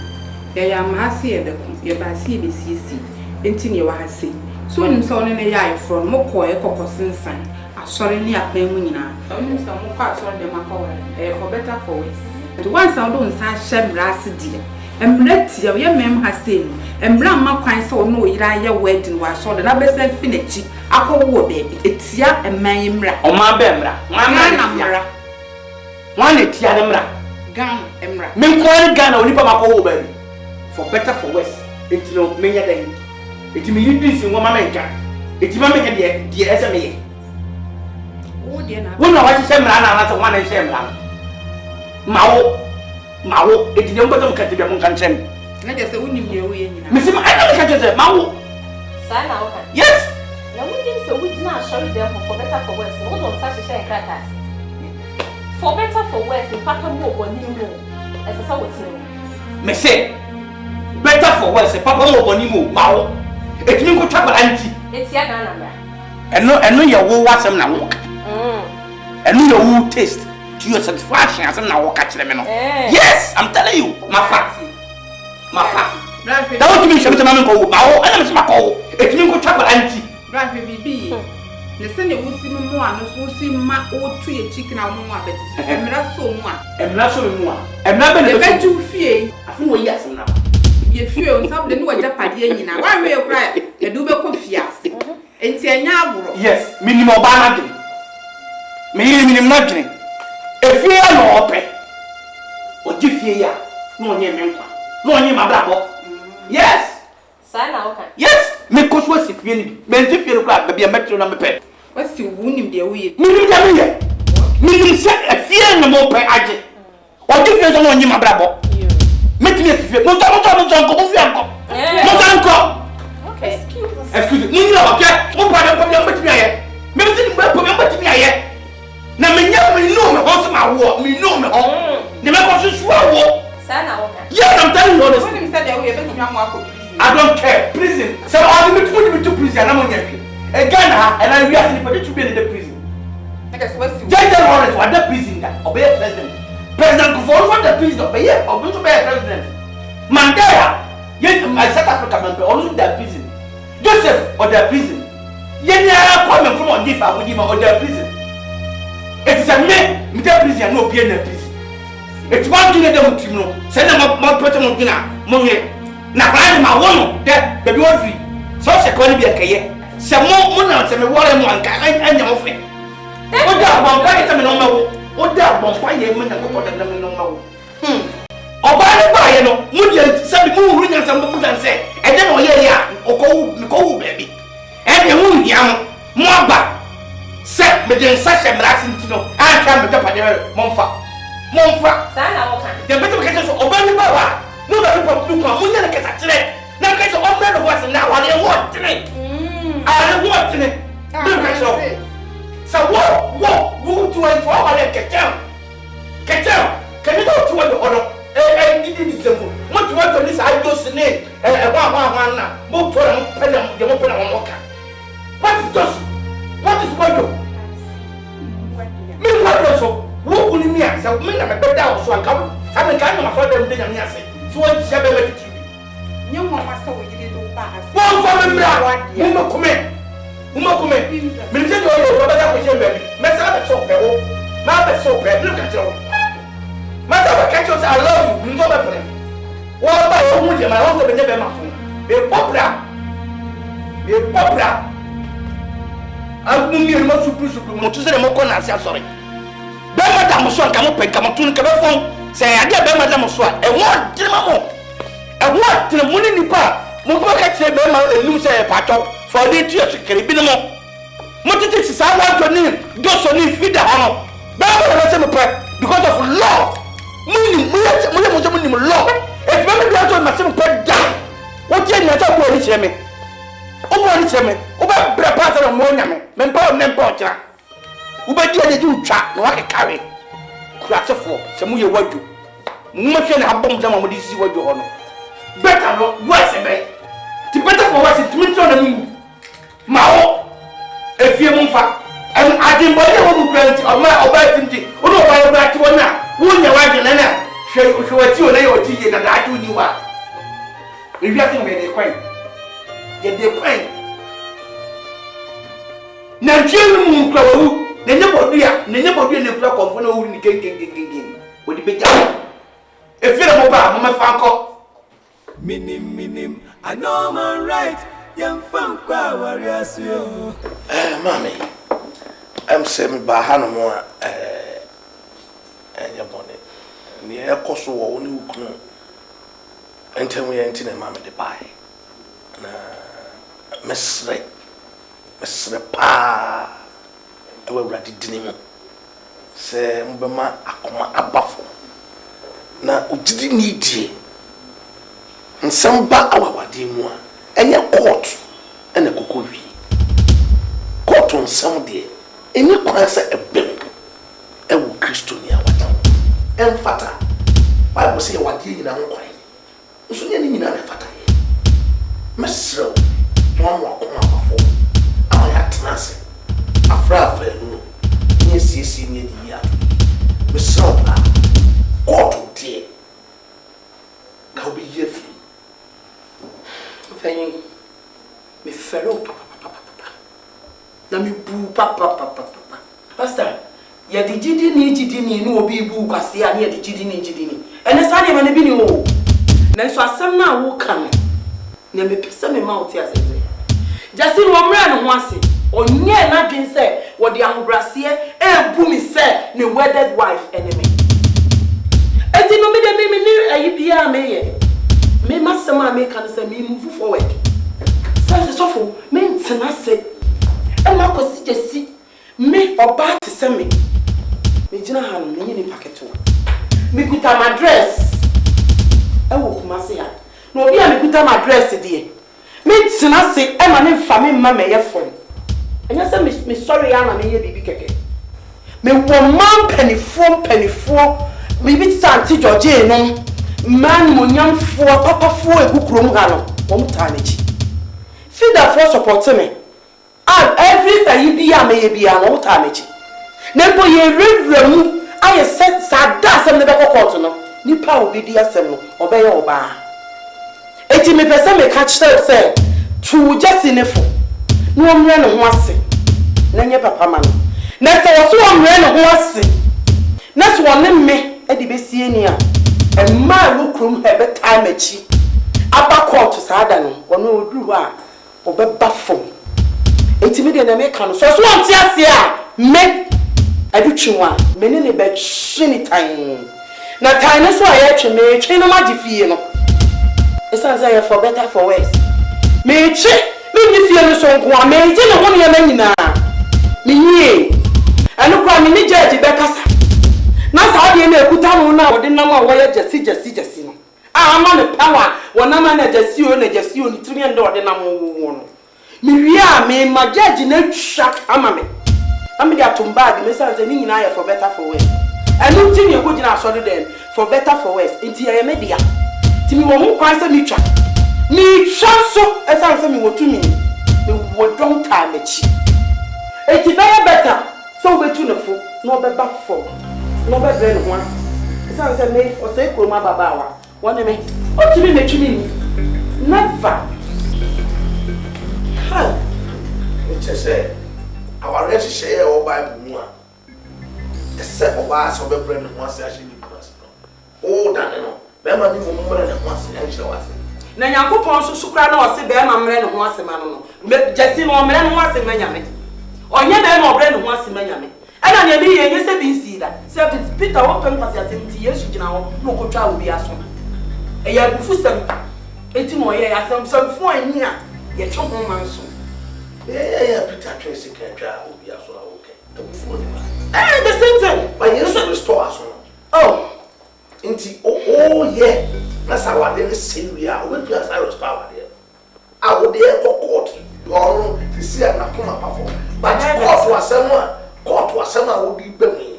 They are massy at the your bassy BCC. Ain't in your hasi. So I'm selling a yard from Moko, a cocos sign. Sorry, near Pemina. I'm some parts of the Macaw, for better for worse. But once I don't say shem brass dear. And let your young mem has seen, and Bram Macquine saw no your wedding was so the number said finish. I call war baby, it's ya and Mayimra. Oh, my bembra, my namra. One it's Yadamra. Gun, Emra. Men call gun or nipper Macaw baby. For better for worse, it's no many day. It's me this in one man can. It's my man, dear SMA. When I watch them run out of one and shame run. Mao, it is the bottom cut to the monk and send. Let us say, wouldn't you be Miss I don't catch it, Mao. Yes. Now, we didn't so we did not show them for better for worse. Hold on, such a share crackers. For better for worse, in Papa Mo or Nemo, as a sort of Me say, better for worse, Papa Mo or Nemo, Mao. It means go travel auntie. It's your number. And no, your wool was some now. And you know who taste to your satisfaction as now catch them. Yes, I'm telling you, my fat. Don't me show me to Mamma go. I am Smako. It means go travel auntie. Right, baby. Listen, you will see more and will see my old tree chicken out more, but I'm not so much. I'm not so more. I'm not going to let you fear. I feel yes now. You feel something what Japan, why will you cry? You do be confused. And say, yes, minimum banana. Minimum nothing. If you are no open, what if you are no near me? No near my bravo. Yes, yes, make us was if you meant to cry, baby, a metro number pet. What's you wounding the way? Minimum set a fear no more pay agent. What if you don't near my bravo? Make me a fear. No, okay, excuse me. No, okay. One part of your material. Maybe material. Now, me know me house my war. Me know me home. Never go to war. Yes, I'm telling you honestly. I don't care. Prison. So I will put me to prison. I'm on your feet. Again, and I really to be in the prison. Just tell honest what the prison that obey president. President Confronts what the president, but yeah, or going to be a president. Mandela, yet my South Africa member, also their prison. Joseph or their prison. Yet there are appointment from on differ with him or their prison. It's a man, with their prison, no being a prison. It's one thing that they will send them up more personal dinner, Moye. Now I am my one, that the laundry. So she can't be a caye. Some more money, some water, one kind, and your friend. What that one guy is a normal. What that one fine year, men and go for the normal. Obama, you know, Mudian, some moon ring and some book and say, and then, oh, yeah, go, baby. And the moon, young, more back. Set me then such a blessing to know. I can't be up at your Monfa. The better cases of Obama. No, the people who are get a today. Now, case of Obama was now on your work today. I don't want today. So, what, who to and for all that get down? Get down. Can you go to the order? And it is simple. What you want to this, I just name one now. Move for them, pay them, you won't put on walker. What is this? What is what you? Me, what also? Who will me answer? Me, I'm a bed down, so I come. I'm a kind of father, and I say, so I'm seven with you. You want my soul, you didn't pass. One for me, Muma come. Muma come. Minister, what was your baby? Messa, so pale. Mama, so pale. Look at you. Mother, catch us, I love you. You know my plan. What about your wound? My own to never my phone. Be popular. Be popular. I'm going to most super to say, I'm sorry. Madame Swan come up and come to the phone. Say, I get Madame Swan. And what? And what? To the money in the park. Muka say, Bema and lose a pato for the tears. Caribbean. Motitis is I want to name. Those who need feed the honor. Baba, because of law. Money, law. If Mamma Grasso must have put down. What did you talk about this? Over Brapata and Monami, Mempo, Nempocha. Uba did you trap, no I can carry. Crash of four, some way what you. Much and have bombed them with this what you honor. Better not, what's a man? The better for us to meet on the moon. Mao, a few months, and I didn't buy a woman granted or my obey, or no, by a black one now. Wouldn't you like an show what you and your tea and I do you are. If you have to make a quaint, yet they're quaint. Now, children, they never do the flock of one who can with the big job. If you're a mobile, Mamma Fanco. Minim, I know my right, young funk, warriors. Mammy, I'm saying by Hanamore and your bonnet. Near Cosso, only who and tell me anything, and Mamma, the pie. Miss Pa. I will write it dinner. Say, Mbama, Akoma, a buffalo. Now, didn't need ye. And some back our dimwa, and your court, and a cocoa. Court on some day, and you answer a bill. And will Christonia what? And fatter. I will say what ye in our coin. So, you need another fatter. Miss Row, one more come up before. I had to answer. Afraid, yes, near the year. Miss Sopa, God, dear. Now be here free. Thank me, fellow papa. Now me boo papa. Pastor, ya the GDini, no be boo, Cassia near the GDini. And a Sunday when a video. Then so I some now who come. Near me, some amount as I say. Just in one man once. Onye na dwen say what the ahobrase e bu mi say ne wedded wife enemy. Enti no me de me ni ayi bia me ye. Me masema me kan say me move forward. Say so for me ntena say. E ma ko si jesi me oba te say me. Me gina ha no me ni packet o. Me kuta my dress. E wo kuma say ya. No obi a me kuta my dress de. Me ntena say e ma ne fa me ma me ye phone. And you say, me sorry, I'm a baby keke. Me woman penny four, me bit Santi George, no man, young four, papa four, a good room, Hano, one time. Feed that for support me. And every penny be a may be an old time. Never ye read room, I said sada some never court no. Nipa obedi asem no obeye oba. Eti me pese me catch say to just inefo. No omre no ho ase. Na nye papa ma no. Na se wo so omre no ho ase. Na so won me e de besie ni a. E ma wo krom he be time achi. Aba court sada no. Wono oduru a obeba fom. Eti me de na me ka no. So won ti ase a me adutwinwa me ne ne be hwini tan. Na tan no so aye twe me twe no magifie no. Esan say for better for worse. Me twe me ni fie no so nko a me je ne ho ne ma nyina. Me nie. Anu kwa me ni judge be kasa. Na sa de na ekuta no na wode nam a wo ye jesi no. Ah ama ne power wona ma na jesi o ni tiri ende wode nam wo no. Me wi a me ma judge na twa ama me. Am de atom bag me say ni nyina ye for better for worse. Anu ti ne ko gina asode dem for better for worse. Nti ye media. Ti mi wo mu kwan se mi twa. Mi twa so esan se mi wo tu mi. Me wo don time achi. Eti be better so we tu ne fo no be ba fo. No be brain ho. Esan se me o se ko ma baba wa. Won me. O ti mi metwi mi. Never. Ha. It say our rest share or Bible mu a. Except oba so be brain ho ase ahye ni cross no. Oh dan no. Be ma ni mo mo na ho ase ahye wa ase. Na Nyankopon so sukra na o se be ma mre no ho ase ma no. Jesi no mre no ho ase ma nyame. Onye be ma obre no ho ase ma nyame. Ana na bi ye se bi si da. Se Peter wo pen kwase ase nti Yesu gina ho no ko twa obi aso. E ya bufu sem. Eti mo ye asem sem fu ani a ye twa ho man so. Yeah, Peter Tracy can try obi aso a okay. The same thing. But Yesu restore us. Oh. Inti oh yeah. That's how I didn't say we are. We just I restore there. I would there go court. Or to see an akuma perform. But court was someone would be me.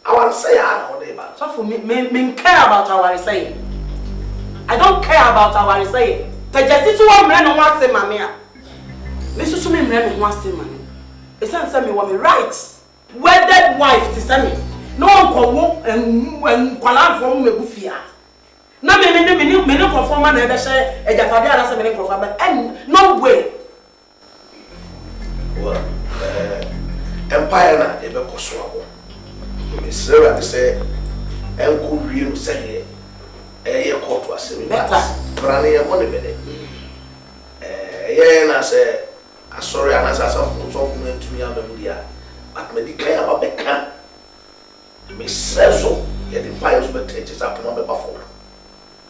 I want to say I know about. So for me care about our saying. I don't care about our saying. The justice one man no want say mamia. Me so me man no want say mamia. It's not say me want me rights. Wedded wife to say me. No one can walk and kwala from me gufia. Na me no conform na e be share e jatade ara say me conform and no way. Well, empire na e be koso awo. Me say I say enko wie no say ye court was me better. Brane ye money be dey. Ye na say sorry and as so from to me am dia. But me di kai aba be kan. Me say so ye the pious be teaches up no be before.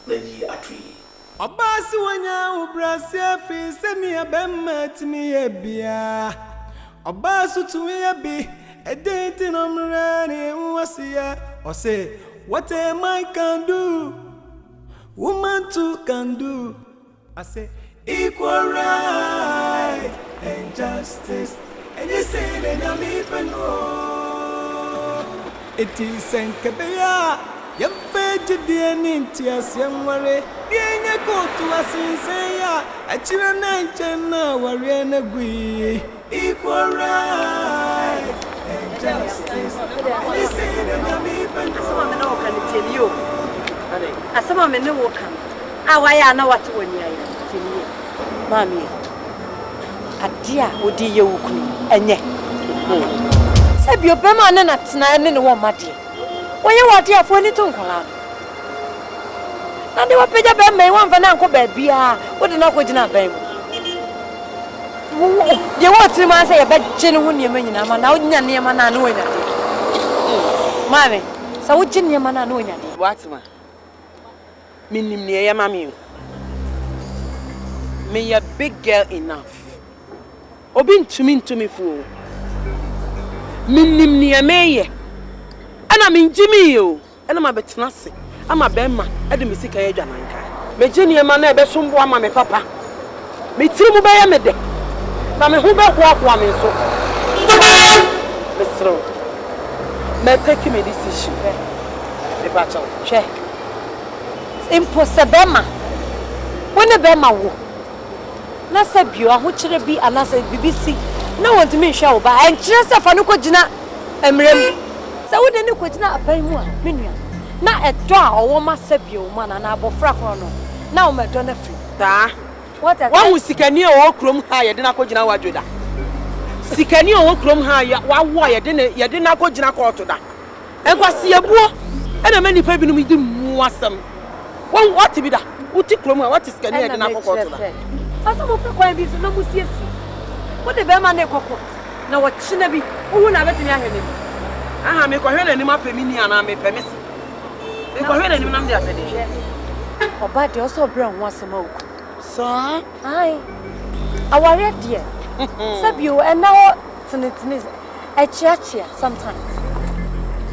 Na yi atwi. Obasi wanya ubrasi afi semi abemma timi ebia. Obasu tumi ebi edenti no mrani wasiya. O say what a man can do, woman too can do. I say equal right and justice. And you say that I'm even it is Enkebeya. Yam fed the Nintias Yamware. Being a court to us in Saya. A children now warrior agree. Equal right and justice. And you say that I'm even tell you. As some men no come. I know what when you are. Mammy. Adia odi ye wukunu enye se bi obema na natena ne wo made wo ye wade afo ni to nkola na de wapeja be me won fa na nko ba bia wo de na ko gina ban mu ye wo ti ma se ye be gine ho ne manyina ma na wo nya ne ma na na wo nya mame sa wo gine ma na na wo nya What ma minim ne ye mami me a big girl enough. Obi ntumi fu minim ne ameye ana minjimi yo ana ma betena se ama bemma e de misika ye dwananka me gine ma na e be sombo ama me papa me tiri mu be ye me de na me hu be hoahoa me so Mistress me take me decision me ba chawo che impossible ma wona be ma wo na sabio aho kire bi anasa BBC na want me hwe wo ba en kire se fa no ko gina emrem So we didn't quit now pay more. Minia. Now a draw or one must save you, man, and I bought fracrono. Now my donor free. What one was Sikani or Chrome higher than I could now do that. Sikani or Chrome higher, why you didn't go to that. And was see a boy, and a many people we do more some. One what to be that? What is Sikani and I go to that? I don't know why this no music. What the Bama Neco? Now what shouldn't be? Who will never tell me? I make a head and my femini and I may permit. They go ahead and name the affidavit. Oh, but you also bring one smoke. So, aye. Our red dear. Sabu and now it's a church sometimes.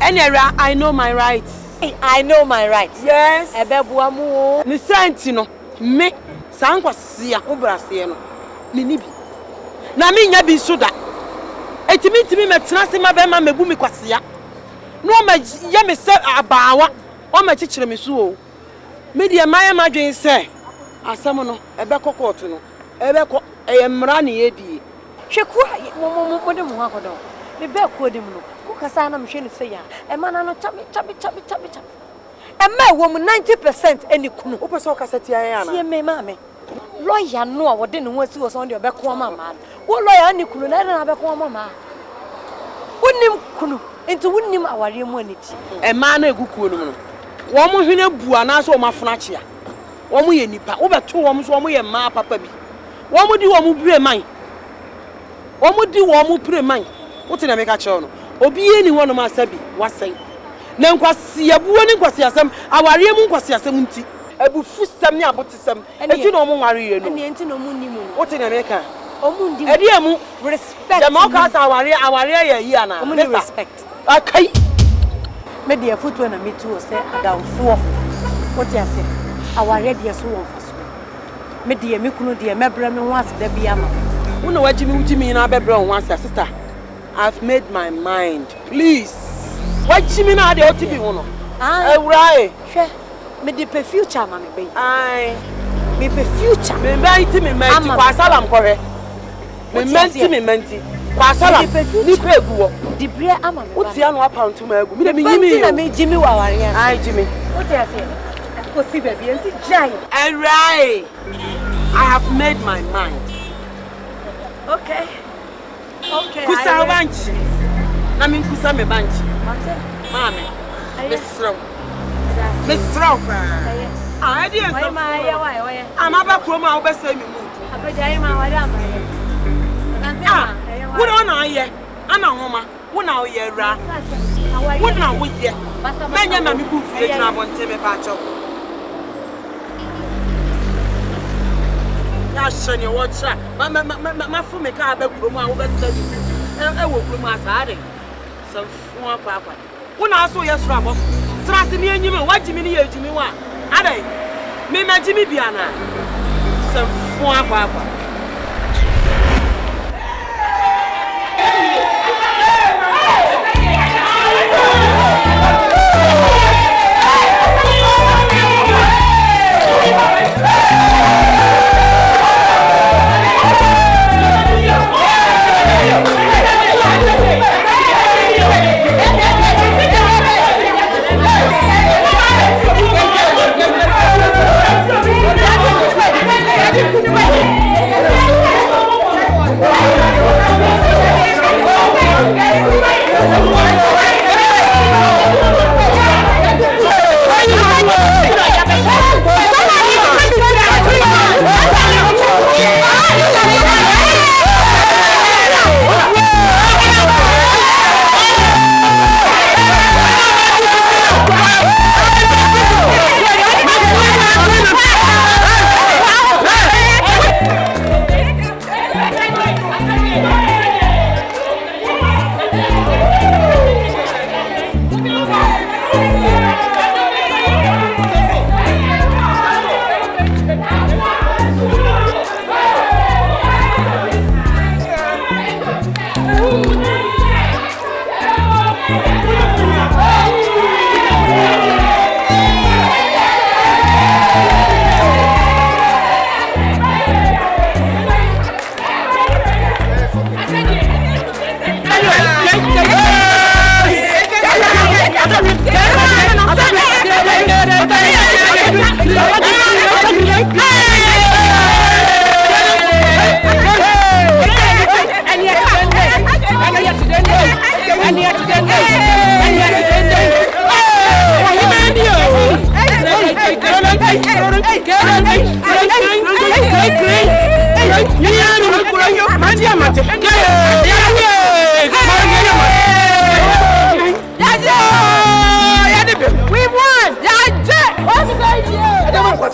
Anyway, I know my rights. I know my rights. Yes. A bebuamu. Ni sentino. Me. Sangwa siya. Ubrasieno. Minibi. Na mi nya bi suda. Etimi me trase ma be ma mebu mi kwasiya. No ma ya me se abawa. O ma chichire me su o. Me dia maye madwen se. Asem no ebe kokoto no. Ebe ko eyemra ne yedie. Hweku mo de mo akodo. Me be ko dem no. Ku kasa na me hwe ne se ya. E ma na no chabi. E ma wo mu 90% eni kunu. Wo pese o kasa tia ya na. Tie me ma me. Lawyer no a wo de ne ho asi wo so de obe ko ma ma. Wo lawyer ni kunu na na be ko ma ma. Wonim kunu. Enti wonim aware mu aniti. E ma na egukuo no no. Wo mo hwene bua na so o mafuna chia. Wo mo ye nipa. Wo beto wo mo so wo mo ye ma papa bi. Wo mo di wo mo bure man. Wo mo di wo mo pure man. Wo te na me ka che no. Obi ye ni wono ma sabi wasen. Na nkwasi abuo ni nkwasi asem, aware mu nkwasi asem nti. Abufu sem ni abotisem. Enti na o mo nware ye no. Enti na o mu ni mu no. Wo te na me ka. O mu ndi. Edi emu Respect. The mo ka sa aware ye yi ana. O mu ni respect. Akai. Me dey foot na me too say adamfo. What you say? Aware dey so won faso. Me dey me kunu dey mebre me ho ase da bia ma. Wo na wagimi wugimi na bebre ho ase sister. I've made my mind. Please. Wagimi na dey otibi ho no. Ewrai. Hwe. Me dey pe future ma me be. Ai. Me pe future. Me menti kwa salam kore. Me menti. Kwa salam. Ni pe eguwo. Di bre ama me. Uti anu apantu ma egu. Me dey me yimi. Na me jimi wa ware ya. Ai jimi. What you say? Ko si be bi enti jai. Ewrai. I have made my mind. Okay. Kusa banchi. Na min kusa me banchi. Mame. Misro. Ah, dey so. Why? Amaba kroma wo be say me mu. Abejai ma wale ama. Ah. Wo na aye. Ana homa. Wo na oye ra. Wo na wo ye. Manya na me ku fie gina bonte me pa cho. Ya shani wo tra. Ma fu me ka ba kroma wo be say me. E wo kroma asaade. So fu apa. Wo na aso ye sura bo. Trust me enyim wa jimi ni ye jimi wa. Adai. Me ma jimi bia na. So fu apa.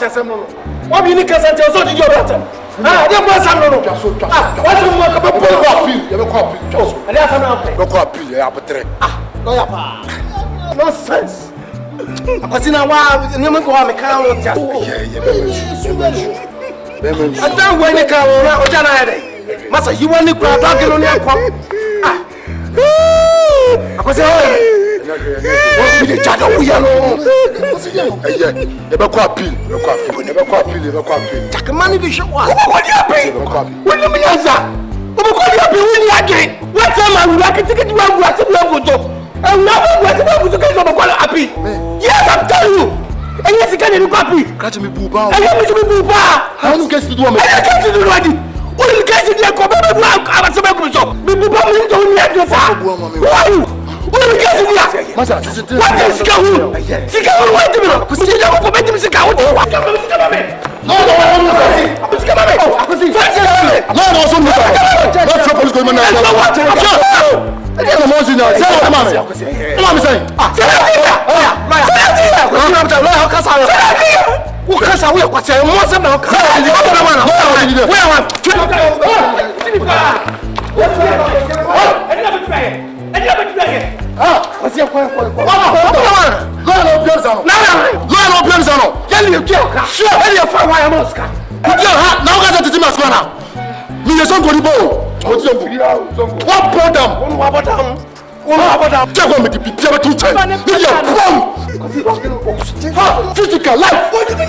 asem no. What be ni kasa tell so di your daughter. Ah, dey go asam no. What you want to go appeal? You go appeal. Just. And asam no. Go appeal, you apotre. Ah, lawyer pa. Nonsense. Akwasi na wa ni mo go me kan wo tia. I don't want to come on. Oja na ede. Masa you want to grab dog no ni akwa. Ah. Akwasi o. What be the jado we are no. Eh, e be ko appeal. Tak mani bi show wa. Wo di appeal. Wo ni me nyanza. Wo ko di appeal wo ni agre. What time we like ticket we go ati we go to. And now we go to go to appeal. Yes, I'm telling you. And yes, you can't copy. Catch me buba. And you me buba. How you get to do me? I can't do it. What you get to do? Come on, I'm a seven so. Me buba me don't need to say. Who are you? What you get to do? Masa, what is Sikahu? Sikahu, what do you know? Because you don't come to Sikahu. No, physical life. What do you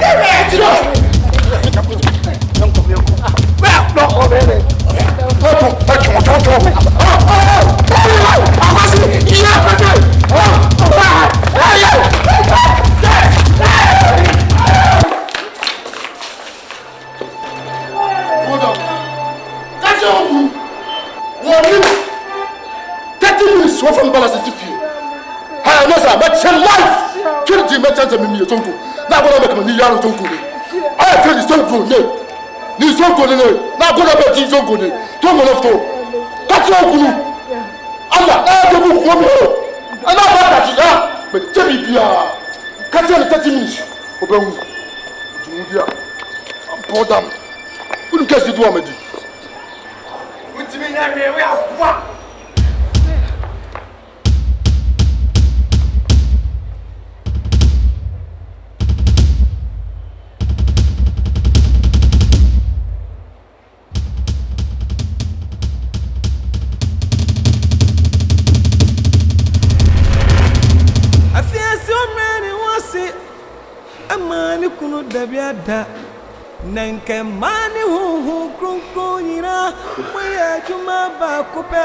Nanke mani hu kronko nyina moya juma ba kope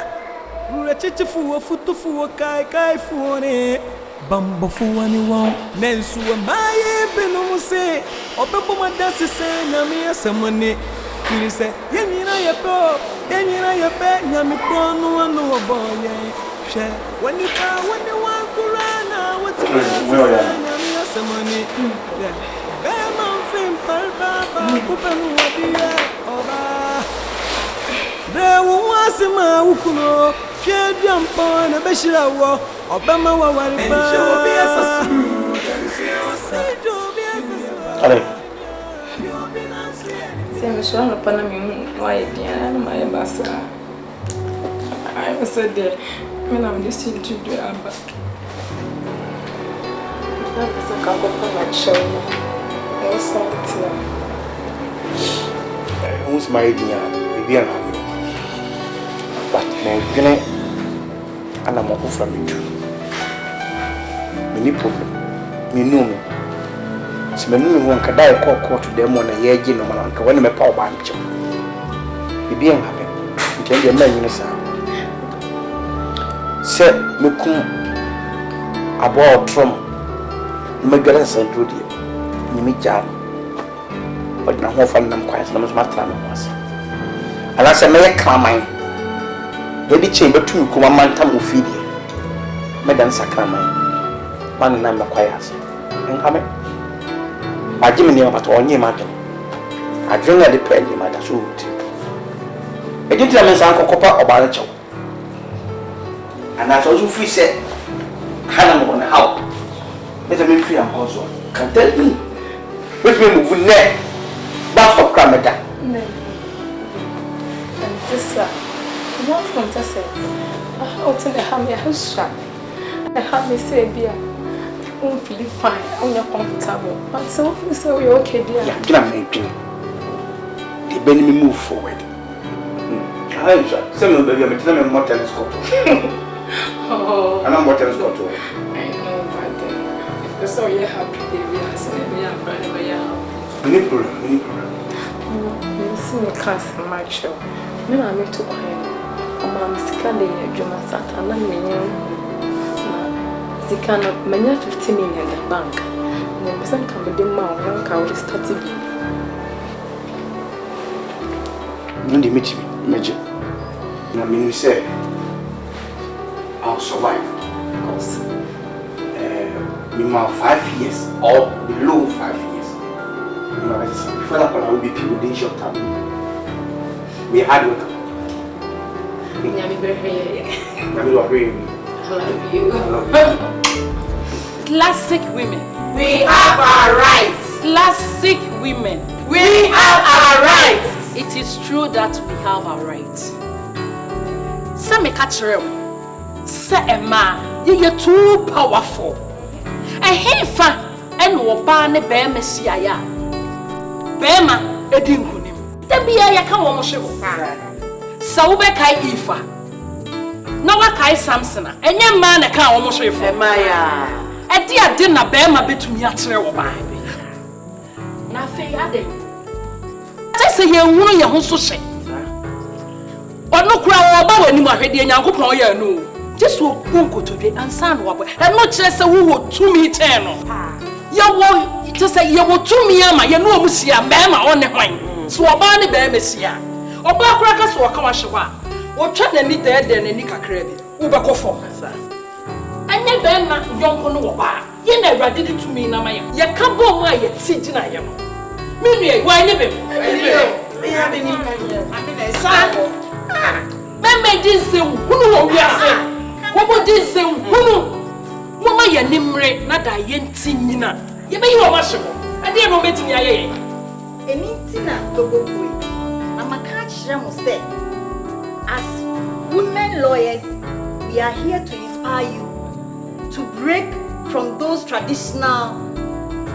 rechichi fu futu kai fu ne bambo fu wani won nensu maye benu muse obebo madasi se nyame asemone kirise yenyina yepe nyame kronu anu oboye hwe wani pa wani wankurana wati nyame asemone Who's married me? Baby, I'm happy. But I'm not from it. Many problem. Me know me. So me know me one can die call to them on a year. You know, man, when me power bunch. Baby, I'm happy. You can be a man, you know, sir. Say me come about Trump. Me get a sent to you. Me jam. But now whole family am quiet, no matter was. And I said, may I come mine? Lady chamber two, come a man tam feed you. Madame Sacramine. One and I'm quiet. And come I give me about all your matter. I drink at the penny, my that's root. I didn't tell Miss Uncle Copper or Baracho. And I told you, free said, Hannah on how. Let me free and also. Can tell me. Which me move ne. Back for Canada. No. And this what from this out in the hammer house shop. I have me say beer. Won't feel fine, only comfortable. But so you're okay, dear. Yeah, get a making. The Benny move forward. Some of the baby, I'm telling you, more tennis court. Oh, and I'm more tennis court. I know, but it's so you're happy, baby. I said, we are happy. Any problem. You see me class in my show. Me na me to cry. Mama, sika de ye dwuma sata na menye. Sika no menye 50 million in the bank. Na person can be the man when can we start it. No dey meet me, Major. Na me say I'll survive. Of course. Minimum 5 years or below 5 years. You know, I say before that will be people within short time. We hard work. Nyami behe. Nyami wa pray. I love you. Classic women. We have our rights. Classic women. We have our rights. It is true that we have our rights. Say me catch them. Say Emma, you're too powerful. And hefa and woba ne be mesiaya. Bema edingunim. Da bia ya ka wo mo hwe. Sa wo be kai Ifa. Na wa kai Samson. Enye ma na ka wo mo hwe fo. Emma ya. Edi ade na bema betumi akyere wo ba. Na fe ade. Say ye hunu ye ho so hye. Ono kura wo ba wani mu ahwede Nyankopon ye anu. Just wo konkotodwe ansa na wo ba. E no kire se wo tumi ten no. Ye wo to say ye wo tumi ama ye no omusia bema one hwan. So oba ne bema sia. Oba kura ka so ka wa hyewa. Wo twa na ni dede na ni kakra bi. Wo be kofo. Anye bema yonko no wo ba. Ye na awrade de tumi na ma ye. Ye ka bo mu a ye ti gina ye no. Minue why ne bem? Me have any Sa. Meme jinse hunu wo wiase. Wo mo jinse hunu. Mo ma ye nimre na da ye nti nyina. Ye be yi wo ma hyewo. Ade no betimi aye ye. Eni tina togogwe. Mama ka kire mo say as women lawyers we are here to inspire you to break from those traditional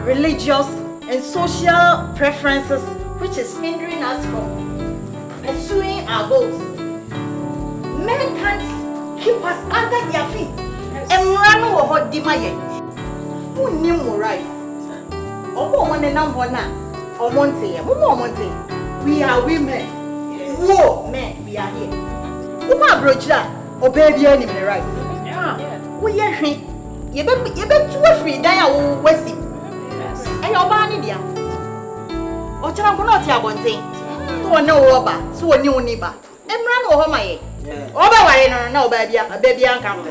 religious and social preferences which is hindering us from pursuing our goals. Men can't keep us under their feet. And run over the maye. Who knew more right? Omo one and one or Monte, Monte. We are women. Whoa, men, we are here. Who are brocha or baby enemy right? Yeah. We are here. You bet 2 or 3 die West. And your body, dear. Or tell them not your one thing. Oh, no, Oba, so a new neighbor. And run over my Oba, no, baby, a baby uncle.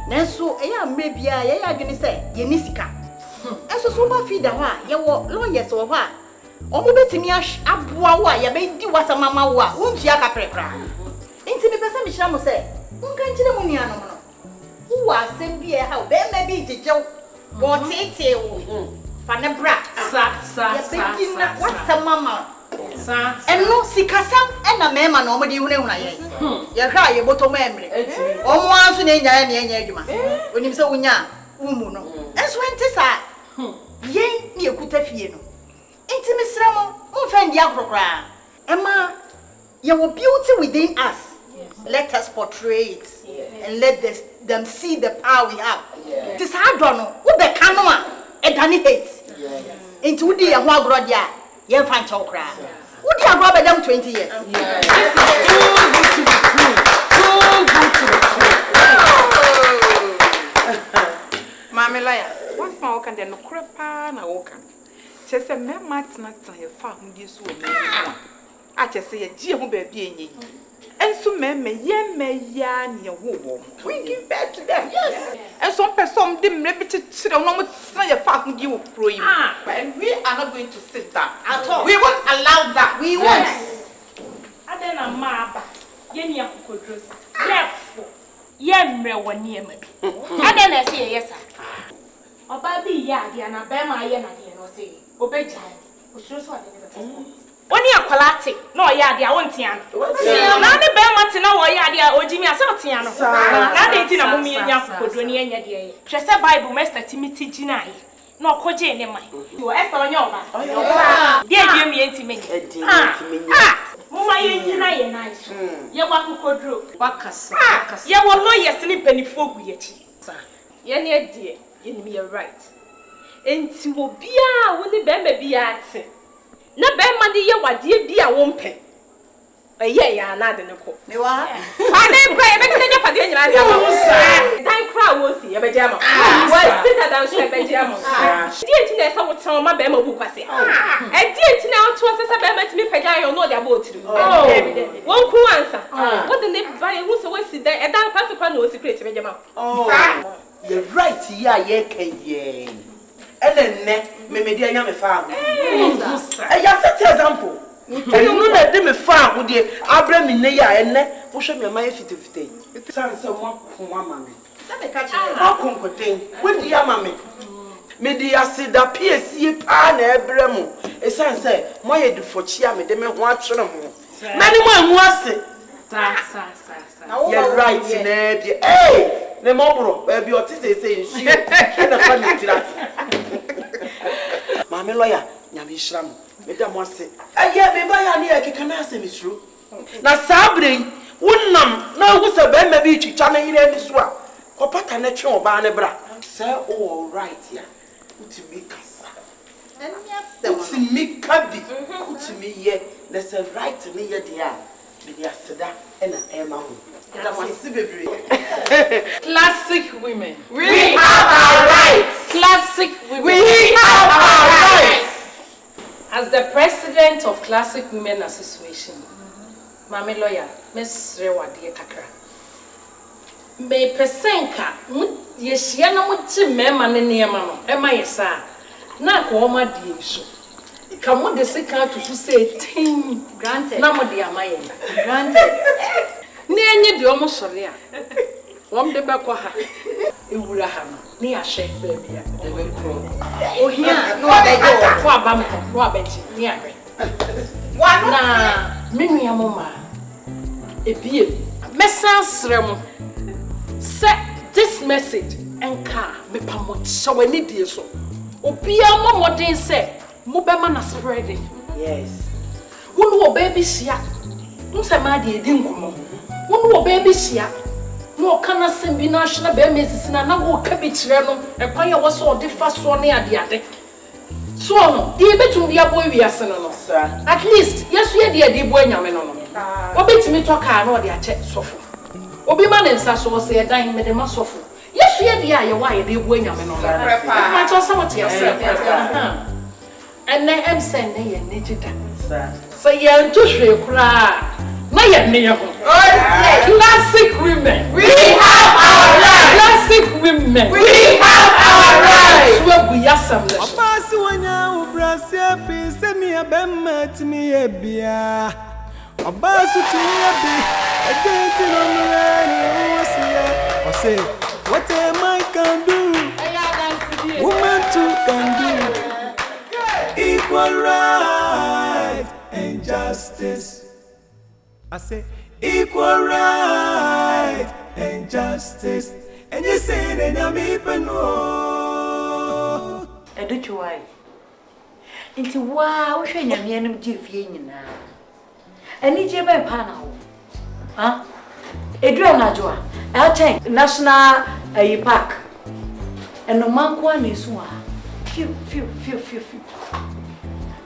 Then so, maybe I going to say, Yenisika. And so, super feed a while, you walk lawyers or what? Or maybe me a boa, you may do what a mamma won't you a precra. Ain't the person Michelle say, who can't you know? Who are sent be a how, there may be the joke. What it is, Fanny Brat, what's the mamma? And no Sikasa and a man normally you know. You're high, you bottom memory. Oh, once in any when you saw Unya, Umuno. As when tis I. Yea, you could have you. Intimate Ramo, who find the Agro. Emma, your beauty within us. Let us portray it and let them see the power we have. This hard one, who the canoa and Danny hates. Into the Wagrodia, you find Chokra. Would you have robbed them 20 years? This is too good to be true. Too good to be true. Mamma Laya, what's my walk and then no crepa and a walk? She said, "Men might not say a farm this woman." I just say a dear baby. And so men may yarn your woo. We give back to them, yes. And some person them repeated to the moment say a farm you pro you. And we are not going to sit down at all. We won't allow that. We won't. I then a map. Yenny a could dress. Therefore, yemre one near me. I then I say yes, sir. Or baby, ya, and a bema, yen, say, obey Jai. When you are quality, no, ya, dear, one tian. Now the Belmont, no, ya, dear, or Jimmy, I saw Tiano. Now they did a mummy and Yakudonia, dear. Just a Bible, Master Timothy Ginai. No, Coje, never mind. You are on your dear Jimmy, intimate. Mama, you nice. You want to go through. Bacchus. You will know your sleep and folk yet. Yenny, dear, in me, right. And to be a would the be at. Na be madi ye wade bi a wo mpe eye ya na de ne ko me wa fa ne bra ye be de pade nyina de ama dan kra wo si ye be jama wa sit down so ye be jama die ti na esa wo tan ma be ma bu kwase die ti na to sesa be ma ti mi pega yo no de abotiri won ku ansa wo de ne ba ye hu so wo si dan e dan pa fi kwa na wo secret be jama you right here ye kan ye ene me media nya me fa ya set example ene no na de me fa wo de abra me ne ya ene wo hwe me ma ye fitifite sanse mo ko ama me da me ka chi ha konkoten wo di ama me media sida piesie pa na ebre mu e sanse mo ye dufochi a me de me ho atwere mo mani mo amu ase sa you right na de eh ne mo bro e bi otise say nshi na fa ni tira Mama lawyer, nyame hyiram. Meda mo ase. Aye me ba ya ne akeka na ase misro. Na sabren wonnam na wo se ba ma bi twitwa na yire ni so a. Kopata na twe oba ne bra. Say all right ya. Utimi kasa. Utimi kabi. Utimi ye. Na say right ni ye dia. Me dia seda na ema ho. Classic women. We have our rights. Classic women. We have our rights. As the president of Classic Women Association, Mama lawyer, Miss Rewadi Kakra. Me pesenka, yeshia na muti mema ne niyama no. Ema yesa. Na ko ma die so. Kamo de seka to say ting. Granted. Na mo de amaye. Granted. Ni enye de omo sore a. Wom de be kwa ha. Ewura ha no. Ni ahye baby a. Ohia no abeje kwa bam no abeje ni ahwe. Na menu ya mama. Ebie message say this message enka me pamot shawani die so. Obia momodin say mo be ma na spreading. Yes. Wonu wo baby sia. Nse ma de edi nkumo. Wonu wo baby sia. No kana sembi na hwe na be mesisi na wo ka bi kire no ekwan ye wo so de fa so ne ade ade. So no, di betum dia boy wi ase no. At least yesu ye de ade boy nyame no no. Obetimi to ka na o de ache sofo. Obi ma ne nsa so se ye dan me de ma sofo. Yesu ye de ya ye wa ye de boy nyame no. Ma to so what yourself. And then I'm saying ye nejida. So ye nto hwe kura. Na ye ne ye ho. Classic women. We have our rights. Classic women. We have our rights. So we yasam le. Opasi wanya ubrasia fi se mi abemma timi ebia. Obasu timi ebi edenti no mrani osia. Ose what a man can do. Woman too can do. Equal right and justice. I say equal right and justice. And you say that I'm even no. I do you why? Into wow, we should have been different now. And it's your panel. Huh? A drill najwa. I'll take national park. And no man one is one. Few.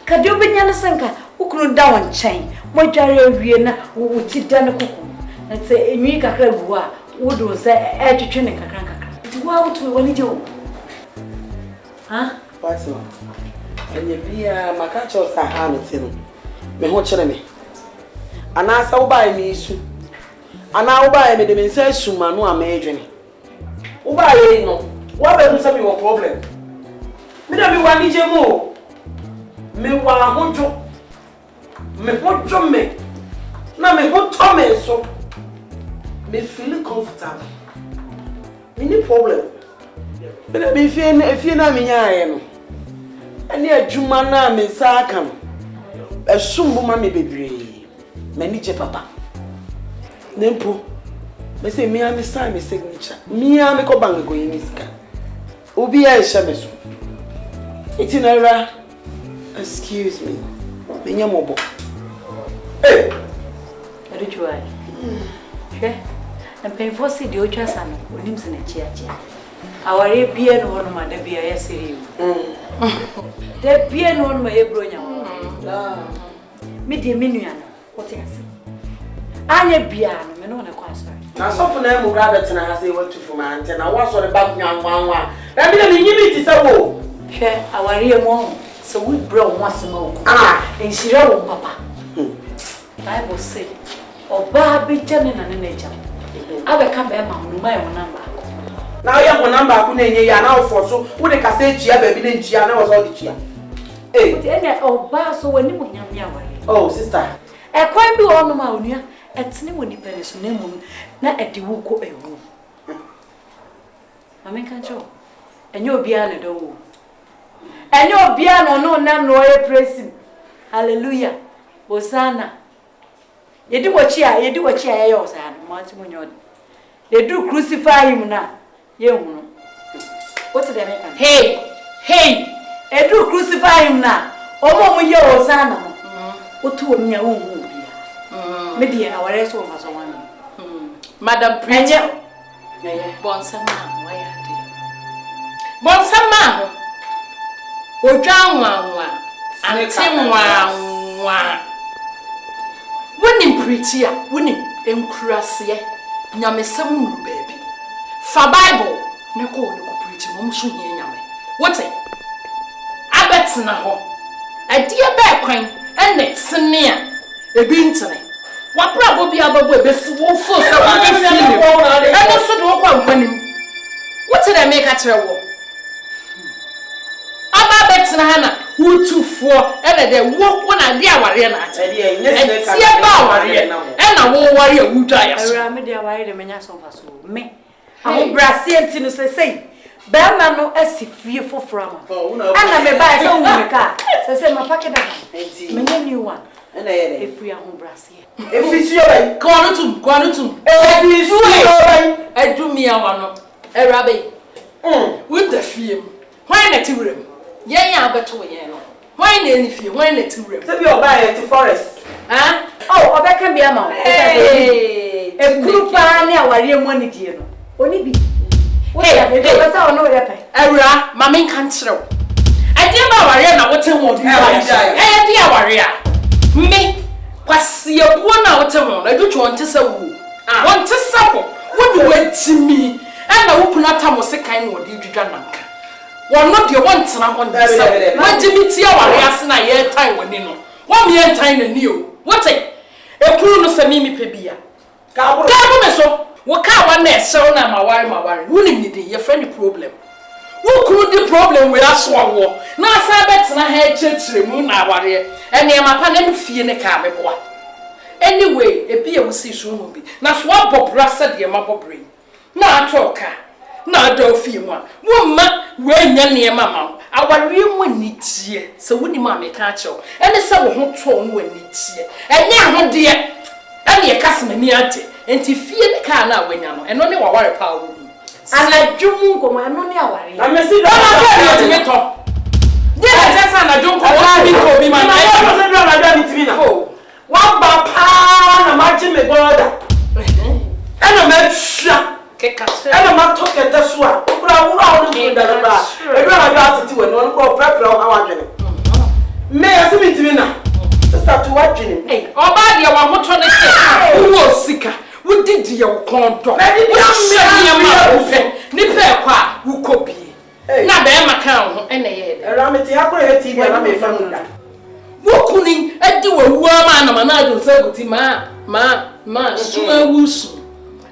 Kadu binyana sanka ukunu down chain. Mojare wiena uti dana kuku. Na say enyi kakra gu a wodo say etwetwe ne kakra. It wa to wani je o. Ha? What's on? And you be a macacho sa hamilton. Me ho chere me. Ana sa wo buy me isu. Ana wo buy me de me say suma no amedwene. Wo buy ye no. Wo ba do say me wo problem. Me da me wa ni je mo. Me wa hojo. Me hojo me. Na me hojo me so. Me feel comfortable. Me ni problem. Me feel na me nya no. Ani adwuma na me sa aka no. Esumbu ma me bebre. Mani je papa. Nempo. Me say me am sign me signature. Me am ko bank go yin sika. Obi a ehye me so. Itinara. Excuse me. Me nyamobo. Hey. Ritual. And pay for see the Ochasa, who lives in a church. Our Abian on my Debia, the Bian on my Ebronia. Media Minion, what I say. Anya Bian, and on a concert. Now, so for them, rabbits and I say what to for my aunt, and I was on the back young one. I mean, you need to go. Share our real mom, so we brought once more. And she wrote Papa. Bible said, or Barbie Janin and nature. I will come back, my number. Now, you have a number, couldn't you now for so? Would the cassette chia baby in Chia was all the chia? Eh, oh, Basso, when you were oh, sister. A quite be on my own, at Snimony Pennis, name, not at the Woko a room. I mean, can't you? And you'll be on the door. And you'll be on no none royal praising. Hallelujah. Hosanna. You do what yours and much more. They do crucify him now. You know. What's the American? Hey! They do crucify him now. Oh, when you're Hosanna. What two of me are maybe our rest of us one. Madam Preacher. Bonsama, why are you? Bonsama. Ojanwa, and Timwa. Winning prettier, winning encrassier, Yamesam baby. For Bible, no preaching, Mumsu Yame. What's it? I bet now. A dear bear queen, and next near a bintony. What probably about this wolf for someone and also do one winning. What did I make at your war? Abba Hannah, who 2 4 and they walk when I dear warrior at and see a warrior and I won't warrior who die. I media warrior, the menas of us. Me, I will Brazilian to say, Bama no as if fearful from. And I may buy some car. So say my packet, many new one. And if we are home Brazil. If it's your way, Quantum, I do me a one, a rabbi. With the film. Why not to room? Yeah, but why any fear? Why not to room? So you're buying to forest. Huh? Oh, that can be a man. A group near warrior money, dear. Only be. Era, Mammy can't throw. I dear warrior, what a more dear warrior. Me, was your one out of I don't want to say who. Want to supper. What do you wait to me? And I open up Thomas a kind of you drank. One not your one son, I want to say. What did you see our last night time when you know? 1 year time and you. What's it? A crew no semi pebia. Cabo, what can't one there so now my worry. Wouldn't need your friendly problem. Who could the problem with us one war? Now, Sabbaths and I had church remove our warrior, and near my panel fee in a cabin. Anyway, a beer will see soon be. Now, swap Bob Rasta, dear Mabel Brain. Now, talk. Now, don't feel one. Woman, when you're near Mamma, our real one needs here, so wouldn't mammy catch you, and the son won't tone when needs here. And now, dear, and your cousin near it, and to fear the car now when you're and only our worry power. And like June, come on, no, I'm a sick. I'm a talk. Yes, I don't call me, my one papa, and marching me brother. And a man shot, and a man took at the swap. I do and one call prep our journey. May I submit to me now? Start to watching him. Hey, oh, bad, you are not on the same. Who was sicker? Who did your condom? Nipper, who copy. Now, bear my count and a ramity. I could have TV and I may find that. What couldn't I do a woman? And I don't say, ma, soon wooson.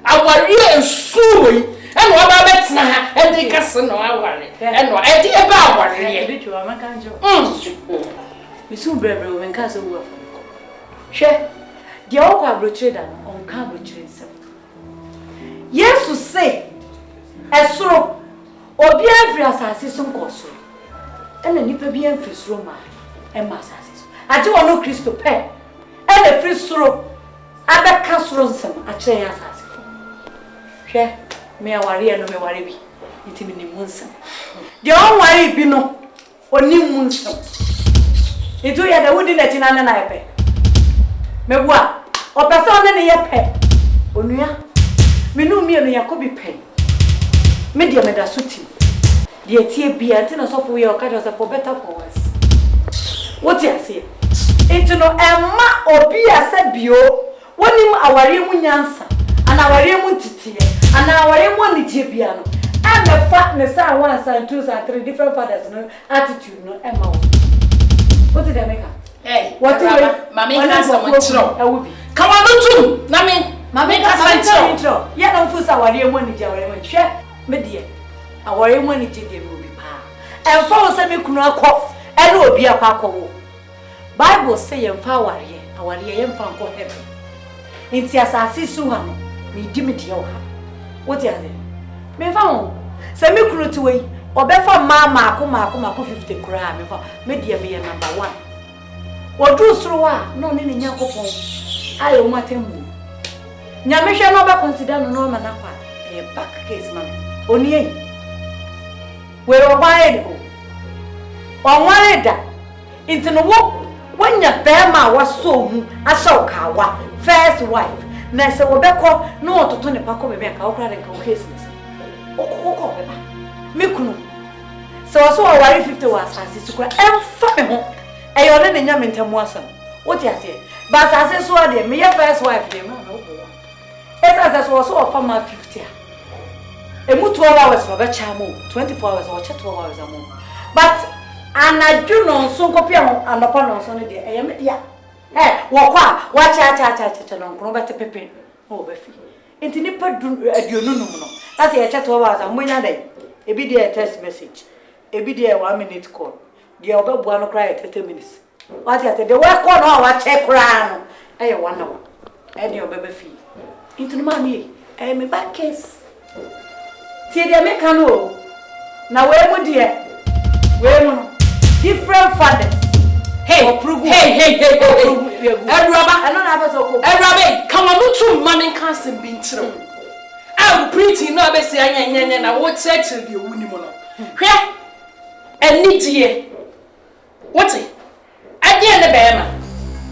I worry and soon. And what about that now? And they can't know I worry. And what I did about worry. Miss Uber, when Castle work. Share the old carbon trader on carbon train. Yes, to say, as so, or be every assassin course. ɛna nipa bi amfiri soro ma ɛma asase so agye wɔ no Kristo pɛ ɛna firi soro abɛka soro nsɛm akyerɛ yɛn asase fo hwɛ me aware no me ware bi nti me nim nsɛm deɛ ɔnware bi no onim nsɛm itu yɛ da wodi na tina na yɛpɛ mebua ɔpɛ sɛ ɔne ne yɛpɛ onua me no mi no Yakobi pɛ me deɛ me da so tim deɛ tie bia nti na sɔfo yɛ ɔka sɛ for better for worse what you say into no emma obi asa bio wonim aware mu nyansa ana aware mu titiye ana aware mu anigye bia no amefa ne sa 1 and 2 and 3 different fathers no attitude no emma what did I make her hey what mama can someone chiro come on to na me mama can someone chiro ya no fusa aware mu anigye aware mu hwe me de aware mu anigye de me obi pa emfa wo se me kunu akọ ene obi akọ wo Bible say yemfa aware yemfa nko heaven nti asase su ha no me di me de wo ha what you say me fa wo se me kunu ti we obefa mama akọ 50 kura me fa me de me ye number 1 odu suru wa no ne nyakopon ayo matemu nyame hwe no ba consider no ma na kwa e back case man oni e we ro ba e o onware da nti no wo wanya bema waso mu asha okawa first wife na se wo beko no ototo ne pako bebe ka okra den ka o case nese okoko beba me kunu se waso wari 50 was asase kura emfa me ho eyore ne nyame ntamu asam what you say but asase so de me ye first wife de no no esa so waso ofa ma 50 emu 12 hours no be chamo 24 hours o che 12 hours amo but anaju no so kopia ho anopa no so ne de eyeme dia wo kwa wa cha no nkono bete pepe o be fi enti ni padu aduonu no no na se ye che 12 hours amonya dai ebi de text message ebi de 1 minute call de obebua no cry 30 minutes what you de we call no wa che kra no 1 hour de obebe fi enti no ma mi me back case tie de me kan o na we mu de we mu no different fathers. Hey, Everybody, come on, two money can't be true. I'm pretty no be say anya na what church the uni mo no. Hwe eni die. What e? Ade ne be ma.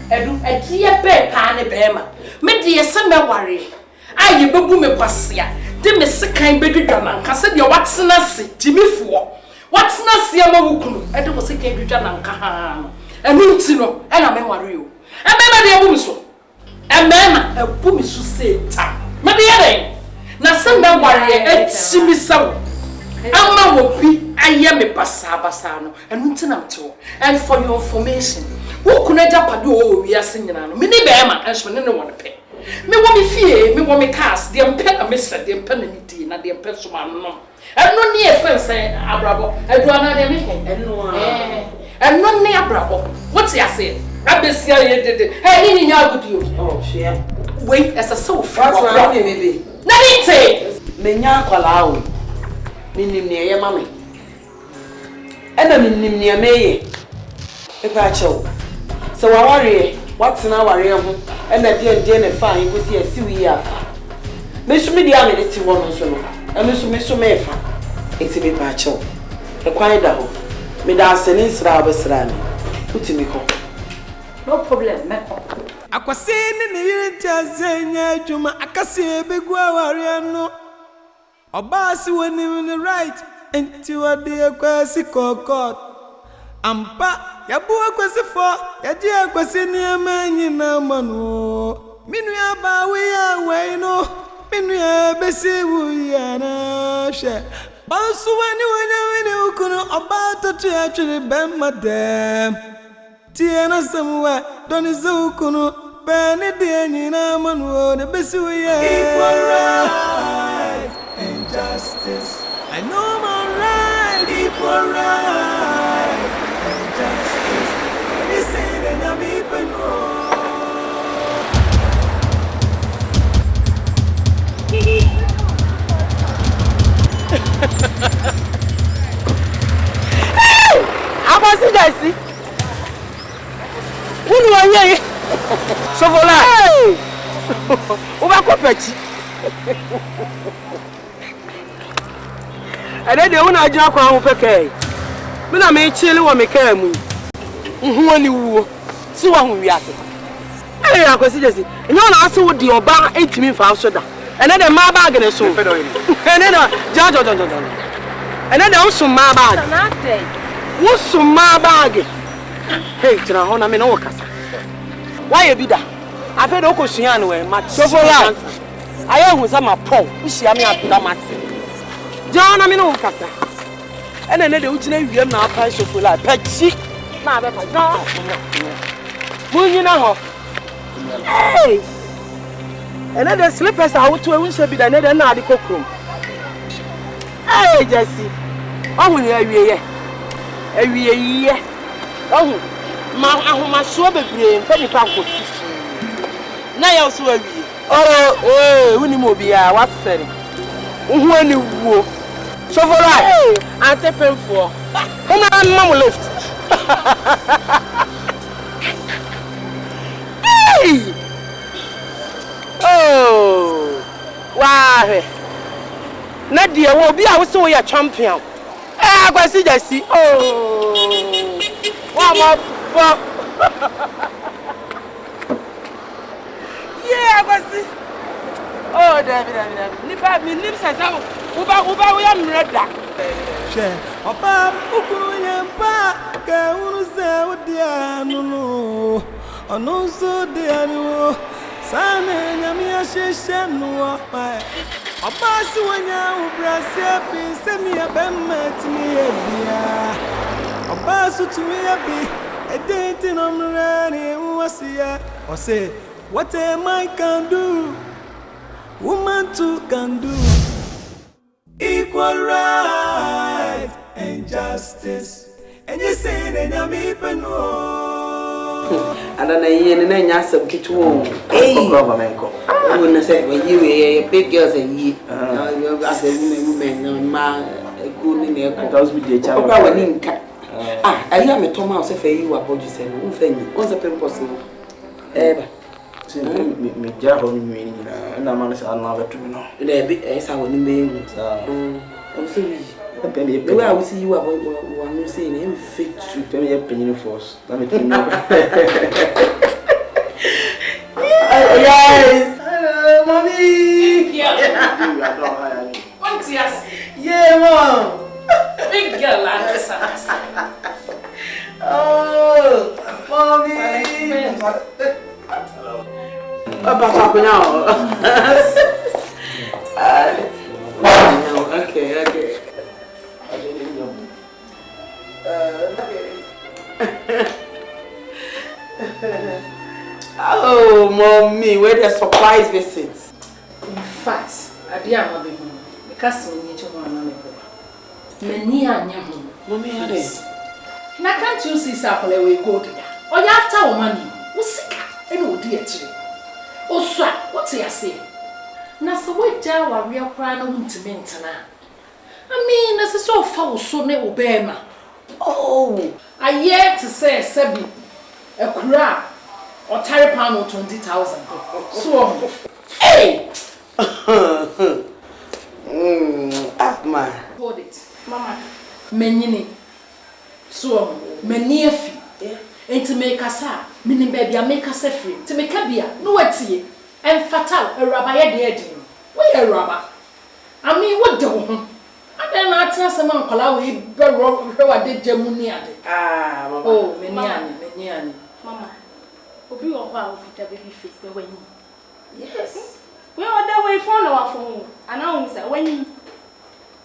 Edu adie be pa ne be ma. Me de se me ware. Aye bebu me kwasea. De me sekan bedwudwa na nka se de watsena se timifo. What's not see a mawukunu? I don't say Kedrijan and Kahan. And Nintino, and a memory. And then a woman so. And then a woman should say, Madia, now send that warrior at Simisaw. Amma will be I am a Basabasano and Nintinam too. And for your information, who could I jump a do? We are singing on Mini Bama and so no one pay. Me want me fear, me want me cast the impediment, Mr. the impediment, and the impediment. And no near friends say, Abrabo, I do another making. And no near Bravo. What's he say? I be see you did it. Hey, in your good you. Oh, share. Wait, as a so far. Maybe. Nothing say. Menya kwalao. Minim near your mammy. And I mean near me. If I show. So I worry. What's an hour? And at the end, fine, you could see a seaway. Miss Media minute one or so. And Miss Mefa. It's a bit macho. A quiet dog. Me dance and Israel Srani. Put me call. No problem, Aquasine ni Tazania Juma Akasi Bigua Wariano. Obasi when in the right into a dear quasi court. Ampa Yabua quasi for Yadia Quasinia Manina Manu. Minuya Bawi away no. Minuya Bessie Wuyana share. Bansu when you couldn't about to actually bend madam. Tiana somewhere, don't is Zukuno, Benedina Manu, the Bessie. Equal right and justice. I know my right, equal right and justice. When you say that I'm even wrong. Jesse. Who do I hear? So for that. Over Copetti. And then the owner of Jacob Peke. When I made chili or make a move. Who only woo. See what we are. I consider it. And you answer with the Oba 8 minutes for shoulder. And then the my bag and so. And then John. And then also my bag. What's my bag? Hey, John, I mean, no cassa. Why you be that? I've had Okosiano and much so for life. I always am a pole. We see me at Damas. John, I mean, no cassa. And then the original you now price of life. Petty. No. You know. Hey! And then the slippers are out to a window be another narcotic room. Hey, Jessie! Oh, yeah. Oh, my swabber brain, funny pound. Now, also, oh, when you move, what's fair? When you go. So for life, I'll take him for. Come on, Mamma lift. Hey! Oh! Why? Nadia will be our so your champion. Ah, I see that see. Oh! One more. Yeah, I see. Oh, David. Nipa, me lips as out. Uba, we am ready. Share. Opa, Ukuyampa, Kaunu Diano. Ononso de anu sana nyamia sheshe no pa abasi wanya ubrasia fi semi abemet mi ebia abasu tumi abi edenti no mrani wasia or say what a man can do woman too can do equal right and justice and you say the nyami peno and then I nya some kitchen. Hey, government. I wouldn't say when you were big girls and ye. As a woman, ma, a good in the house with the child. Ah, I am a Thomas if you are what you said. Who thing? What's the possible? Ever. Me jahon me, and I'm another to know. There be as I would name. I'm sorry. The way I will see you about one you say, name fit to tell me a penny force. Let me tell you. Yes! Hello, mommy! Yeah! What's yes? Yeah, mom! Big girl, oh, mommy! Hello! Okay. Oh, mommy, where the surprise visits? In fact, I didn't have it because we need to go on. Many are young. Mommy, how is? Now, can't you see Sapple we go there? Or you have to money? What's sick? And oh, dear, oh, sir, what's he say? Now, so what down while we are crying on to maintenance? I mean, as a so foul, so never bear. Oh, I yet to say, Sebi, a crab or Terry Pound or 20,000. So, hey! Man. Hold it, Mama. Menini. So, Meniefi. And to make us up, meaning baby, I make us free. To make a beer, no what's ye. And fatal, a rabbi at the edge. Where a rabbi? I mean, what do? I don't know, I tell some uncle, I will be I did Jamunia. Ah, oh, Meniani. Mama, will be all about baby fix the way. Yes. We are that way for our phone. And now, sir, when you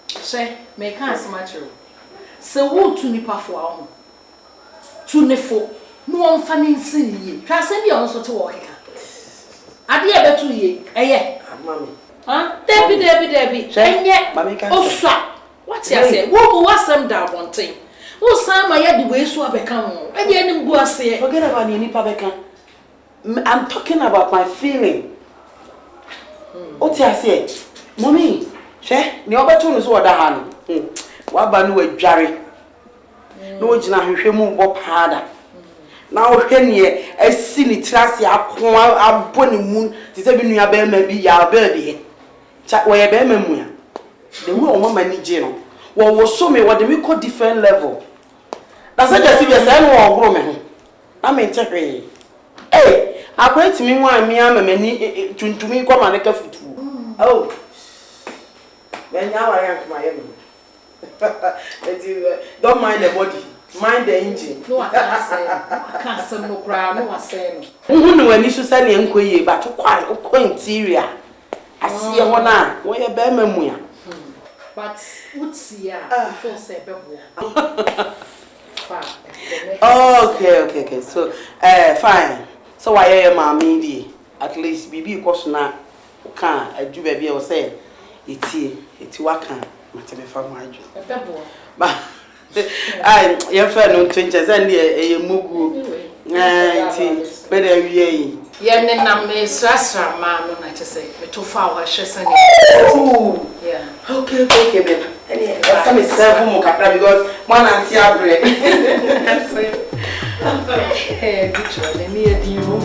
say, make us mature. So, what to nip for our home? To nefo, no one fanning see. Can send you also to work. I dear better ye, eh, mammy. Huh? Debbie. And yet, oh, sir. What's he say? What was some down one thing? Oh, Sam, I had the way so I become. And then go say, forget about any publican. I'm talking about my feeling. What's he say? Mommy, she, the opportunity is what I had. What about you, Jerry? no jina hwehwe mu bo paada na ohwe ne asi ni trase akon aboni mu ti se bi nua ba ma bi ya ba de cha wo ye ba ma mu ya the way o mama ni je no wo so me wo de me ko different level na se just be say no ogro me ho na me ntekwe akwa etimi nwa mi amamani tuntumi kwa maneka futu oh benya wa yank my yemi don't mind the body mind the engine no I can't say no cry no I say no uhunu wani so sane enkoye but kwa interior asiye ho na wo ye ba mamu ya but what see ya before say bebo okay so fine so why your mommy di at least bibi koso na ka adu ba bia wo say eti waka mateme fa mo aju bebo ba ai ye fa no 20 za ndi e mugu eti be da wie yi ye ne na me srasra ma no na che say me to fa wa hwe sane yeah okay baby any some is serve mo kakra because man anti abre good job let me at you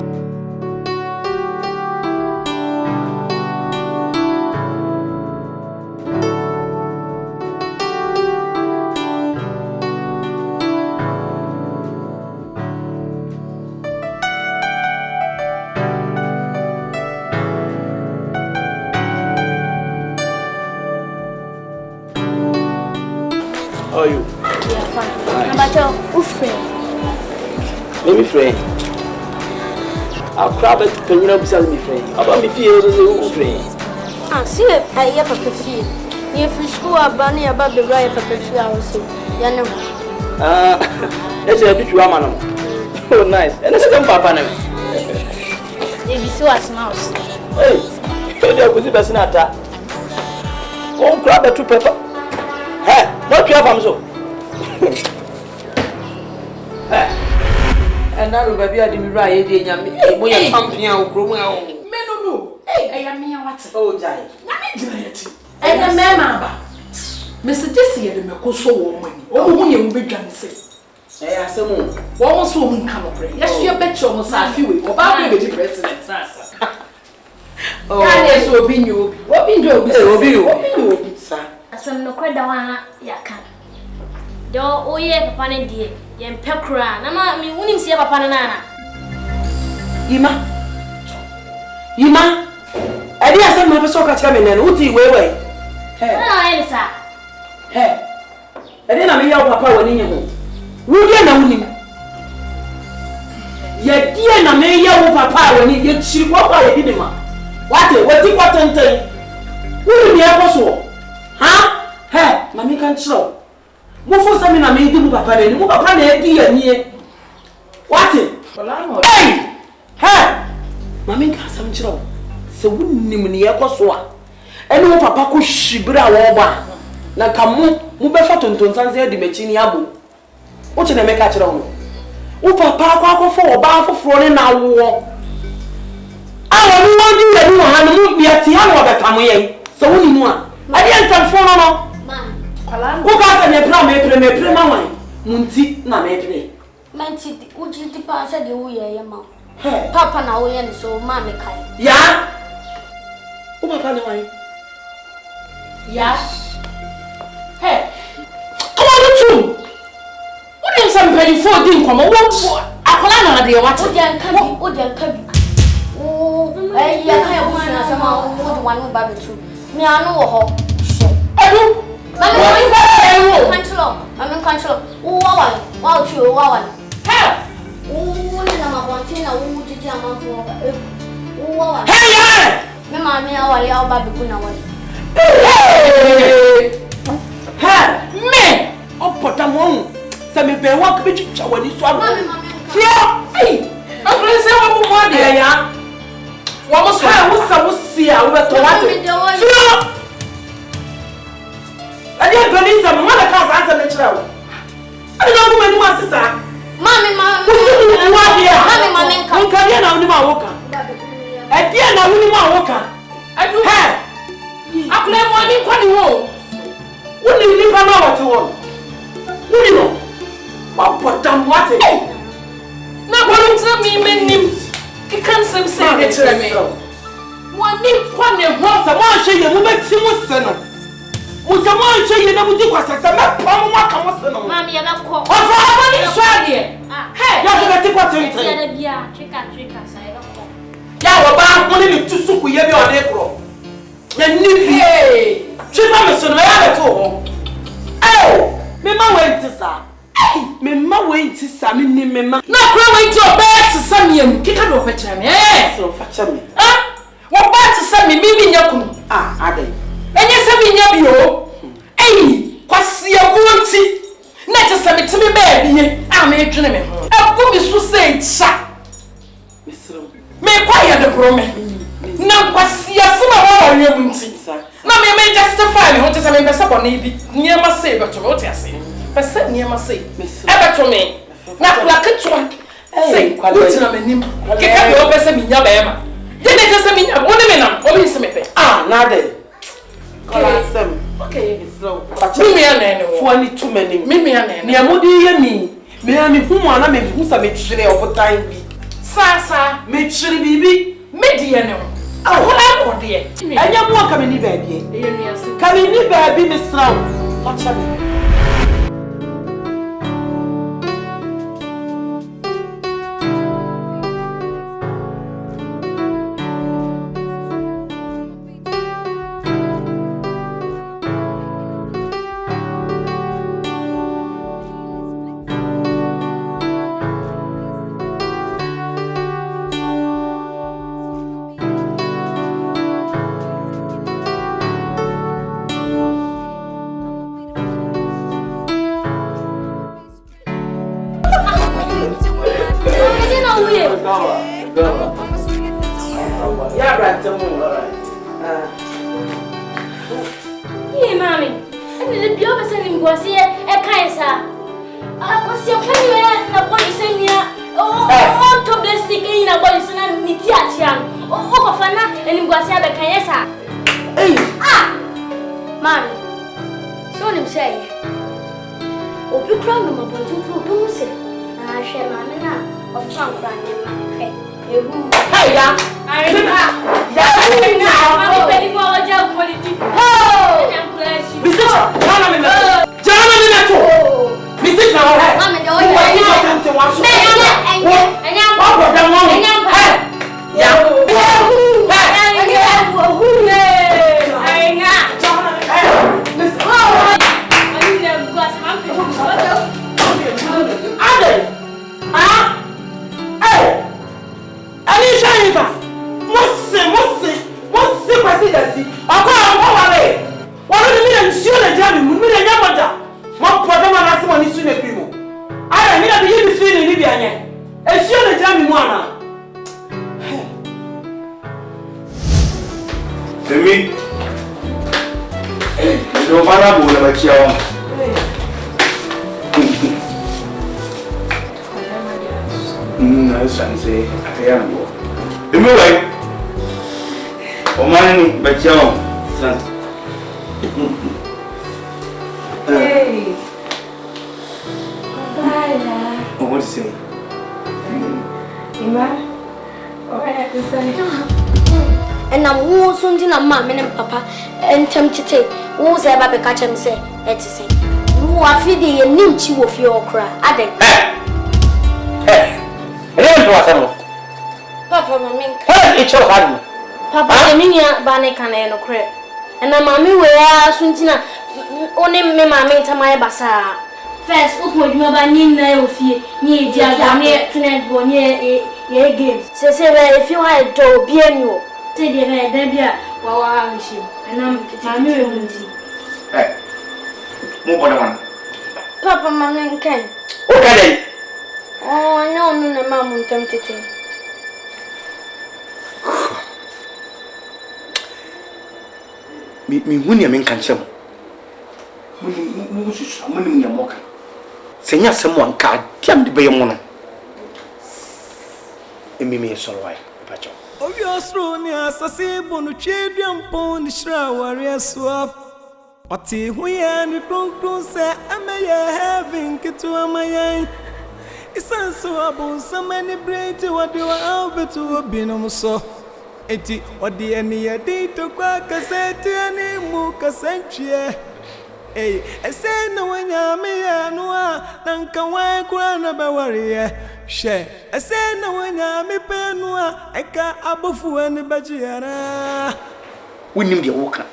How are you? Yeah, fine. Nice. Who's friend? Let me friend. I'll grab it when you know beside me friend. About me fear who's friend. Ah, see, I have a coffee. Near free school, a bunny about the riot of the 2 hours. Yeah, no. That's a bit woman. Oh, nice. And that's a papa. If you saw us mouse. Hey, I was the best in that. Oh, grab the 2 pepper. Hey, what you have so? And now baby I didn't write it in we are champion of Gromwell. No. Hey, I am me what? Oh, Jai. And a member. Mr. Jesse and the Mekoso woman. Oh, you will be done say. I asked him. What was woman come up? Yes, you bet you almost a few weeks. About the president. Oh, yes, will be you. What be you? Sir. Asem no kweda wana yaka. Do oye papa ne die, ye mpekura. Na ma mi wunim sie papa ne nana. Yima. Edi asem ma peso ka kira me nana. Uti wewe. He. Na ye sa. He. Edi na me ya papa woni nye ho. Wudie na wunim. Ye die na me ya wo papa woni ye chiri kwa ye di ma. Wati kwa tenten. Wunim ye koso. Ha? Hey, mami kan chiro. Mo fo sami na me di mu papa ni. Mu papa na edi anie. What? Hey! Hey! Mami kan sam chiro. Se wunnim ni ekoso a. Ene mo papa ko hwibira wo ba. Na ka mu be fa tontonsan se di machi ni abo. O che na me ka chiro no. Wo papa kwa akofo oba afoforo ne na wo. Awo ni wo di we ni wo ha no mu bia ti ha no be kam yen. Se wunnim a I didn't send phone no. Man. Who got me pre mama. Munti na me pre. Manti uji ti pa say the wo ye ma. Papa na wo ye ni so ma me kai. Ya. Who papa na wan? Ya. Hey. Come on too. What dem some pay for din komo wo akola na de what? O de nka bi. Ya kai wo na sama wo de wan wo ba betu. Me anu wo ho. Edu. Mami control. Wow, true, wow. Hey. Na mabantina jiji amafu. Wow. Hey. Me mami awali au babi kuna wali. Hey. Me. Opota mo. Se me be wa ke chicha wani so abo. Fio. Hey. Akure se wa mu mo de ya. Wa mo so wo sa wo sia wo to wa te. Fio. Ade bani sa mo na ka sa ansa me kira wo. Ade na wo mani ma sisa. Mami. Wa dia. Mami nka. Nka dia na woni ma wo ka. Ade na woni ma wo ka. Adu. He. Akule mo ni kwani wo. Woni ni pa na wo te wo. Woni no. Papa damn what it. Now what to me menim. You can't say it to me. One nip one and once a man show you moment you must send them. Would the man show you never do what I said? Mammy, I'm not called. Hey, you're going to take what you say. Yeah, trick. Yeah, wanting to suck with your necro. Then, hey, Chimason, I have it all. Oh, Mima went to Sa. Mima went to Sammy, Mima. Not going to your bed to Sammy. Kick out of it, eh? So, fetch me. Ah, what bad to Sammy, Mimi Yakum? Ah, are they? And yes, I mean, Yabio. Hey, what's your bounty? Not just a bit to me, baby. I'm a gentleman. I'll put me to say, Sa. Me quiet the promise. Now, what's your son or your bounty? Now, me justify me, what is a member of near my say, but to what I say. But said near my say, ever to me. Now, like a twin. Say, what's your name? Get up your best in your bema. Then it doesn't mean a woman or miss me. Ah, now okay, it's slow. Mimi and funny too many. Mimi and Yamudi and me. Me whom I make who's a mixture of time be. Sasa, mixture baby, median. Oh, what dear. I am more coming in baby. Coming in baby, Miss Slow. Watch me. Yeah, right. Mommy, I didn't be over sending was here at Kaisa. I was your penny and what you say here. Oh, top the stick in a body, son, and Nitiachian. Oh, Fana and Guasia Kaisa. Ah, Mommy, so him say, oh, you crown them upon two rooms. I shall not of some crying. Hey, yeah, I and I'm woo soon to mamma and papa and tempted to who's ever catch him say, let's say, who are feeding a ninchi of your cry. Papa, mammy, it's your hand. Papa, I mean, Bannecan and no crap. And a mammy, we are soon to only me, mammy, to my bazaar. First, open your banana of you, near Diana, tonight, one year games. Say, if you had to be a new. Say the red Debia, while I wish you, and I'm new. Hey, move on one. Papa, Mamma can. Okay. Oh, I know, no, Mamma tempted him. Me, William can show. Winning your mocker. Say, someone can't damn the bay woman. And me, so right, Pacho. Oh, you're thrown as a simple, children, pony, shower, yes, swap. Oti huya ni krunkrun se ameye heaven kitu amayen. Isanso abu so many brain to what you are out to binum so. Eti odi eni yedi to kwa kaseti ani mu kasentrie. Hey, I say no when ya me ya no nanka wa kura na be worry she. I say no when ya me pe no eka abofu ani bajiara. Wonim de woka.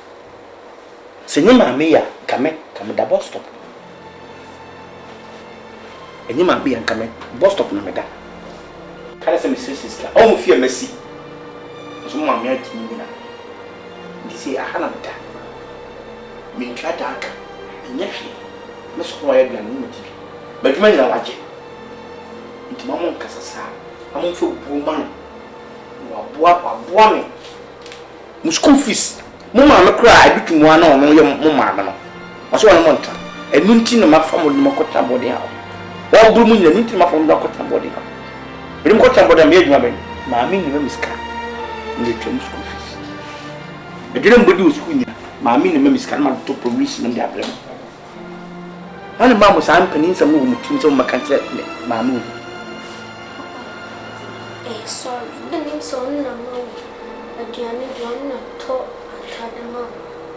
Se nyima me ya kame da bus stop. Enyima be ya kame bus stop na me da. Kala se Mistress sister. O mu fie masi. So mo me ati ni na. Ndi se ahana da. Me ntwa daka. Nyashi. Me so wa ya glan ni mati. Ba djuma ni na waje. Nti mamo nkasa sa. Amo fe bu man. Wa boa me. Mu school fees. Mo ma me kra abitu mu ana ono ye mo ma me no. Oso won mo nta. Enu nti no ma fa mo no makota body ha. Wa buru mu nyina nti ma fa mo makota body ha. Edim kota body me adwuma ben. Ma me ni me miska. Ndi twem school fees. Edire mbodi school ni. Ma me ni me miska ma to provision ndi abrem. Ana ma mo sa ampanin sam no mu tim so makanta ma me. Sorry. The name so no. Adiane John to atadama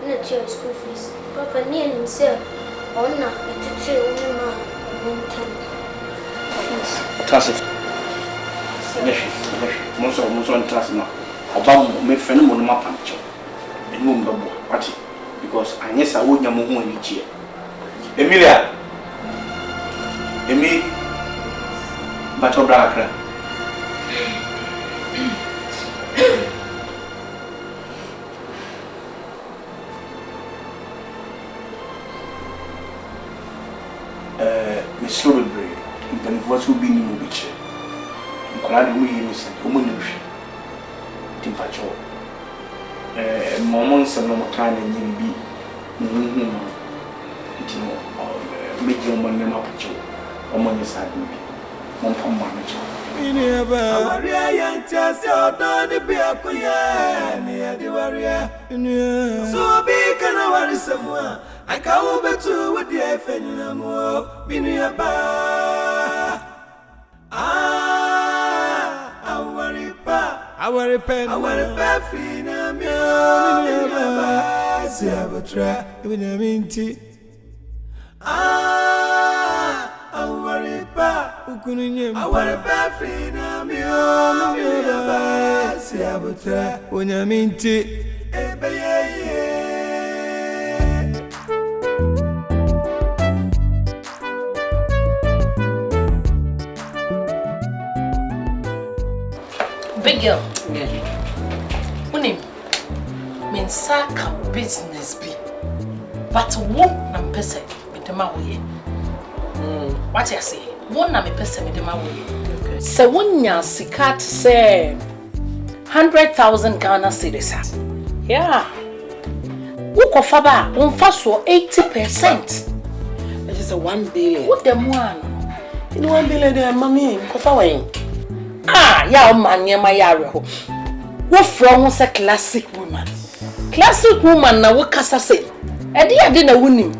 na tiyo school fees. Papa ni himself ona etete onima mental fees. Trust. Monso trust na. Oba me friend mo no mapancho. Enu mbabo. What? Because anyesa wo nya mo ho ani chie. Emilia. Emi bato brakra. Mistress Brain, in the voice will be in the beach. In Colorado, we innocent, woman, Timpacho. Moments and no kind and you be medium one name up to or money side maybe. Mompom manager. So big and I worry somewhere. I can't over to what the FN more. Be near ba. I worry pa. I worry pen. I worry pa. Fina me. See, I will try. Even a minty. I worry pa. Ukunin. I worry pa. Fina me. See, I will try. When I minty. Big girl. Unim. Men saka business be. But wo na mpese me dema wo ye. What you say? Wo na me pese me dema wo ye. Se wonya sika te se 100,000 Ghana cedis. Yeah. Wo kofa ba, wo mfa so 80%. That is a 1 billion. What them one? In 1 billion there mommy, kofa wen. Ya man my yaro. What from was a classic woman? Classic woman na what kasa say. Edi ade na wunim.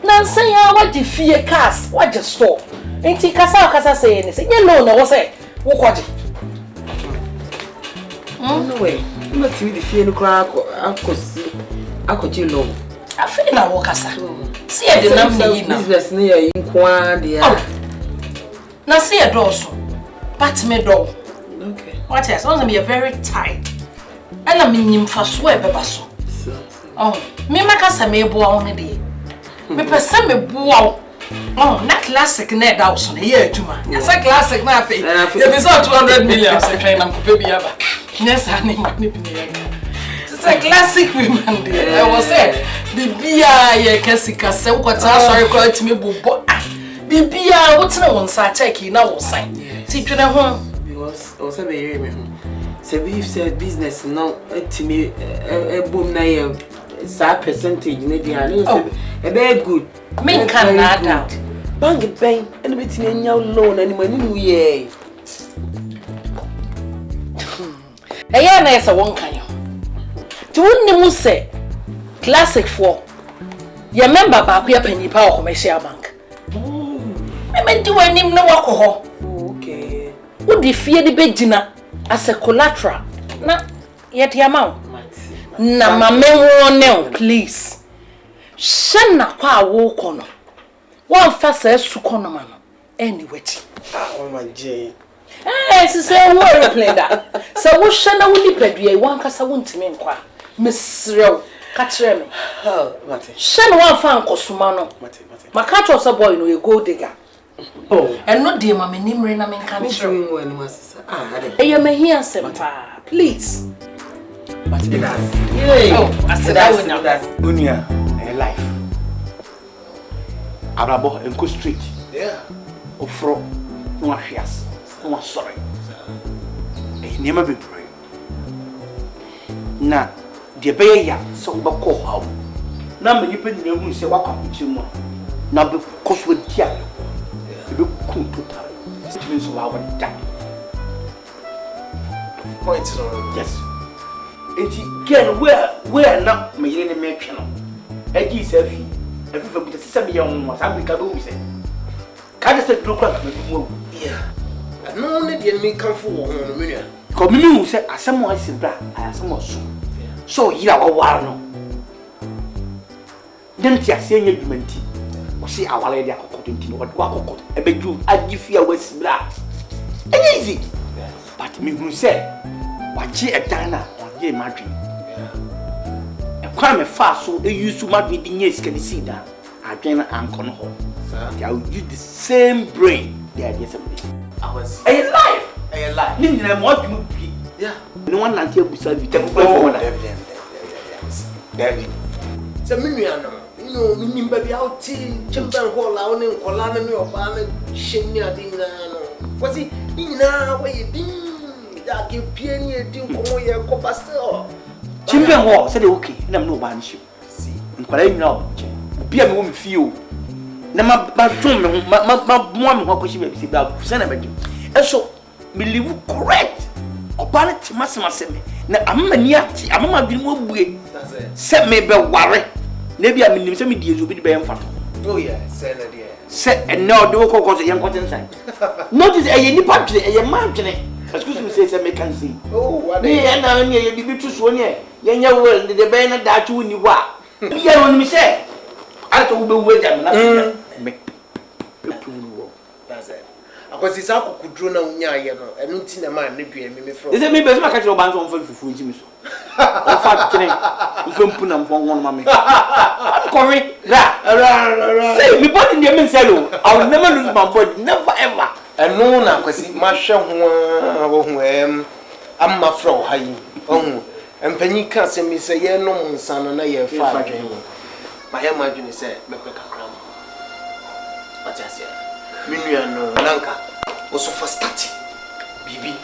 Na say ya what the fear cast, what just store. Enti kasa say any say. You know na what say. Wo kwaje. No way. You must see the fear no crack akoji low. I feel na wo kasa. See e de nam ni na. Business na ya inkwa dia. Na see e do so. But me do. Okay. What else? Want me very tight. And I mean him for swear bebaso. Oh, me makasa me boa on dey. Me pese me boa. Oh, na classic na da so na ye aduma. Yes, classic na afi. You be so 200 million say train am ko be aba. Yes, ani money be na. It's a classic woman dey. I was say, bibia ye kesika se ukota sorry ko atimi bobo. Bibia what na won sa check na wo sign. Because also be hear me. Say we said business now etimi boom na ye sa percentage na dia no say e be good. Me can na doubt. Bank pen and betimi nya loan and money no ye. Na say won kan yo. Ti wonni mu say classic for Your member back we penny power commercial bank. I meant to when him no alcohol. Okay. Would the fear the bedina as a collateral? Na yet your amount. Na my memory please. Shanna kwa walk on. One fast as Sukonoman. Anyway. Oh my Jane. Eh, say what play that. So what Shanna will be paid one cassa won't mean qua. Miss Row, catch me. Oh, Mate. Shanna one found Cosumano. My catch was a boy, no, you go digger. Oh, and not dear mammy Nimrin, I mean, country. I am a here, Sempa, please. But it has. Oh, I said I would know that. Unia, a life. Arabo and go straight. Yeah. Ofro, no shares, no sorry. A never be brave. Now, the bear, so bako how. Number you put in the say, what come to you? Number cost with Tiago. You cool to tell. It means of our dad. Points on. Yes. And again, where not my enemy channel. Eddie said, everybody with 7 young ones, I'm the Kabu said. Can't just look like me. Yeah. I know only the enemy come for one on the Come you said, as someone said that, I have someone soon. So you are a warno. Then Tia saying you meant it. See our lady according to what walk. I beg you, I give you a west black. Easy. But me who said, what ye a dana on ye Madrid. A crime fast so they used to Madrid in years can see that. I can uncle home. I will use the same brain. The idea something. I was a life. A life. Nina, what you be? Yeah. No one until beside you. David. So, Miniano, you know, meaning baby out tea, chamber hall, out in Colana, or Barnett, Shania Dina. Was it in where you did? That give Piania do for your copastor. Chimney Hall said, okay, and I'm no one ship. See, and what I know, be a woman feel. Now, my mom, what she may say about Senator. And so, believe correct. Or Barnett Massima sent me. Now, I'm a near, I'm a dream. Set me be worry. Maybe I mean, some ideas will be the best. Oh, yeah, Senator. Set and now do cause a young cotton sign. Notice a young party, a margin. Excuse me, says I can see. Oh, what they are now near the Beatrice 1 year. Young world, the banner that you knew what. You only me say. I told you wait a minute. That's it. Because it's how could draw now, and not in a man, maybe from. Is it maybe I catch your bands on for Jimmy? I fact, you can put them for one mammy. Corey, that. Say, me put in the men cello. I will never lose my body, never ever. And no, now, because Masha, I'm my fro high. Oh, and Penny can't send me say, yeah, no, son, and I have 5 dream. My imagine is said, Becca Cram. What I said, Minian Lanka was for starting, BB.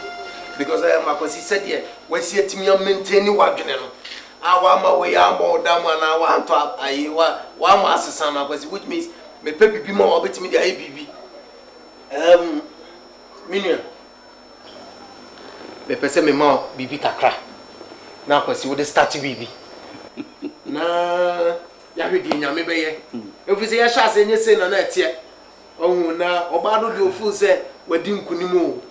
Because I am a because he said, yeah, when see it me maintaining what general. I want my way, I'm more down, and I want to I want master son, which means me baby be more bit me the ABB. Minion. Me pese me ma bibi kakra. Na kwasi wo de start bibi. Na ya hwedi nyame beye. Efu se ya sha se nye se na etie. Ohun na oba do de ofu se wadi nkunim o.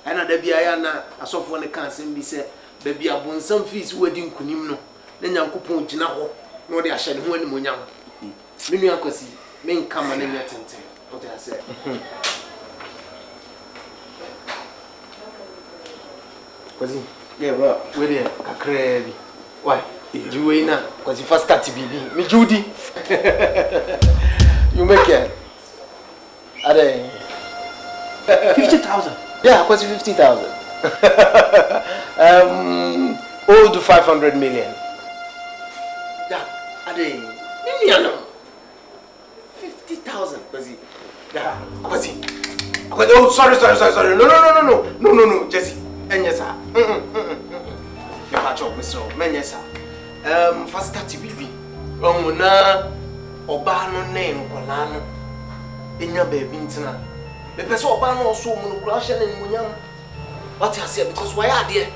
Ana da bia ya na asofo ne kan asem bi se da bia bonsam fees wadi nkunim no. Na nyankopon gina ho na o de ahye ne ho animonyam. Minu akwasi me nka ma na nya tenten. What I say. Quasi, yeah, well, we're there. Crazy. Why? You wait now, because you first start to be me, Judy. You make it. Are they 50,000? Yeah, quasi 50,000. All to 500 million. Yeah, are they million? 50,000, quasi. Yeah, quasi. Oh, sorry. No, Jesse. Enyesa. You catch up, Mr. Menyesa. First start BB. Na oba no name kolano. Enya baby ntina. Me pese oba no so mu no kura hye na munyam. What I say because why are there?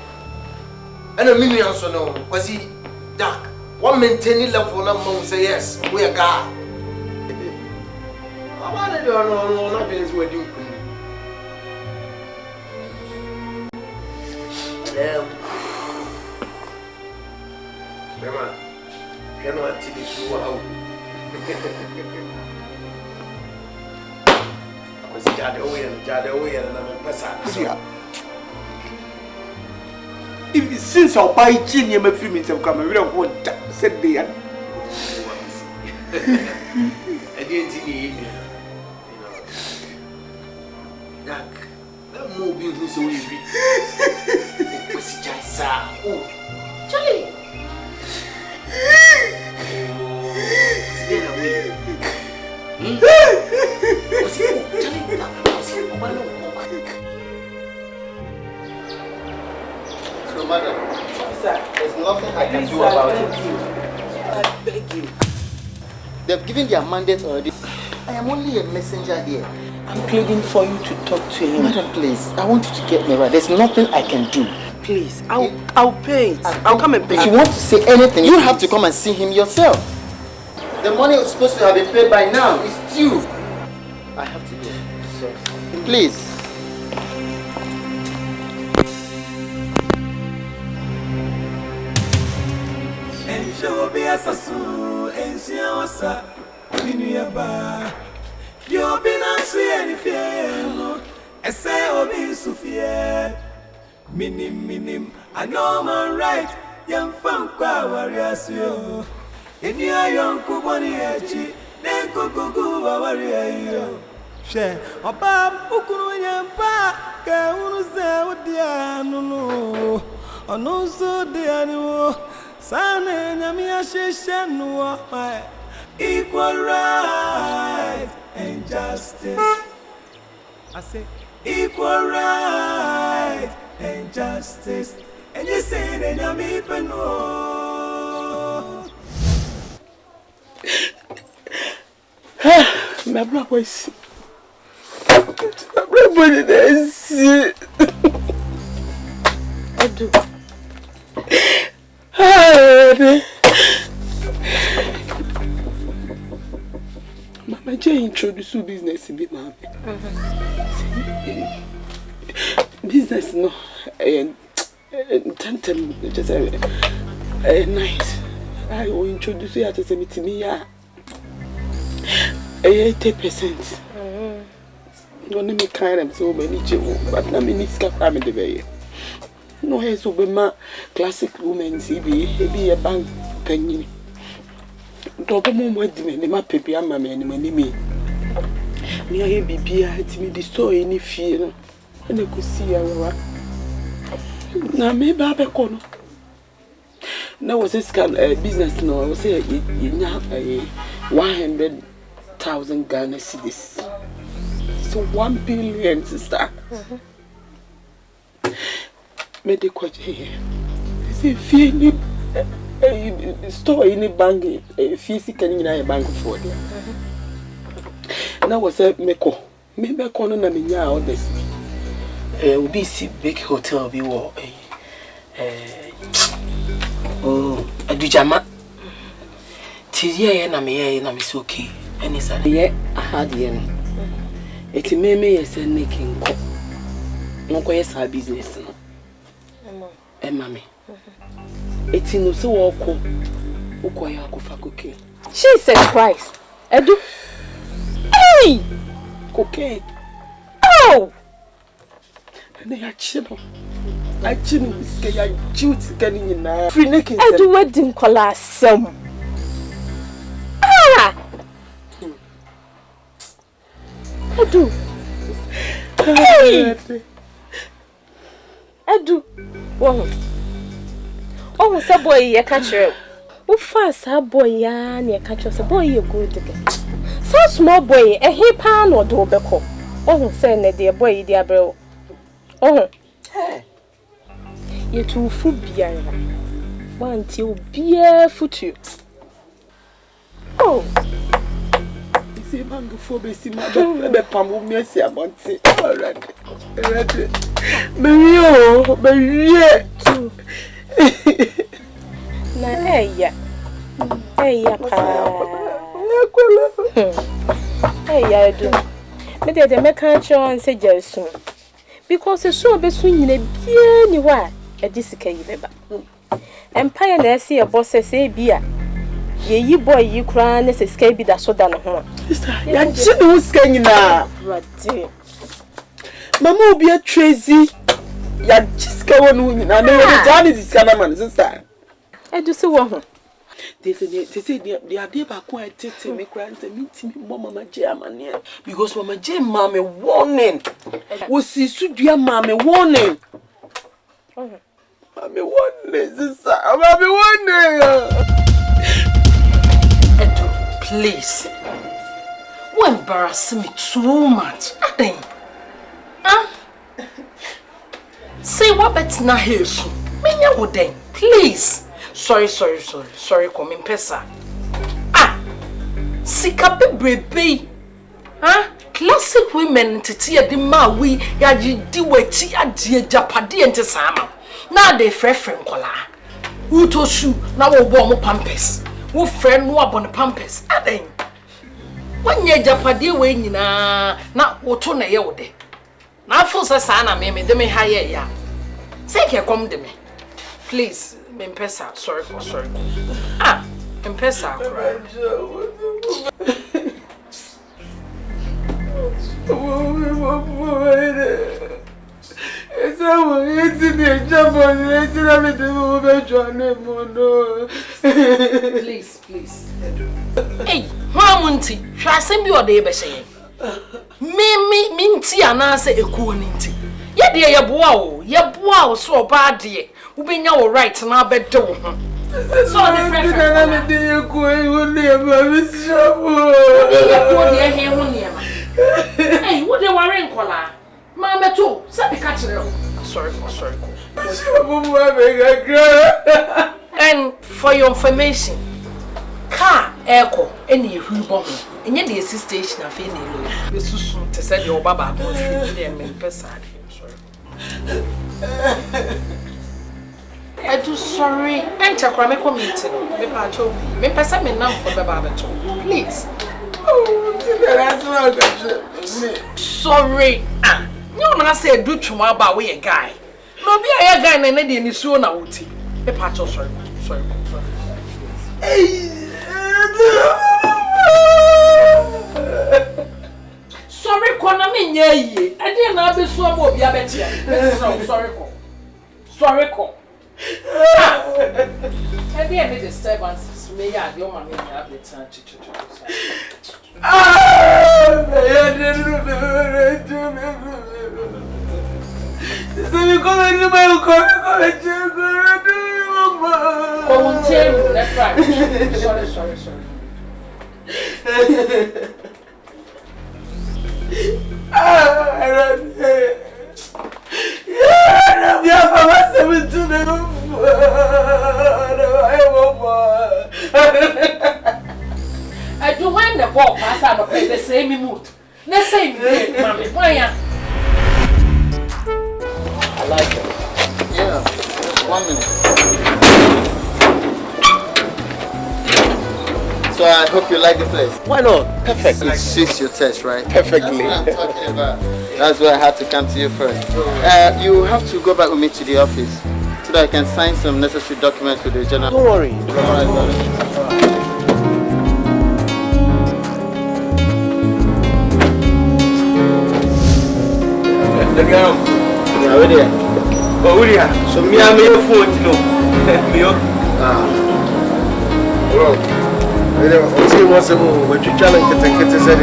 And a million so no. Kwasi dark. One maintaining level na mom say yes, we a guy. I want to no not be this wedding. Remember, you know until this wow. I was jade away and I'm a If since I'll buy gin, you may feel me to come. We don't want that, said they. I didn't need it. That moving who's so easy. What's it, Jasa? Oh, Charlie. Get away. What's it, Charlie? What's it? So, madam, there's nothing I can do about it. I beg you. They've given their mandate already. I am only a messenger here. I'm pleading for you to talk to him. Madam, please, I want you to get me right. There's nothing I can do. Please, I'll pay it. I'll come and pay it. If you want to say anything, you have to come and see him yourself. The money was supposed to have been paid by now. It's due. I have to go. So, please. Be a sasu, and she was a nearby. You've been answering any fear, and say, oh, be Sophia. Minim, I know my right, young funk, warriors, you. In your young Kubani, then go, warrior. Share, or Bob, Ukunu, Pa, Kaunu, what the animal, or no, so the animal. Sana nyamia sheshanwa equal right and justice. I say equal right and justice. And you say that nyami peno. My brother is. My brother is. I do. Mama Jay introduced business to me, ma'am. Business no, and just a nice. I will introduce you to me to me, yeah. 80%. Don't let me kind of so many children, but not many family the way. No, here's Obama classic woman, CB, be a bank penny. Double more than my paper, my man, my name. Me, I be beer to me destroy any fear. And I could see our. Now, maybe I corner. Now, was this kind of business? No, I was say, you know, 100,000 Ghana cedis. So 1 billion, sister. Me de kwa here. See fee ni store in the bank fee si kan nyina bank for there. Na was me ko no na me nya orders. Obi si big hotel bi wo adujama. Tiye na me so okay. Any sa ye hard ye no. Eti me yes making ko. No ko yes business no. Mami. Eti no so woko. Ukoya akufa cocaine. Jesus Christ. Edu. Hey! Cocaine. Oh! And I chibo. I chinu iske ya juice kani na. Free naked. Edu wedding kola sem. Ah! Edu. Hey! Edu. Oh, sa boy ye catch her. Who fast her boy ya near catch us a boy you good again. So small boy, a he pan or do beko. Oh, say, dear boy, dear bro. Oh, hey, you too food beer. One till beer foot you. Oh, see, man, before we see my pambo mercy about it. All right, Mario, too. Na yeah. Hey, yeah, hey, I do. But they make a show and say soon. Because it's so between a beauty why a discay. Empire, and I see a boss say, beer. Ye boy, you cry, and escape it as so done. Yeah, who's going now? Mamma will be a Tracy. Ya just go on, I know Johnny is Canaman, sister. I do so well. They say the idea about quiet to me crying to meet me, Mamma German, because Mamma Jim, Mamma warning. Was see, should your mamma warning? Mamma warning, sister. Mamma warning. Please. You embarrass me too much. Nothing. Huh? Say what better na here soon. Menya woden. Please. Sorry, come in pesa. Sika bebrebe. Huh? Classic women titi ya di ma we ya di weti ya di japade ente sama. Na de frefrem kola. Uto shoe na wo bo mo pampers. Wo friend no abon pampers. Aden. Wanye japade we nyina na woto na ye wode. Na afo se sa na me de me haye ya. Say ke come de me. Please, me pesa. Sorry. Me pesa. Please. Hey, Mamunti, shall I send you a day by saying? Me, minty, and answer a cool ninty. Yet, dear, your bow, so bad, dear. Who be now right and our bed door. So the friend, you go, hey, what they were in collar? Mamma, too, said the catcher. Sorry. And for your information, car, echo, any who and yet the assistation of any lawyer. This is to say your baba go through them in person. Sorry. I do sorry. Enter Crame committee. Me person me now for the barber. Please. Sorry. You man say do chuma about we a guy. No be a guy na na dey so na wuti. Me patch sorry. Sorry kona me nya yi. E dey na be so mo obi abetia. Sorry ko. E dey any disturbances me ya dey o ma me nya abetia chichu. I do when the ball pass out of the same mood. The same day, mommy. Why? I like it. Yeah, just 1 minute. So I hope you like the place. Why not? Perfect. It suits your taste, right? Perfectly. That's what I'm talking about. That's why I had to come to you first. You have to go back with me to the office so that I can sign some necessary documents with the general. Don't worry. Alright, brother. Yeah, where there? Oh, where there? So me and my phone, you know. Me up. Bro, what's it was about? What you challenge get said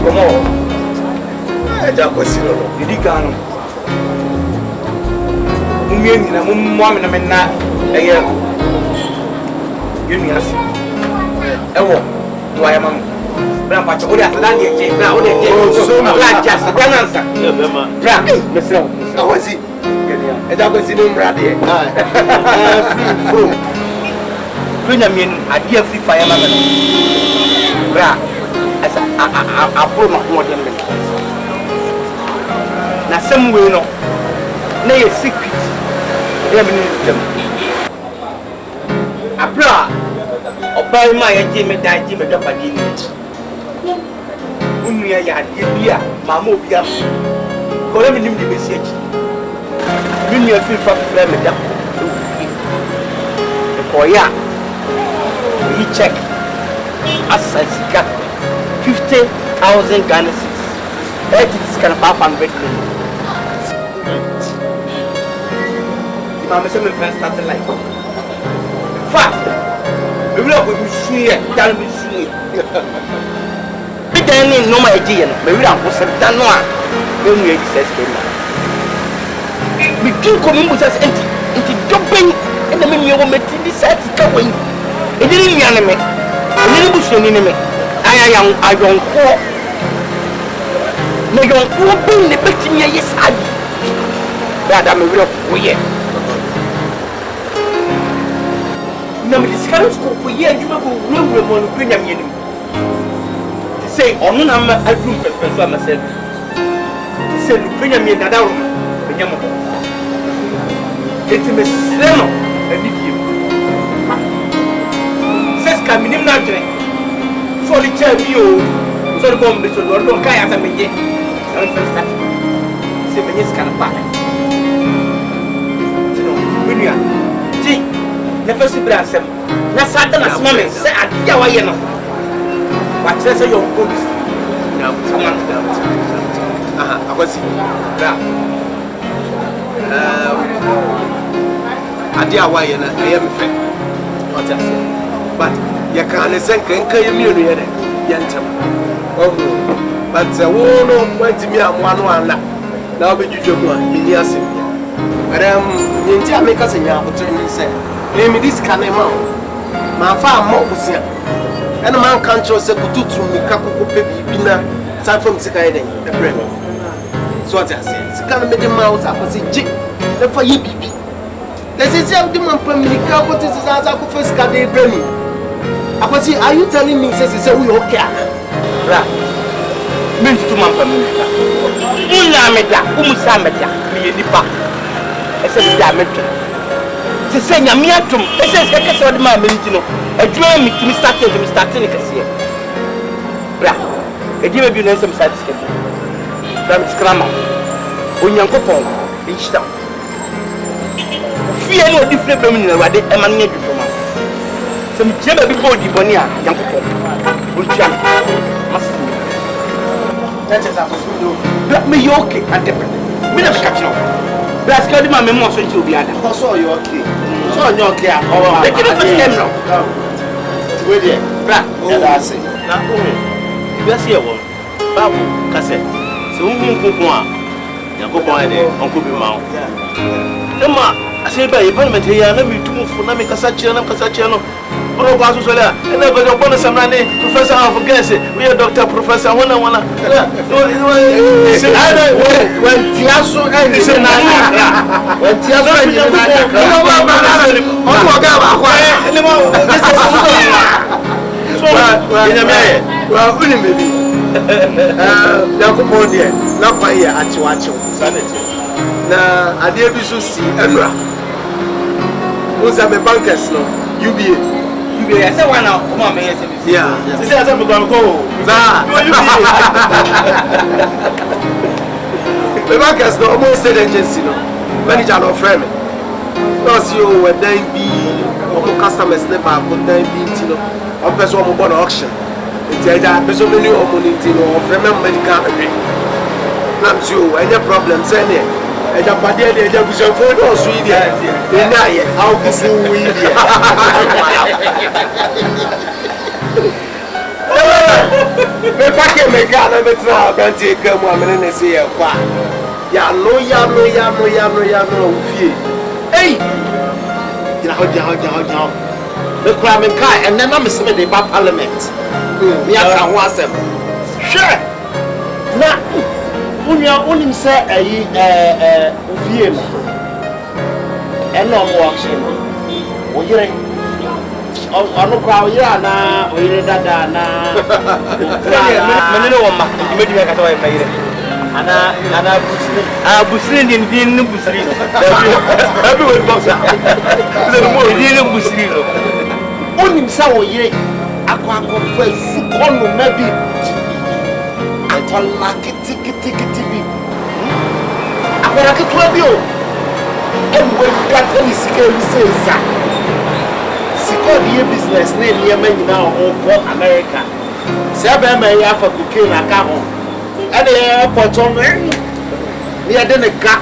Come on. I just was you. Did you go? Mummy na mummy na menna. Eh. You me ask. Ewo. Do I am Bra pacho ori atlan de je bra o de je so bra just danansa bra mesra awasi e da kwesi no bra de free Bring me in a dear free fire man bra as a pro no mo dem na some way no na ye secret dem ni dem Abra, Oba ma ya Jimmy da Jimmy da Padini. Unya ya Bia, Mama Bia. Kole mi nim di message. Unya fi fa frame da. Koya. We check. Asasika 50,000 Ghana cedis. That is kind of 500 million. Mama say me first start life. Fact. We will go to see it. Tell me see. We don't need no my idea. Me we am go se dan no a. Me we dey say say na. Me kin ko me say enti dobin e na me mi wo meti di set ka wen. E di ni ane me. E ni busu ni me. Aya ya ayonko. Me yonko bin ne beti mi yes adi. Dada me we ko ye. Na me discuss ko ye adwuma ko wura mo no kwenya me nim. Say onu na ma adwum pepe so am say. Say no kwenya me dada ro me nyam ko. Eti me sreno ani biem. Ses ka minim na dwene. So li cha bi o. So le bombe so do ka ya ta menye. Na first start. Say menye scan back. Minia. Ji never see brasem. Na sata na small men say adia wa ye no. What say say your police. Now someone down. Aha, akwasi. Bra. Adia wa ye na e me fe. What say? But you can't say can you me no ye de. Ye ntem. Oh. But wo no want me am one la. Na obi juju mu a me ni ase. Madam, nti ameka se nya opportunity say. Me this can ma. Ma fa mo kusia. Ena man kan cho se kututu mi kakoko pe bi na san fam sika ye den. The bread. So what I say. Sika me de ma o sa ko se ji. Le fa ye bibi. This is how the man pay me kako to say za ko first ka de bremi. Akwasi, are you telling me say we okay? Bra. Me to man pay me. Una meda, umusa meda. Me nipa. Ese da meda. Se se nyame atom. Ese se kese odi ma me ntino. Adwuma mi timi starting kese. Bra. Edi me bi no nsem start skebe. Bra mi skrama. Onyankopon. Inchita. Fie no di fle bem ni na wade e ma nya dwuma ma. Se mi je ba bi bodi boni a yankopon. Ontia. Mas. That is a possibility. But me you okay and depend. Me na catch you. But as kadi ma me mo so nti obi ada. So you okay? So you okay? Oh, they can first time now. Wait there. Bra. Yeah, that's it. Na o. Bi ase e wo. Babu kase. Se unhun kokon a. Yankopon ade onko bi ma o. Ema ase ba e parliament ya na mi tumufo na me kasa kire no. Ono kwa so so la. E na be go bonus amna ne professor of gas. We are doctor professor wana. Se ada when tiaso e se na na. When tiaso e se na na. Ono ga ba kwa. Ele mo. So ina me. Wa uni me bi. Yankopon de na pa ye achiwa sanity. Na ade bi so si enura. Oza me bankers no UBA. I said one now. Come on, man. Yeah. She said I'm going to go. The bankers no almost said agency no. Manager no friend. Because you were then be customers never put then be no. One person who bought auction. It's either person who knew opportunity no friend medical. Not you. Any problem? Send it. Eja pade de eja buso fo do so ide e na ye how kufu wi ide me pake me ga na me tra banti ka mu amene ne se ye kwa ya no ufie ei ina hoja me kwa me kai and then am se me de ba parliament me aka ho asem hwe na unim se ayi ofie no eno mo action o yire ono kwa o yire na o yire dada na menene wo ma ndime dime kata wa yire ana busri din busri everywhere box no mo din busri no so ye akwa for sukono maybe akwa lakiti bi akwa kitwa bi o enwe ka ni sikeli sesa sikodi business na ni ma nyina o America se ba ma ya fa cocaine aka ho ade airport on ni ade ne ka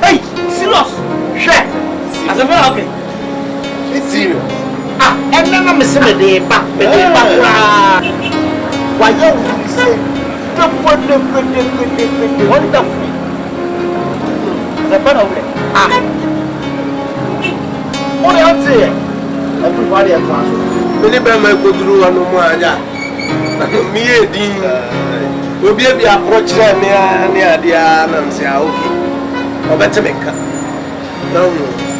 hey serious share as a very okay it's serious and then I'm saying the back why you say the wonderful the better way what else here everybody at once many be my go through anu mu anya me edin obi e bi approach me adia na mse a okay obetemeka no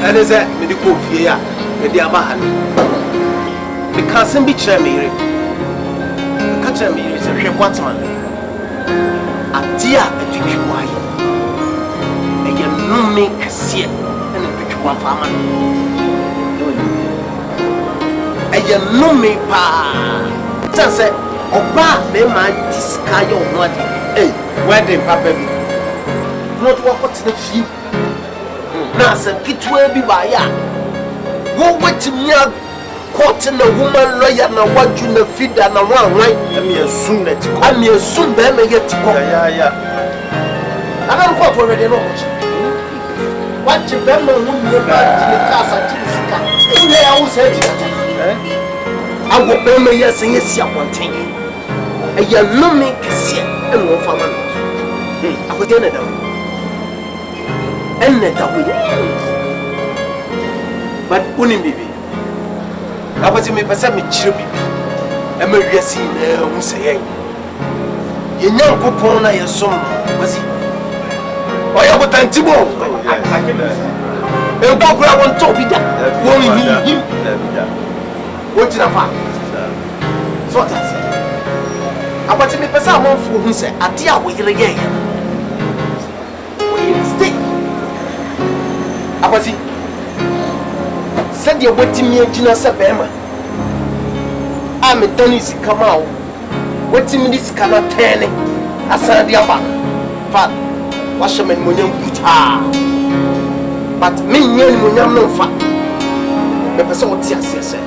ene se me di ko fie ya me di aba ha because him be chere me ire ka chere me ire se hwe kwatma adia adwitwa yi eye no me kase ene betwa fama eye no me pa say oba me man diska yo ho ade eh wedding papa bi no to what na fie na se kitwa bi ba ya wo wetimi a court na woman lawyer na waju na fida na wanwan am yesun na ti am yesun be me yeti ko ya ana court already no what be me hu ni ba ti kasa ti sika ile ya wo se ti awo be me yesen yesi aponten eya no me kese en wo fama no akode na dawo en na dawo but unim bibi abati me pesa me chire bibi e ma wiase na hu se yen ye nyankopon na yesom wasi oya botantibo e bo kura won to bi da won hi wo jina fa so that abati me pesa mo fu hu se ade a wo yire ye wo yire stay abati said you waiting me agina se bema am done sika ma wo waiting me sika na tene asa dia ba fa washe men monyam kuta but me nyen monyam no fa me pesa wo ti ase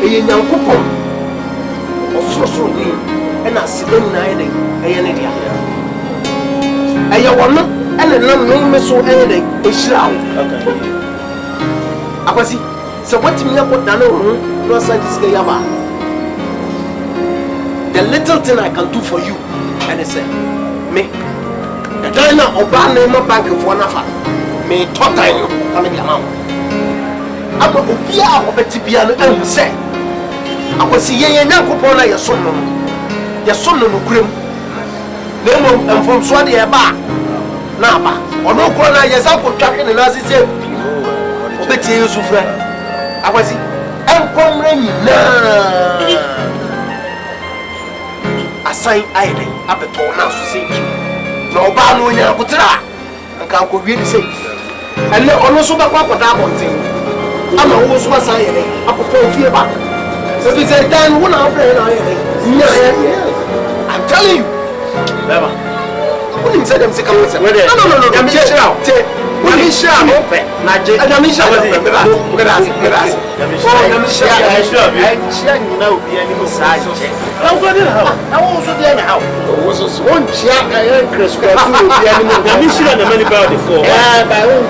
eye nyankopon osoro ni ena sidan na ene eye ne dia eye wono ene nam no me so eye ne ehira wo akwasi so what me put down no say this guy yaba the little thing I can do for you and I say me the dina oba na no bank for nafa me total come the amount ama obia obeti bia no ehu say akwasi yen nyankopon na yesom no kurem na mo emfom so de e ba na ba ono kro na yesa ko twahwe ne na sise obeti yusufra akwasi enkomre nyina asai aide abeto na so se na oba no nya kutra nka ko wie ni sei ene ono so ba kwa koda bonten ama wo so asai ene akofo fie ba so bi say dan wo na obre na ene nya I'm telling you baba wouldn't say them say come say no I'm just out when he shall open na je I'm sure you know be any massage I'm going to how I want to be in how was one check I Chris be any sure the money about the four by own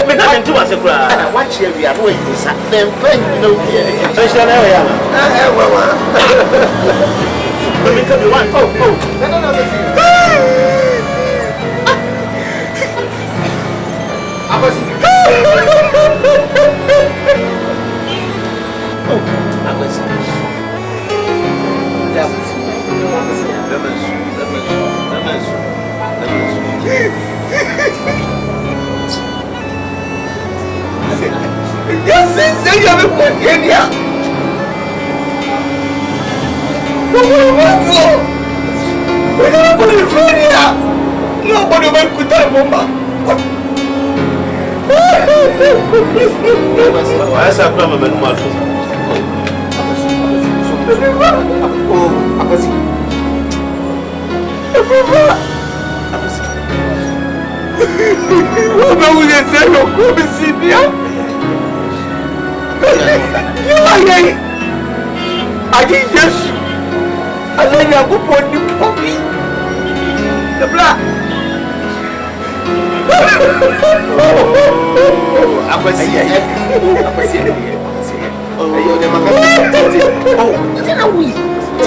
but nothing to us watch here we are doing this then you know special area let me tell you one no Abasi. Abasi. Nobody will put that woman. Why say plan me no man? What will you say? You come and see me? You are I didn't just. I let you go for the puppy. The black. Apa sih? Oh, ayo dia makan. Oh, jangan wui.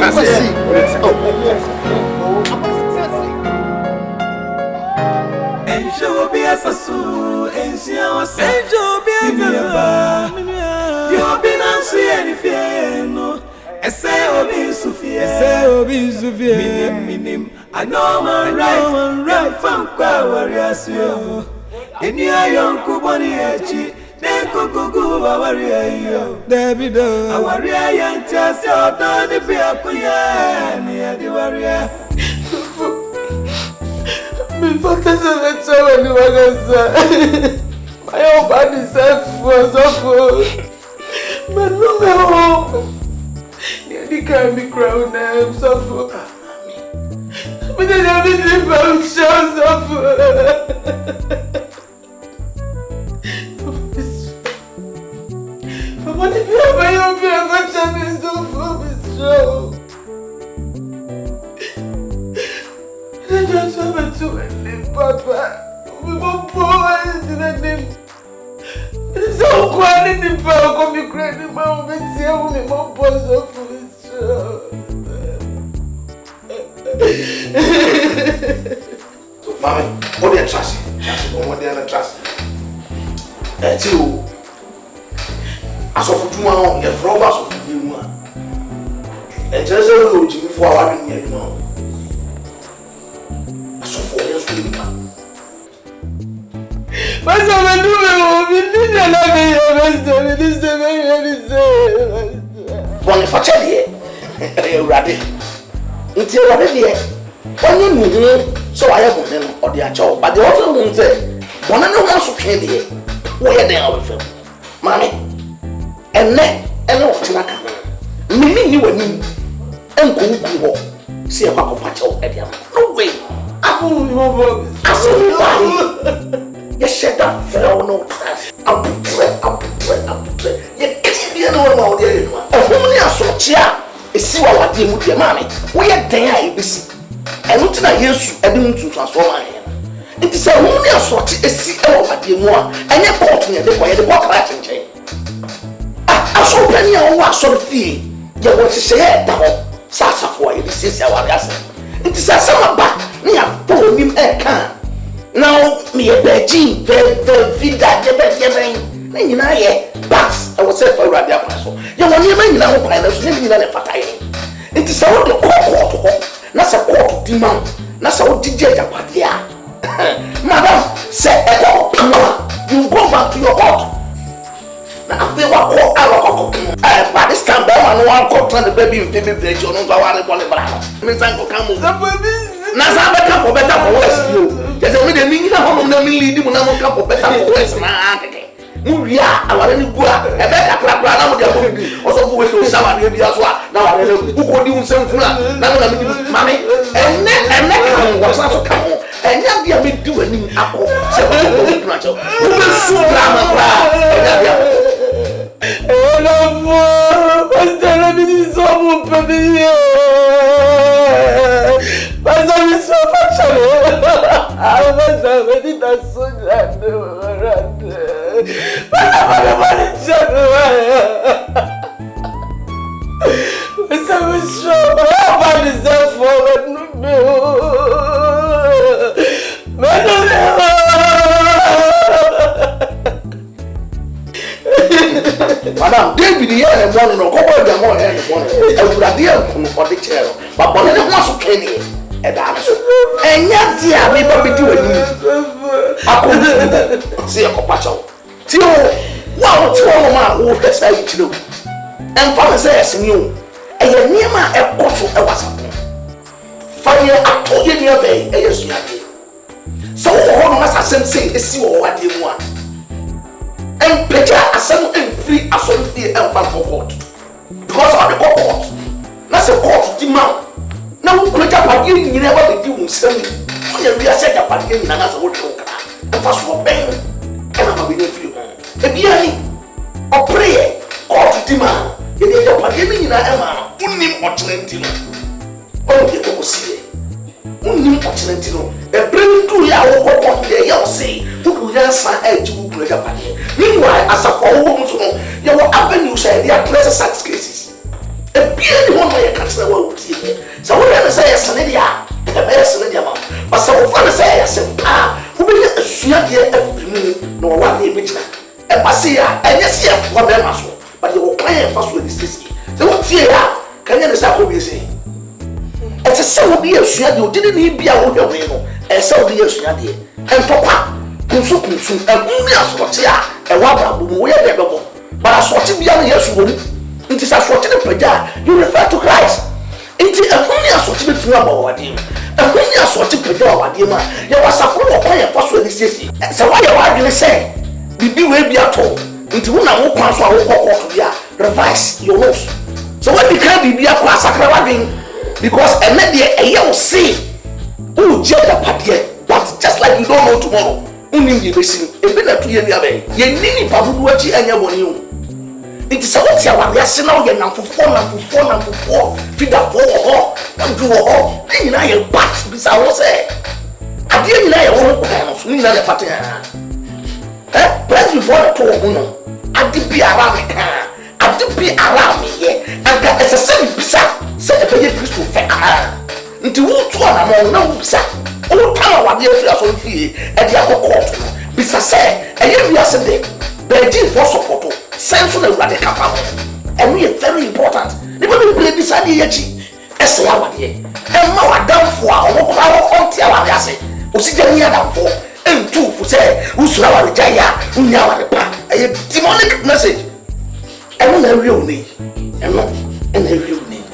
Apa sih? Oh. Enjo biasasu, enjo biasa. Yo binansu yenifieno. Ese obi sufie. Minim. I know my right from kwa warriors. Any young kuboni echi. Then kukugu warrior. Davido. A warrior young chas your daddy be a kuya. Near the warrior. Me focus on the show and the my own body self was awful. But no home. They can't be crowned. I'm so but then everything about shows up. But what if you have my own affection is so full of show? I just have to end Papa. We were born in the name. It's so quiet in the park of me crying. Mom, it's here when my mom was up for this show. Mami, what do you trust? What do you trust? And you, as of tomorrow, you're from us of you. And just a little Jimmy for our being here. As of 4 years, mas eu não me menina na minha vez, Bom, for Charlie, eu ready. Until what it is, when you move, so I have them or the actual, but the other one said, one of the ones who came here, where they are with him. Mammy, and then, and no, Chinaka, Mimi, you and me, and go, see a papa pacho at him. No way. I said, you shut up, fellow, no class. I'll put you can't know there. Only a soldier is see what I did with your mammy. We are there, ABC. And not in a year, I didn't transform my hand. It is only a soldier is see what you want, and you're porting it where the walk right and chain. I saw plenty of what sort of fee. You want to say that Sasa for you, this is our answer. It is a summer back near for him a can. Now, me a beijing, the feed that you're begging. You know, but I was said for Radio Paso. You want your man now, I was living in a fatay. It is all the court, not a court demand, not so DJ Patia. Madam, say a court, you go back to your court. Now, after what court, I will go. By this time, I want to court on the baby in baby village, you know, I want to buy. Miss Uncle Camus. Nazaba come for better for worse. There's only the meaning of the lead when I come for better for worse. Muria, I want to go a better clap around with your also going to someone as well. Now I don't know who could do something. Now I'm money and then was also come on. And now we are doing apple. So who will soon drama. Mas ela me diz como pra mim. Mas a mim só faz mas a meditação já não mas a meditação mas a mim só vai dizer fora no meu. Mas não Madam, David here in the morning, or go in the morning, and would have dear for the chair. But one of them was okay, and yet, dear, we will be doing it. I couldn't see a copacho. Till wow, 2 man who has said to do. And father says, you, and your near man a bottle of was fire. I told you the other day, yes, you have. So, all of us are saying, see what you want. and Peja asem free asonfie and fan for court. Because of the court. That's a court demand. Now we put up a you never be doing something. We are set up again and that's what you can. The first one pain and I'm a for you. A being or prayer court demand. You need to pay me in a emma, unim or Trentino. Oh, you don't see it. Unim or Trentino. A bring to your walk there, you'll see who will just edge who will up. Meanwhile, as a woman, you will avenue say they are places such cases. A being one way I can't say what would you. So what I say, Sanadia, a Sanadia, but some of us say, I said, who will assume here every minute, no one image. And Passia, and yes, yes, one muscle. But you will claim first with this city. So what's here? Can you understand what we're saying? It's a 7 years you didn't need be a woman, and 7 years you had and Papa, Kunsu, and only as what's here, and what we are never. But as what you be a year's woman, it is as what in the Peja, you refer to Christ. It is only as what you be to our dear, and only as what you put our dear man, you was a full of fire first with this city. So why you are say, be will be at all. Into one I will pass our walk to revise your nose. So when you can't be a class because a media a young see who judge a party, but just like you don't know tomorrow, only be missing a bit of 2 years away. You need Pabuachi and your money. It is a what you are now, you're now for 4, feed up 4 or don't do all. Then I am back because I was say, I didn't know your own plans, we know the party. Plans before the 2 I did be around me. I did be around me here. And that is a 7%. Say a very Christian fair. Into what one among no sir. All time what the affairs on fee and the other court. Besides, say, and you are saying, Beijing for support, sense on the radical family. And we are very important. Never be played beside the edge. As I am here. And now I down for our crowd on Tiawasi. Was it any other for? And 2 for say, who's our Jaya, who now are the pack. A demonic message. I don't know real need. I'm not in a real need.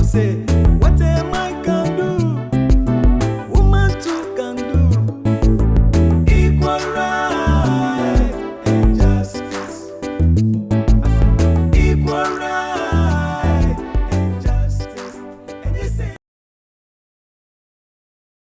Say